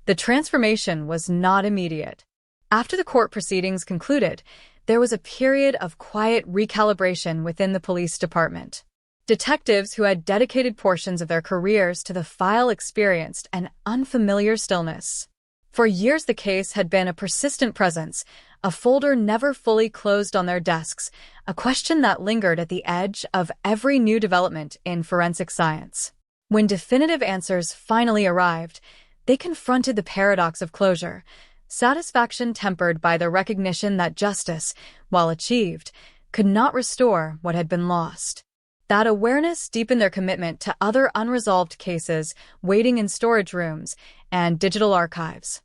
The transformation was not immediate. After the court proceedings concluded, there was a period of quiet recalibration within the police department. Detectives who had dedicated portions of their careers to the file experienced an unfamiliar stillness. For years, the case had been a persistent presence, a folder never fully closed on their desks, a question that lingered at the edge of every new development in forensic science. When definitive answers finally arrived, they confronted the paradox of closure, satisfaction tempered by the recognition that justice, while achieved, could not restore what had been lost. That awareness deepened their commitment to other unresolved cases waiting in storage rooms and digital archives.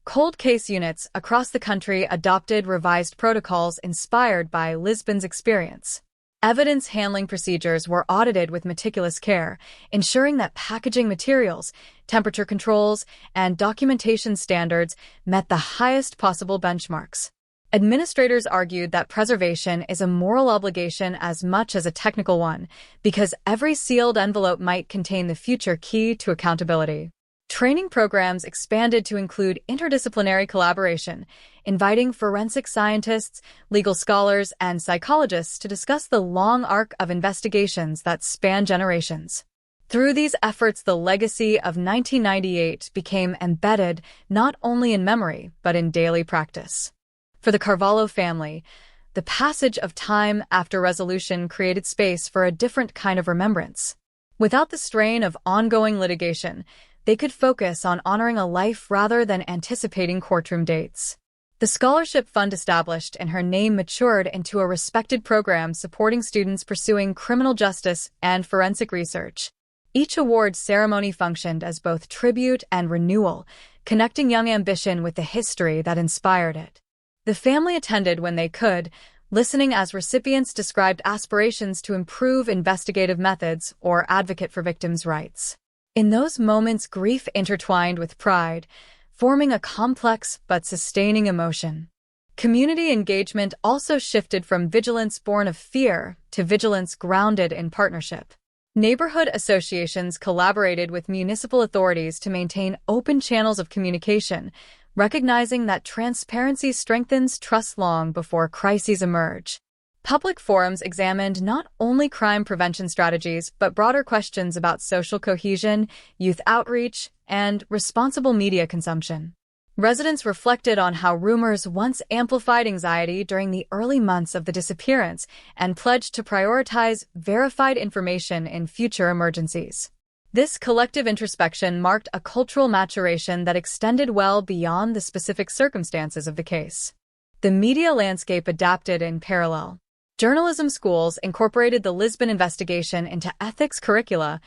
Cold case units across the country adopted revised protocols inspired by Lisbon's experience. Evidence handling procedures were audited with meticulous care, ensuring that packaging materials, temperature controls, and documentation standards met the highest possible benchmarks. Administrators argued that preservation is a moral obligation as much as a technical one, because every sealed envelope might contain the future key to accountability. Training programs expanded to include interdisciplinary collaboration, inviting forensic scientists, legal scholars, and psychologists to discuss the long arc of investigations that span generations. Through these efforts, the legacy of 1998 became embedded not only in memory, but in daily practice. For the Carvalho family, the passage of time after resolution created space for a different kind of remembrance. Without the strain of ongoing litigation, they could focus on honoring a life rather than anticipating courtroom dates. The scholarship fund established in her name matured into a respected program supporting students pursuing criminal justice and forensic research. Each award ceremony functioned as both tribute and renewal, connecting young ambition with the history that inspired it. The family attended when they could, listening as recipients described aspirations to improve investigative methods or advocate for victims' rights. In those moments, grief intertwined with pride, forming a complex but sustaining emotion. Community engagement also shifted from vigilance born of fear to vigilance grounded in partnership. Neighborhood associations collaborated with municipal authorities to maintain open channels of communication, recognizing that transparency strengthens trust long before crises emerge. Public forums examined not only crime prevention strategies, but broader questions about social cohesion, youth outreach, and responsible media consumption. Residents reflected on how rumors once amplified anxiety during the early months of the disappearance and pledged to prioritize verified information in future emergencies. This collective introspection marked a cultural maturation that extended well beyond the specific circumstances of the case. The media landscape adapted in parallel. Journalism schools incorporated the Lisbon investigation into ethics curricula,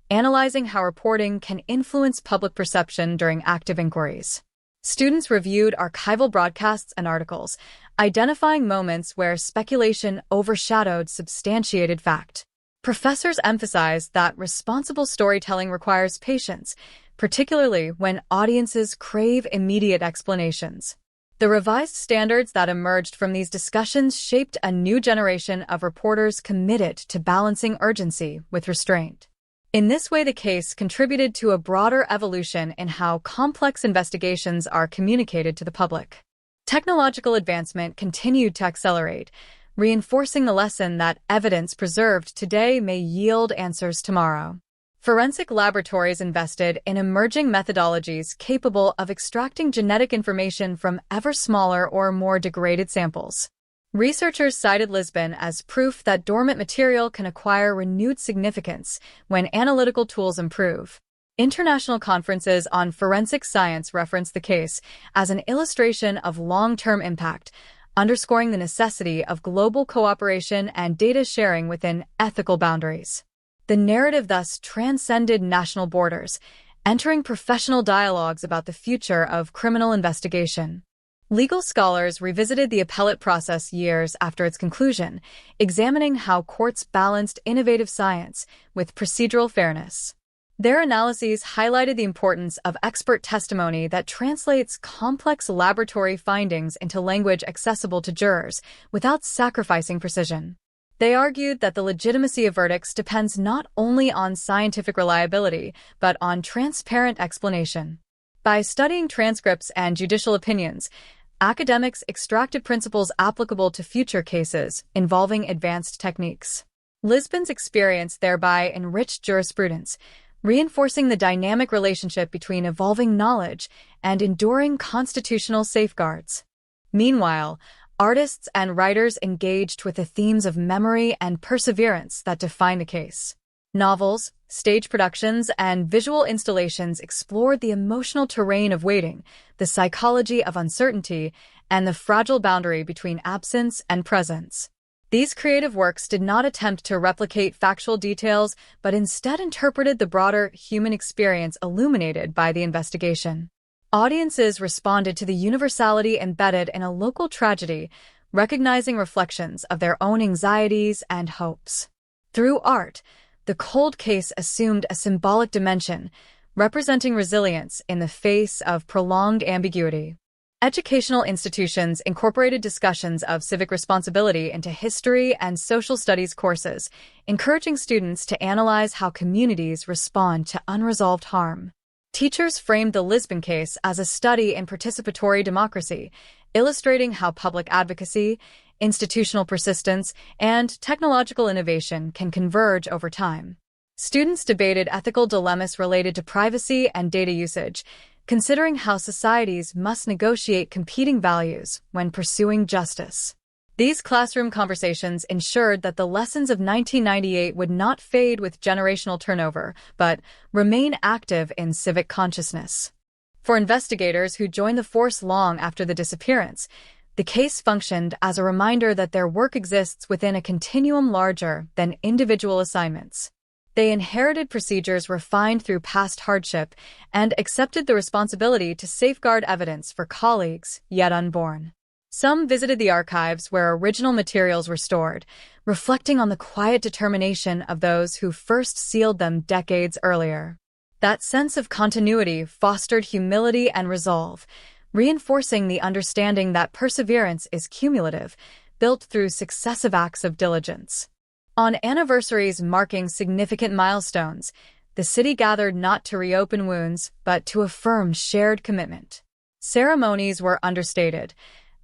analyzing how reporting can influence public perception during active inquiries. Students reviewed archival broadcasts and articles, identifying moments where speculation overshadowed substantiated fact. Professors emphasized that responsible storytelling requires patience, particularly when audiences crave immediate explanations. The revised standards that emerged from these discussions shaped a new generation of reporters committed to balancing urgency with restraint. In this way, the case contributed to a broader evolution in how complex investigations are communicated to the public. Technological advancement continued to accelerate, reinforcing the lesson that evidence preserved today may yield answers tomorrow. Forensic laboratories invested in emerging methodologies capable of extracting genetic information from ever smaller or more degraded samples. Researchers cited Lisbon as proof that dormant material can acquire renewed significance when analytical tools improve. International conferences on forensic science reference the case as an illustration of long-term impact, underscoring the necessity of global cooperation and data sharing within ethical boundaries. The narrative thus transcended national borders, entering professional dialogues about the future of criminal investigation. Legal scholars revisited the appellate process years after its conclusion, examining how courts balanced innovative science with procedural fairness. Their analyses highlighted the importance of expert testimony that translates complex laboratory findings into language accessible to jurors without sacrificing precision. They argued that the legitimacy of verdicts depends not only on scientific reliability, but on transparent explanation. By studying transcripts and judicial opinions, academics extracted principles applicable to future cases involving advanced techniques. Lisbon's experience thereby enriched jurisprudence, reinforcing the dynamic relationship between evolving knowledge and enduring constitutional safeguards. Meanwhile, artists and writers engaged with the themes of memory and perseverance that define the case. Novels, stage productions, and visual installations explored the emotional terrain of waiting, the psychology of uncertainty, and the fragile boundary between absence and presence. These creative works did not attempt to replicate factual details, but instead interpreted the broader human experience illuminated by the investigation. Audiences responded to the universality embedded in a local tragedy, recognizing reflections of their own anxieties and hopes. Through art, the cold case assumed a symbolic dimension, representing resilience in the face of prolonged ambiguity. Educational institutions incorporated discussions of civic responsibility into history and social studies courses, encouraging students to analyze how communities respond to unresolved harm. Teachers framed the Lisbon case as a study in participatory democracy, illustrating how public advocacy, institutional persistence, and technological innovation can converge over time. Students debated ethical dilemmas related to privacy and data usage, considering how societies must negotiate competing values when pursuing justice. These classroom conversations ensured that the lessons of 1998 would not fade with generational turnover, but remain active in civic consciousness. For investigators who joined the force long after the disappearance, the case functioned as a reminder that their work exists within a continuum larger than individual assignments. They inherited procedures refined through past hardship and accepted the responsibility to safeguard evidence for colleagues yet unborn. Some visited the archives where original materials were stored, reflecting on the quiet determination of those who first sealed them decades earlier. That sense of continuity fostered humility and resolve, reinforcing the understanding that perseverance is cumulative, built through successive acts of diligence. On anniversaries marking significant milestones, the city gathered not to reopen wounds, but to affirm shared commitment. Ceremonies were understated,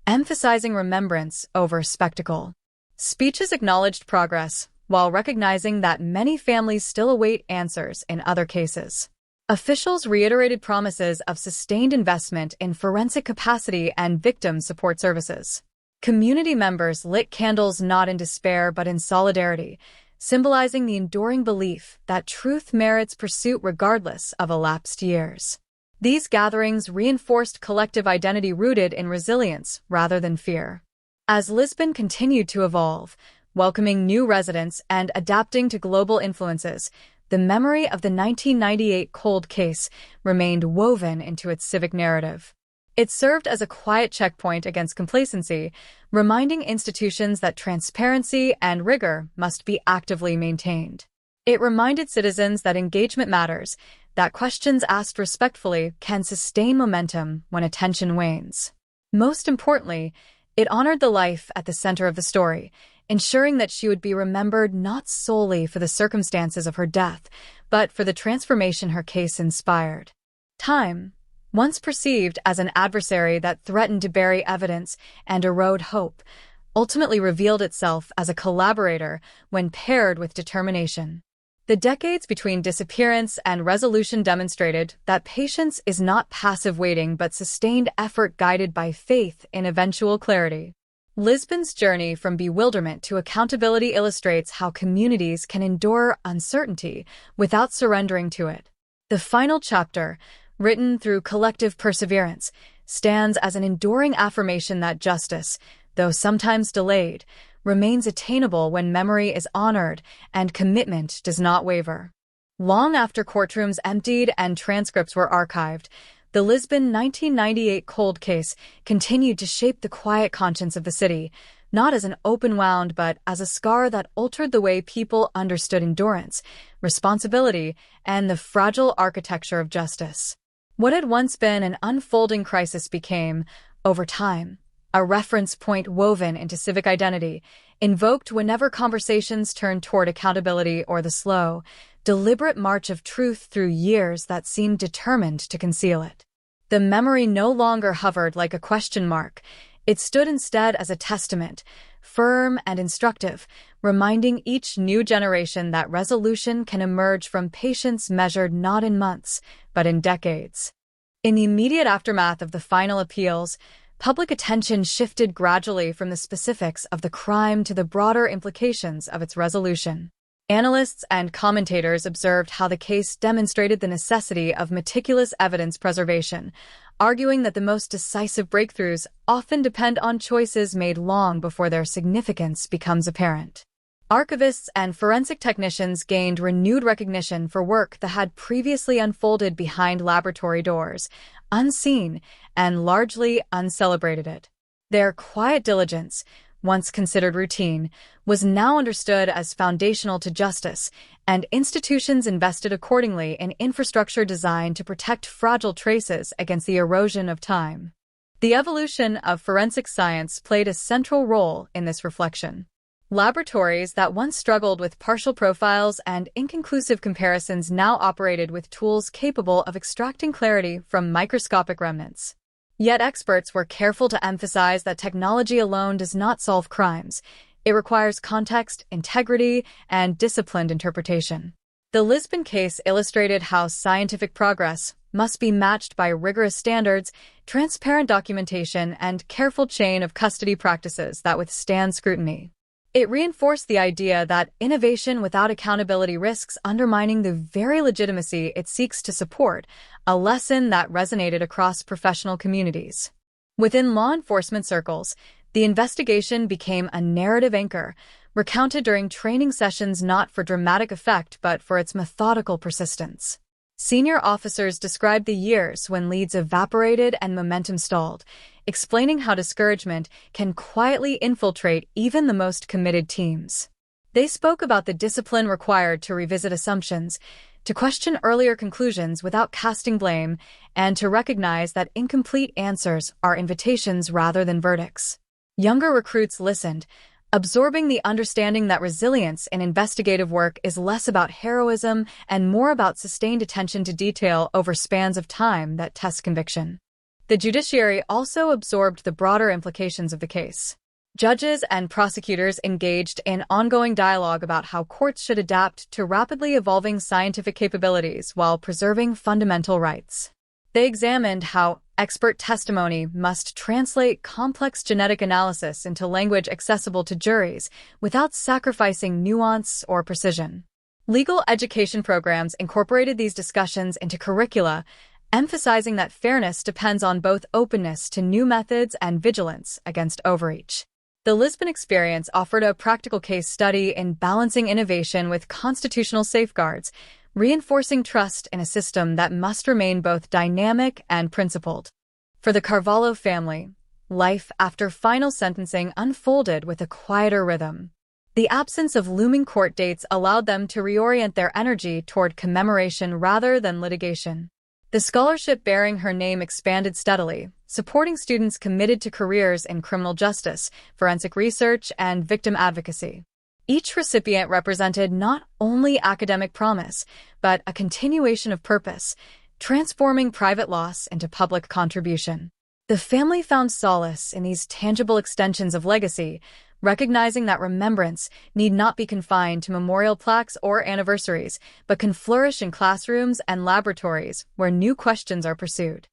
emphasizing remembrance over spectacle. Speeches acknowledged progress, while recognizing that many families still await answers in other cases. Officials reiterated promises of sustained investment in forensic capacity and victim support services. Community members lit candles not in despair but in solidarity, symbolizing the enduring belief that truth merits pursuit regardless of elapsed years. These gatherings reinforced collective identity rooted in resilience rather than fear. As Lisbon continued to evolve, welcoming new residents and adapting to global influences, the memory of the 1998 cold case remained woven into its civic narrative. It served as a quiet checkpoint against complacency, reminding institutions that transparency and rigor must be actively maintained. It reminded citizens that engagement matters, that questions asked respectfully can sustain momentum when attention wanes. Most importantly, it honored the life at the center of the story, ensuring that she would be remembered not solely for the circumstances of her death, but for the transformation her case inspired. Time, once perceived as an adversary that threatened to bury evidence and erode hope, ultimately revealed itself as a collaborator when paired with determination. The decades between disappearance and resolution demonstrated that patience is not passive waiting but sustained effort guided by faith in eventual clarity. Lisbon's journey from bewilderment to accountability illustrates how communities can endure uncertainty without surrendering to it. The final chapter, written through collective perseverance, stands as an enduring affirmation that justice, though sometimes delayed, remains attainable when memory is honored and commitment does not waver. Long after courtrooms emptied and transcripts were archived, the Lisbon 1998 cold case continued to shape the quiet conscience of the city, not as an open wound but as a scar that altered the way people understood endurance, responsibility, and the fragile architecture of justice. What had once been an unfolding crisis became, over time, a reference point woven into civic identity, invoked whenever conversations turned toward accountability or the slow, deliberate march of truth through years that seemed determined to conceal it. The memory no longer hovered like a question mark. It stood instead as a testament, firm and instructive, reminding each new generation that resolution can emerge from patience measured not in months, but in decades. In the immediate aftermath of the final appeals, public attention shifted gradually from the specifics of the crime to the broader implications of its resolution. Analysts and commentators observed how the case demonstrated the necessity of meticulous evidence preservation, arguing that the most decisive breakthroughs often depend on choices made long before their significance becomes apparent. Archivists and forensic technicians gained renewed recognition for work that had previously unfolded behind laboratory doors, unseen and largely uncelebrated. Their quiet diligence, once considered routine, was now understood as foundational to justice, and institutions invested accordingly in infrastructure designed to protect fragile traces against the erosion of time. The evolution of forensic science played a central role in this reflection. Laboratories that once struggled with partial profiles and inconclusive comparisons now operated with tools capable of extracting clarity from microscopic remnants. Yet experts were careful to emphasize that technology alone does not solve crimes. It requires context, integrity, and disciplined interpretation. The Lisbon case illustrated how scientific progress must be matched by rigorous standards, transparent documentation, and careful chain of custody practices that withstand scrutiny. It reinforced the idea that innovation without accountability risks undermining the very legitimacy it seeks to support, a lesson that resonated across professional communities. Within law enforcement circles, the investigation became a narrative anchor, recounted during training sessions not for dramatic effect but for its methodical persistence. Senior officers described the years when leads evaporated and momentum stalled, explaining how discouragement can quietly infiltrate even the most committed teams. They spoke about the discipline required to revisit assumptions, to question earlier conclusions without casting blame, and to recognize that incomplete answers are invitations rather than verdicts. Younger recruits listened, absorbing the understanding that resilience in investigative work is less about heroism and more about sustained attention to detail over spans of time that test conviction. The judiciary also absorbed the broader implications of the case. Judges and prosecutors engaged in ongoing dialogue about how courts should adapt to rapidly evolving scientific capabilities while preserving fundamental rights. They examined how expert testimony must translate complex genetic analysis into language accessible to juries without sacrificing nuance or precision. Legal education programs incorporated these discussions into curricula, emphasizing that fairness depends on both openness to new methods and vigilance against overreach. The Lisbon experience offered a practical case study in balancing innovation with constitutional safeguards, reinforcing trust in a system that must remain both dynamic and principled. For the Carvalho family, life after final sentencing unfolded with a quieter rhythm. The absence of looming court dates allowed them to reorient their energy toward commemoration rather than litigation. The scholarship bearing her name expanded steadily, supporting students committed to careers in criminal justice, forensic research, and victim advocacy. Each recipient represented not only academic promise, but a continuation of purpose, transforming private loss into public contribution. The family found solace in these tangible extensions of legacy, recognizing that remembrance need not be confined to memorial plaques or anniversaries, but can flourish in classrooms and laboratories where new questions are pursued.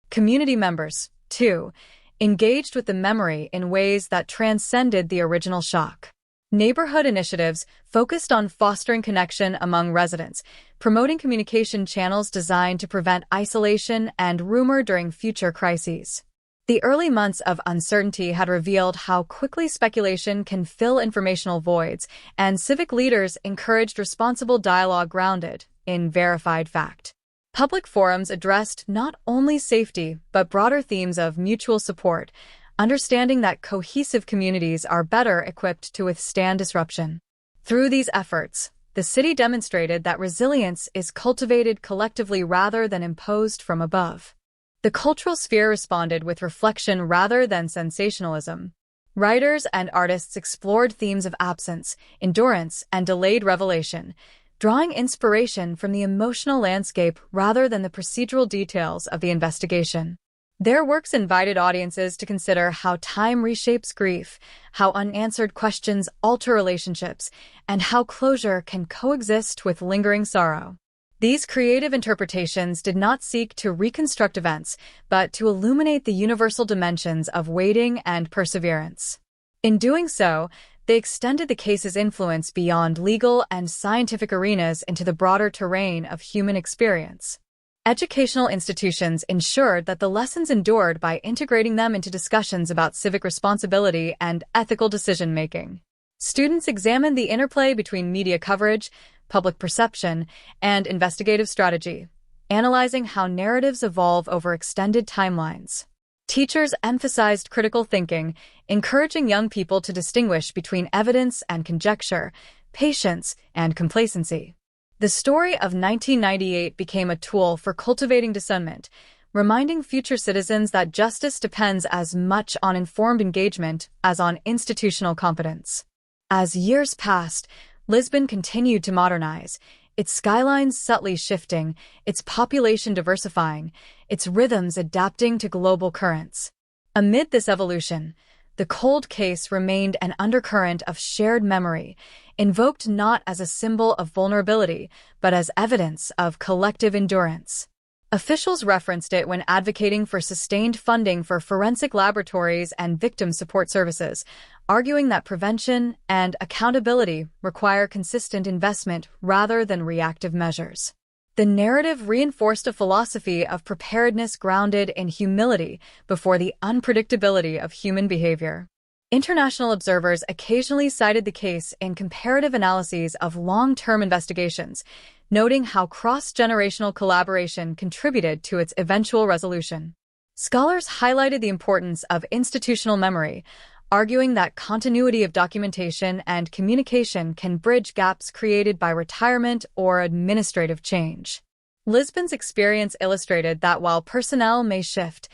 Community members, too, engaged with the memory in ways that transcended the original shock. Neighborhood initiatives focused on fostering connection among residents, promoting communication channels designed to prevent isolation and rumor during future crises. The early months of uncertainty had revealed how quickly speculation can fill informational voids, and civic leaders encouraged responsible dialogue grounded in verified fact. Public forums addressed not only safety, but broader themes of mutual support, understanding that cohesive communities are better equipped to withstand disruption. Through these efforts, the city demonstrated that resilience is cultivated collectively rather than imposed from above. The cultural sphere responded with reflection rather than sensationalism. Writers and artists explored themes of absence, endurance, and delayed revelation, drawing inspiration from the emotional landscape rather than the procedural details of the investigation. Their works invited audiences to consider how time reshapes grief, how unanswered questions alter relationships, and how closure can coexist with lingering sorrow. These creative interpretations did not seek to reconstruct events, but to illuminate the universal dimensions of waiting and perseverance. In doing so, they extended the case's influence beyond legal and scientific arenas into the broader terrain of human experience. Educational institutions ensured that the lessons endured by integrating them into discussions about civic responsibility and ethical decision-making. Students examined the interplay between media coverage, public perception, and investigative strategy, analyzing how narratives evolve over extended timelines. Teachers emphasized critical thinking, encouraging young people to distinguish between evidence and conjecture, patience and complacency. The story of 1998 became a tool for cultivating discernment, reminding future citizens that justice depends as much on informed engagement as on institutional competence. As years passed, Lisbon continued to modernize, its skylines subtly shifting, its population diversifying, its rhythms adapting to global currents. Amid this evolution, the cold case remained an undercurrent of shared memory, invoked not as a symbol of vulnerability, but as evidence of collective endurance. Officials referenced it when advocating for sustained funding for forensic laboratories and victim support services, arguing that prevention and accountability require consistent investment rather than reactive measures. The narrative reinforced a philosophy of preparedness grounded in humility before the unpredictability of human behavior. International observers occasionally cited the case in comparative analyses of long-term investigations, noting how cross-generational collaboration contributed to its eventual resolution. Scholars highlighted the importance of institutional memory, arguing that continuity of documentation and communication can bridge gaps created by retirement or administrative change. Lisbon's experience illustrated that while personnel may shift,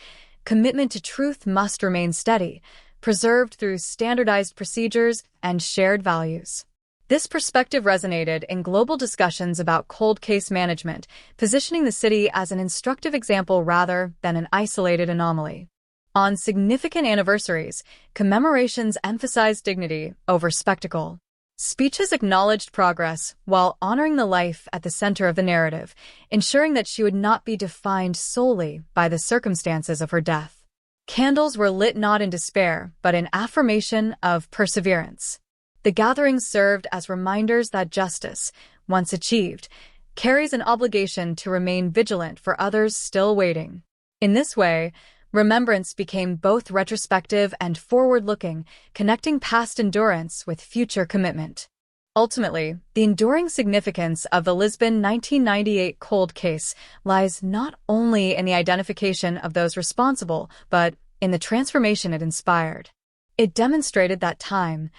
commitment to truth must remain steady, preserved through standardized procedures and shared values. This perspective resonated in global discussions about cold case management, positioning the city as an instructive example rather than an isolated anomaly. On significant anniversaries, commemorations emphasized dignity over spectacle. Speeches acknowledged progress while honoring the life at the center of the narrative, ensuring that she would not be defined solely by the circumstances of her death. Candles were lit not in despair, but in affirmation of perseverance. The gatherings served as reminders that justice, once achieved, carries an obligation to remain vigilant for others still waiting. In this way, remembrance became both retrospective and forward-looking, connecting past endurance with future commitment. Ultimately, the enduring significance of the Lisbon 1998 cold case lies not only in the identification of those responsible, but in the transformation it inspired. It demonstrated that time,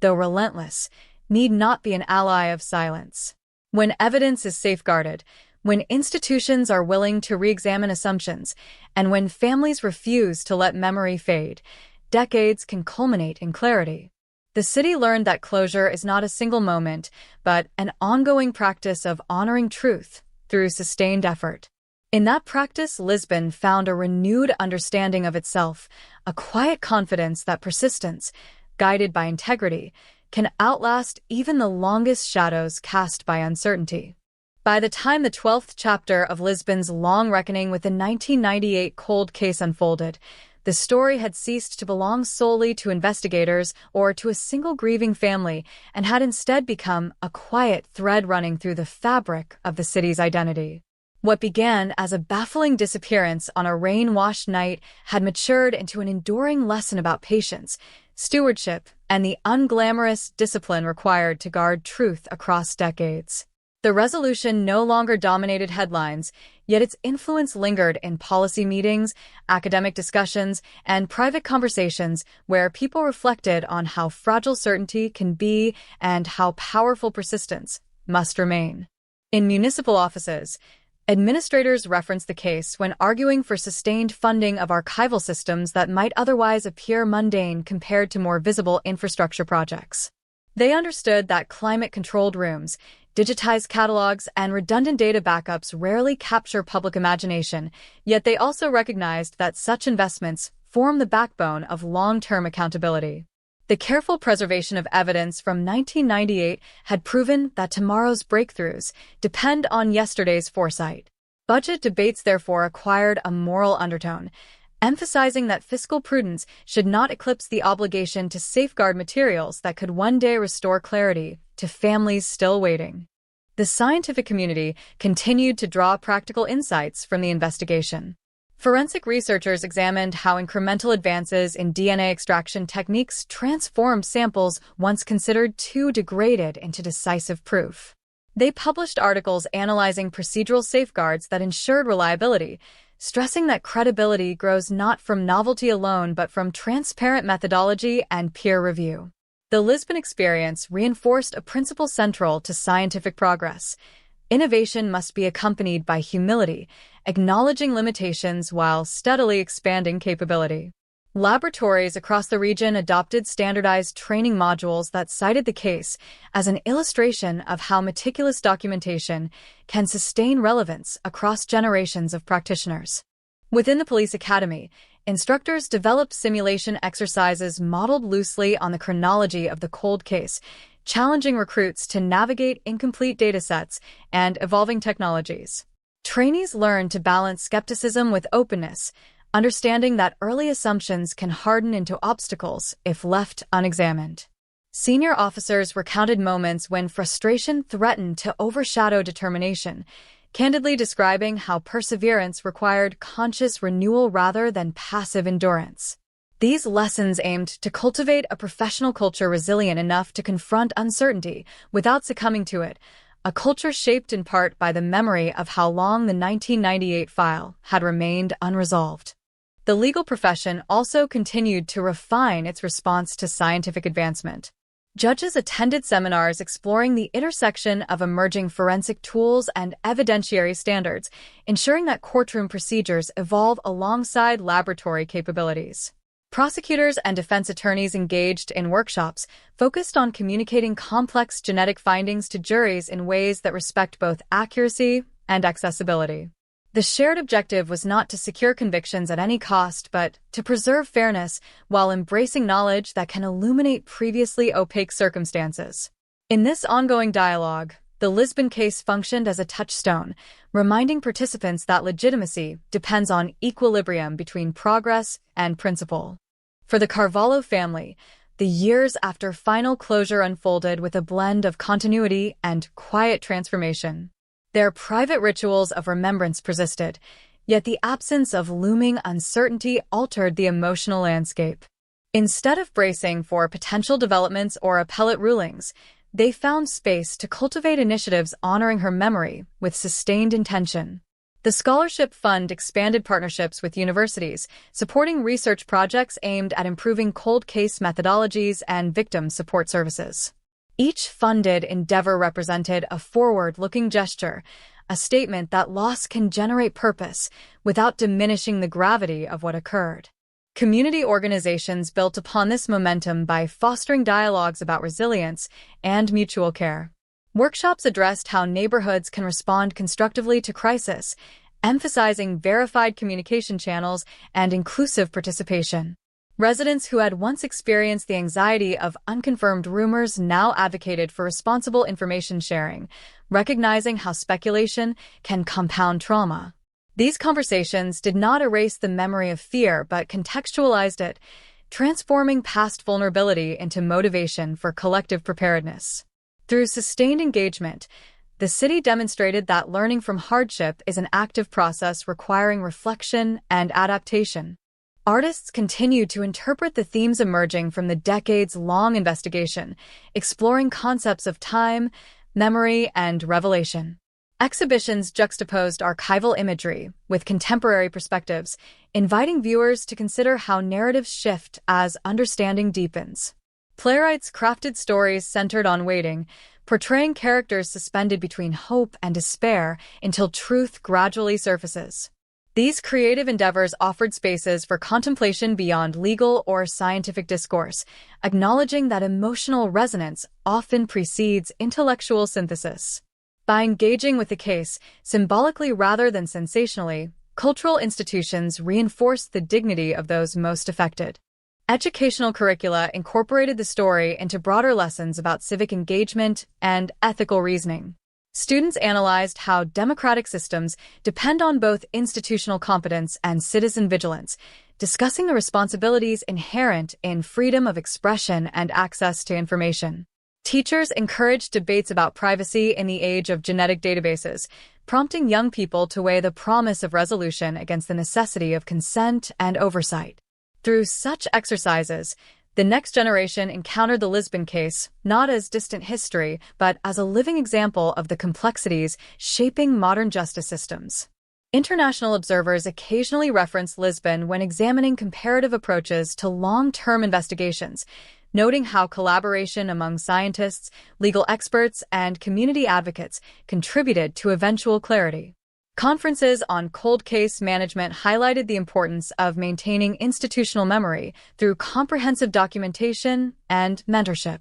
though relentless, need not be an ally of silence. When evidence is safeguarded, when institutions are willing to re-examine assumptions, and when families refuse to let memory fade, decades can culminate in clarity. The city learned that closure is not a single moment, but an ongoing practice of honoring truth through sustained effort. In that practice, Lisbon found a renewed understanding of itself, a quiet confidence that persistence, guided by integrity, can outlast even the longest shadows cast by uncertainty. By the time the 12th chapter of Lisbon's long reckoning with the 1998 cold case unfolded, the story had ceased to belong solely to investigators or to a single grieving family and had instead become a quiet thread running through the fabric of the city's identity. What began as a baffling disappearance on a rain-washed night had matured into an enduring lesson about patience, stewardship, and the unglamorous discipline required to guard truth across decades. The resolution no longer dominated headlines, yet its influence lingered in policy meetings, academic discussions, and private conversations where people reflected on how fragile certainty can be and how powerful persistence must remain. In municipal offices, administrators referenced the case when arguing for sustained funding of archival systems that might otherwise appear mundane compared to more visible infrastructure projects. They understood that climate-controlled rooms, digitized catalogs, and redundant data backups rarely capture public imagination, yet they also recognized that such investments form the backbone of long-term accountability. The careful preservation of evidence from 1998 had proven that tomorrow's breakthroughs depend on yesterday's foresight. Budget debates therefore acquired a moral undertone, emphasizing that fiscal prudence should not eclipse the obligation to safeguard materials that could one day restore clarity to families still waiting. The scientific community continued to draw practical insights from the investigation. Forensic researchers examined how incremental advances in DNA extraction techniques transformed samples once considered too degraded into decisive proof. They published articles analyzing procedural safeguards that ensured reliability, stressing that credibility grows not from novelty alone but from transparent methodology and peer review. The Lisbon experience reinforced a principle central to scientific progress. Innovation must be accompanied by humility, acknowledging limitations while steadily expanding capability. Laboratories across the region adopted standardized training modules that cited the case as an illustration of how meticulous documentation can sustain relevance across generations of practitioners. Within the police academy, instructors developed simulation exercises modeled loosely on the chronology of the cold case, challenging recruits to navigate incomplete datasets and evolving technologies. Trainees learned to balance skepticism with openness, understanding that early assumptions can harden into obstacles if left unexamined. Senior officers recounted moments when frustration threatened to overshadow determination, candidly describing how perseverance required conscious renewal rather than passive endurance. These lessons aimed to cultivate a professional culture resilient enough to confront uncertainty without succumbing to it, a culture shaped in part by the memory of how long the 1998 file had remained unresolved. The legal profession also continued to refine its response to scientific advancement. Judges attended seminars exploring the intersection of emerging forensic tools and evidentiary standards, ensuring that courtroom procedures evolve alongside laboratory capabilities. Prosecutors and defense attorneys engaged in workshops focused on communicating complex genetic findings to juries in ways that respect both accuracy and accessibility. The shared objective was not to secure convictions at any cost, but to preserve fairness while embracing knowledge that can illuminate previously opaque circumstances. In this ongoing dialogue, the Lisbon case functioned as a touchstone, reminding participants that legitimacy depends on equilibrium between progress and principle. For the Carvalho family, the years after final closure unfolded with a blend of continuity and quiet transformation. Their private rituals of remembrance persisted, yet the absence of looming uncertainty altered the emotional landscape. Instead of bracing for potential developments or appellate rulings, they found space to cultivate initiatives honoring her memory with sustained intention. The Scholarship Fund expanded partnerships with universities, supporting research projects aimed at improving cold case methodologies and victim support services. Each funded endeavor represented a forward-looking gesture, a statement that loss can generate purpose without diminishing the gravity of what occurred. Community organizations built upon this momentum by fostering dialogues about resilience and mutual care. Workshops addressed how neighborhoods can respond constructively to crisis, emphasizing verified communication channels and inclusive participation. Residents who had once experienced the anxiety of unconfirmed rumors now advocated for responsible information sharing, recognizing how speculation can compound trauma. These conversations did not erase the memory of fear, but contextualized it, transforming past vulnerability into motivation for collective preparedness. Through sustained engagement, the city demonstrated that learning from hardship is an active process requiring reflection and adaptation. Artists continued to interpret the themes emerging from the decades-long investigation, exploring concepts of time, memory, and revelation. Exhibitions juxtaposed archival imagery with contemporary perspectives, inviting viewers to consider how narratives shift as understanding deepens. Playwrights crafted stories centered on waiting, portraying characters suspended between hope and despair until truth gradually surfaces. These creative endeavors offered spaces for contemplation beyond legal or scientific discourse, acknowledging that emotional resonance often precedes intellectual synthesis. By engaging with the case, symbolically rather than sensationally, cultural institutions reinforced the dignity of those most affected. Educational curricula incorporated the story into broader lessons about civic engagement and ethical reasoning. Students analyzed how democratic systems depend on both institutional competence and citizen vigilance, discussing the responsibilities inherent in freedom of expression and access to information. Teachers encouraged debates about privacy in the age of genetic databases, prompting young people to weigh the promise of resolution against the necessity of consent and oversight. Through such exercises, the next generation encountered the Lisbon case not as distant history, but as a living example of the complexities shaping modern justice systems. International observers occasionally reference Lisbon when examining comparative approaches to long-term investigations, noting how collaboration among scientists, legal experts, and community advocates contributed to eventual clarity. Conferences on cold case management highlighted the importance of maintaining institutional memory through comprehensive documentation and mentorship.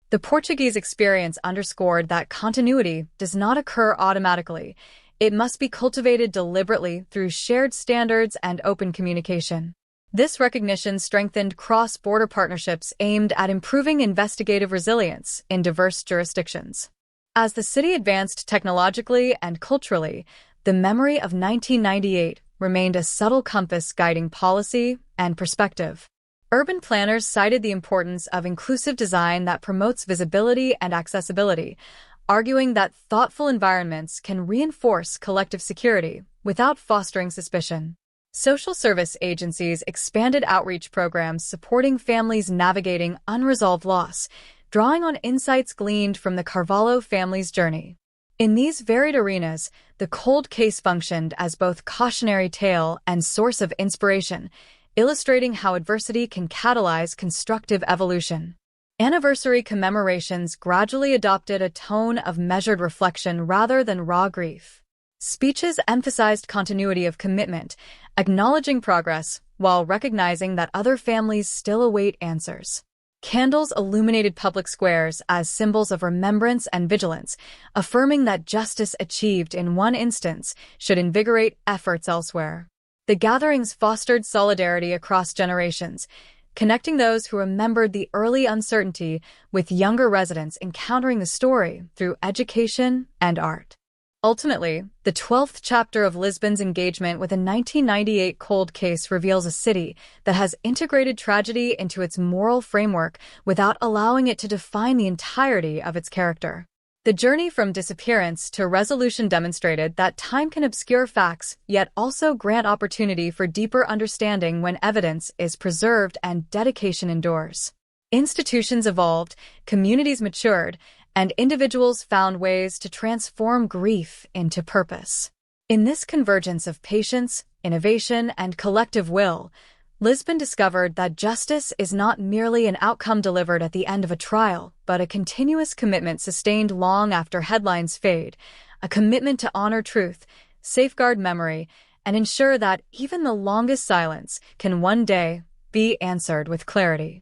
The Portuguese experience underscored that continuity does not occur automatically. It must be cultivated deliberately through shared standards and open communication. This recognition strengthened cross-border partnerships aimed at improving investigative resilience in diverse jurisdictions. As the city advanced technologically and culturally, the memory of 1998 remained a subtle compass guiding policy and perspective. Urban planners cited the importance of inclusive design that promotes visibility and accessibility, arguing that thoughtful environments can reinforce collective security without fostering suspicion. Social service agencies expanded outreach programs supporting families navigating unresolved loss, drawing on insights gleaned from the Carvalho family's journey. In these varied arenas, the cold case functioned as both cautionary tale and source of inspiration, illustrating how adversity can catalyze constructive evolution. Anniversary commemorations gradually adopted a tone of measured reflection rather than raw grief. Speeches emphasized continuity of commitment, acknowledging progress while recognizing that other families still await answers. Candles illuminated public squares as symbols of remembrance and vigilance, affirming that justice achieved in one instance should invigorate efforts elsewhere. The gatherings fostered solidarity across generations, connecting those who remembered the early uncertainty with younger residents encountering the story through education and art. Ultimately, the 12th chapter of Lisbon's engagement with a 1998 cold case reveals a city that has integrated tragedy into its moral framework without allowing it to define the entirety of its character. The journey from disappearance to resolution demonstrated that time can obscure facts, yet also grant opportunity for deeper understanding when evidence is preserved and dedication endures. Institutions evolved, communities matured, and individuals found ways to transform grief into purpose. In this convergence of patience, innovation, and collective will, Lisbon discovered that justice is not merely an outcome delivered at the end of a trial, but a continuous commitment sustained long after headlines fade, a commitment to honor truth, safeguard memory, and ensure that even the longest silence can one day be answered with clarity.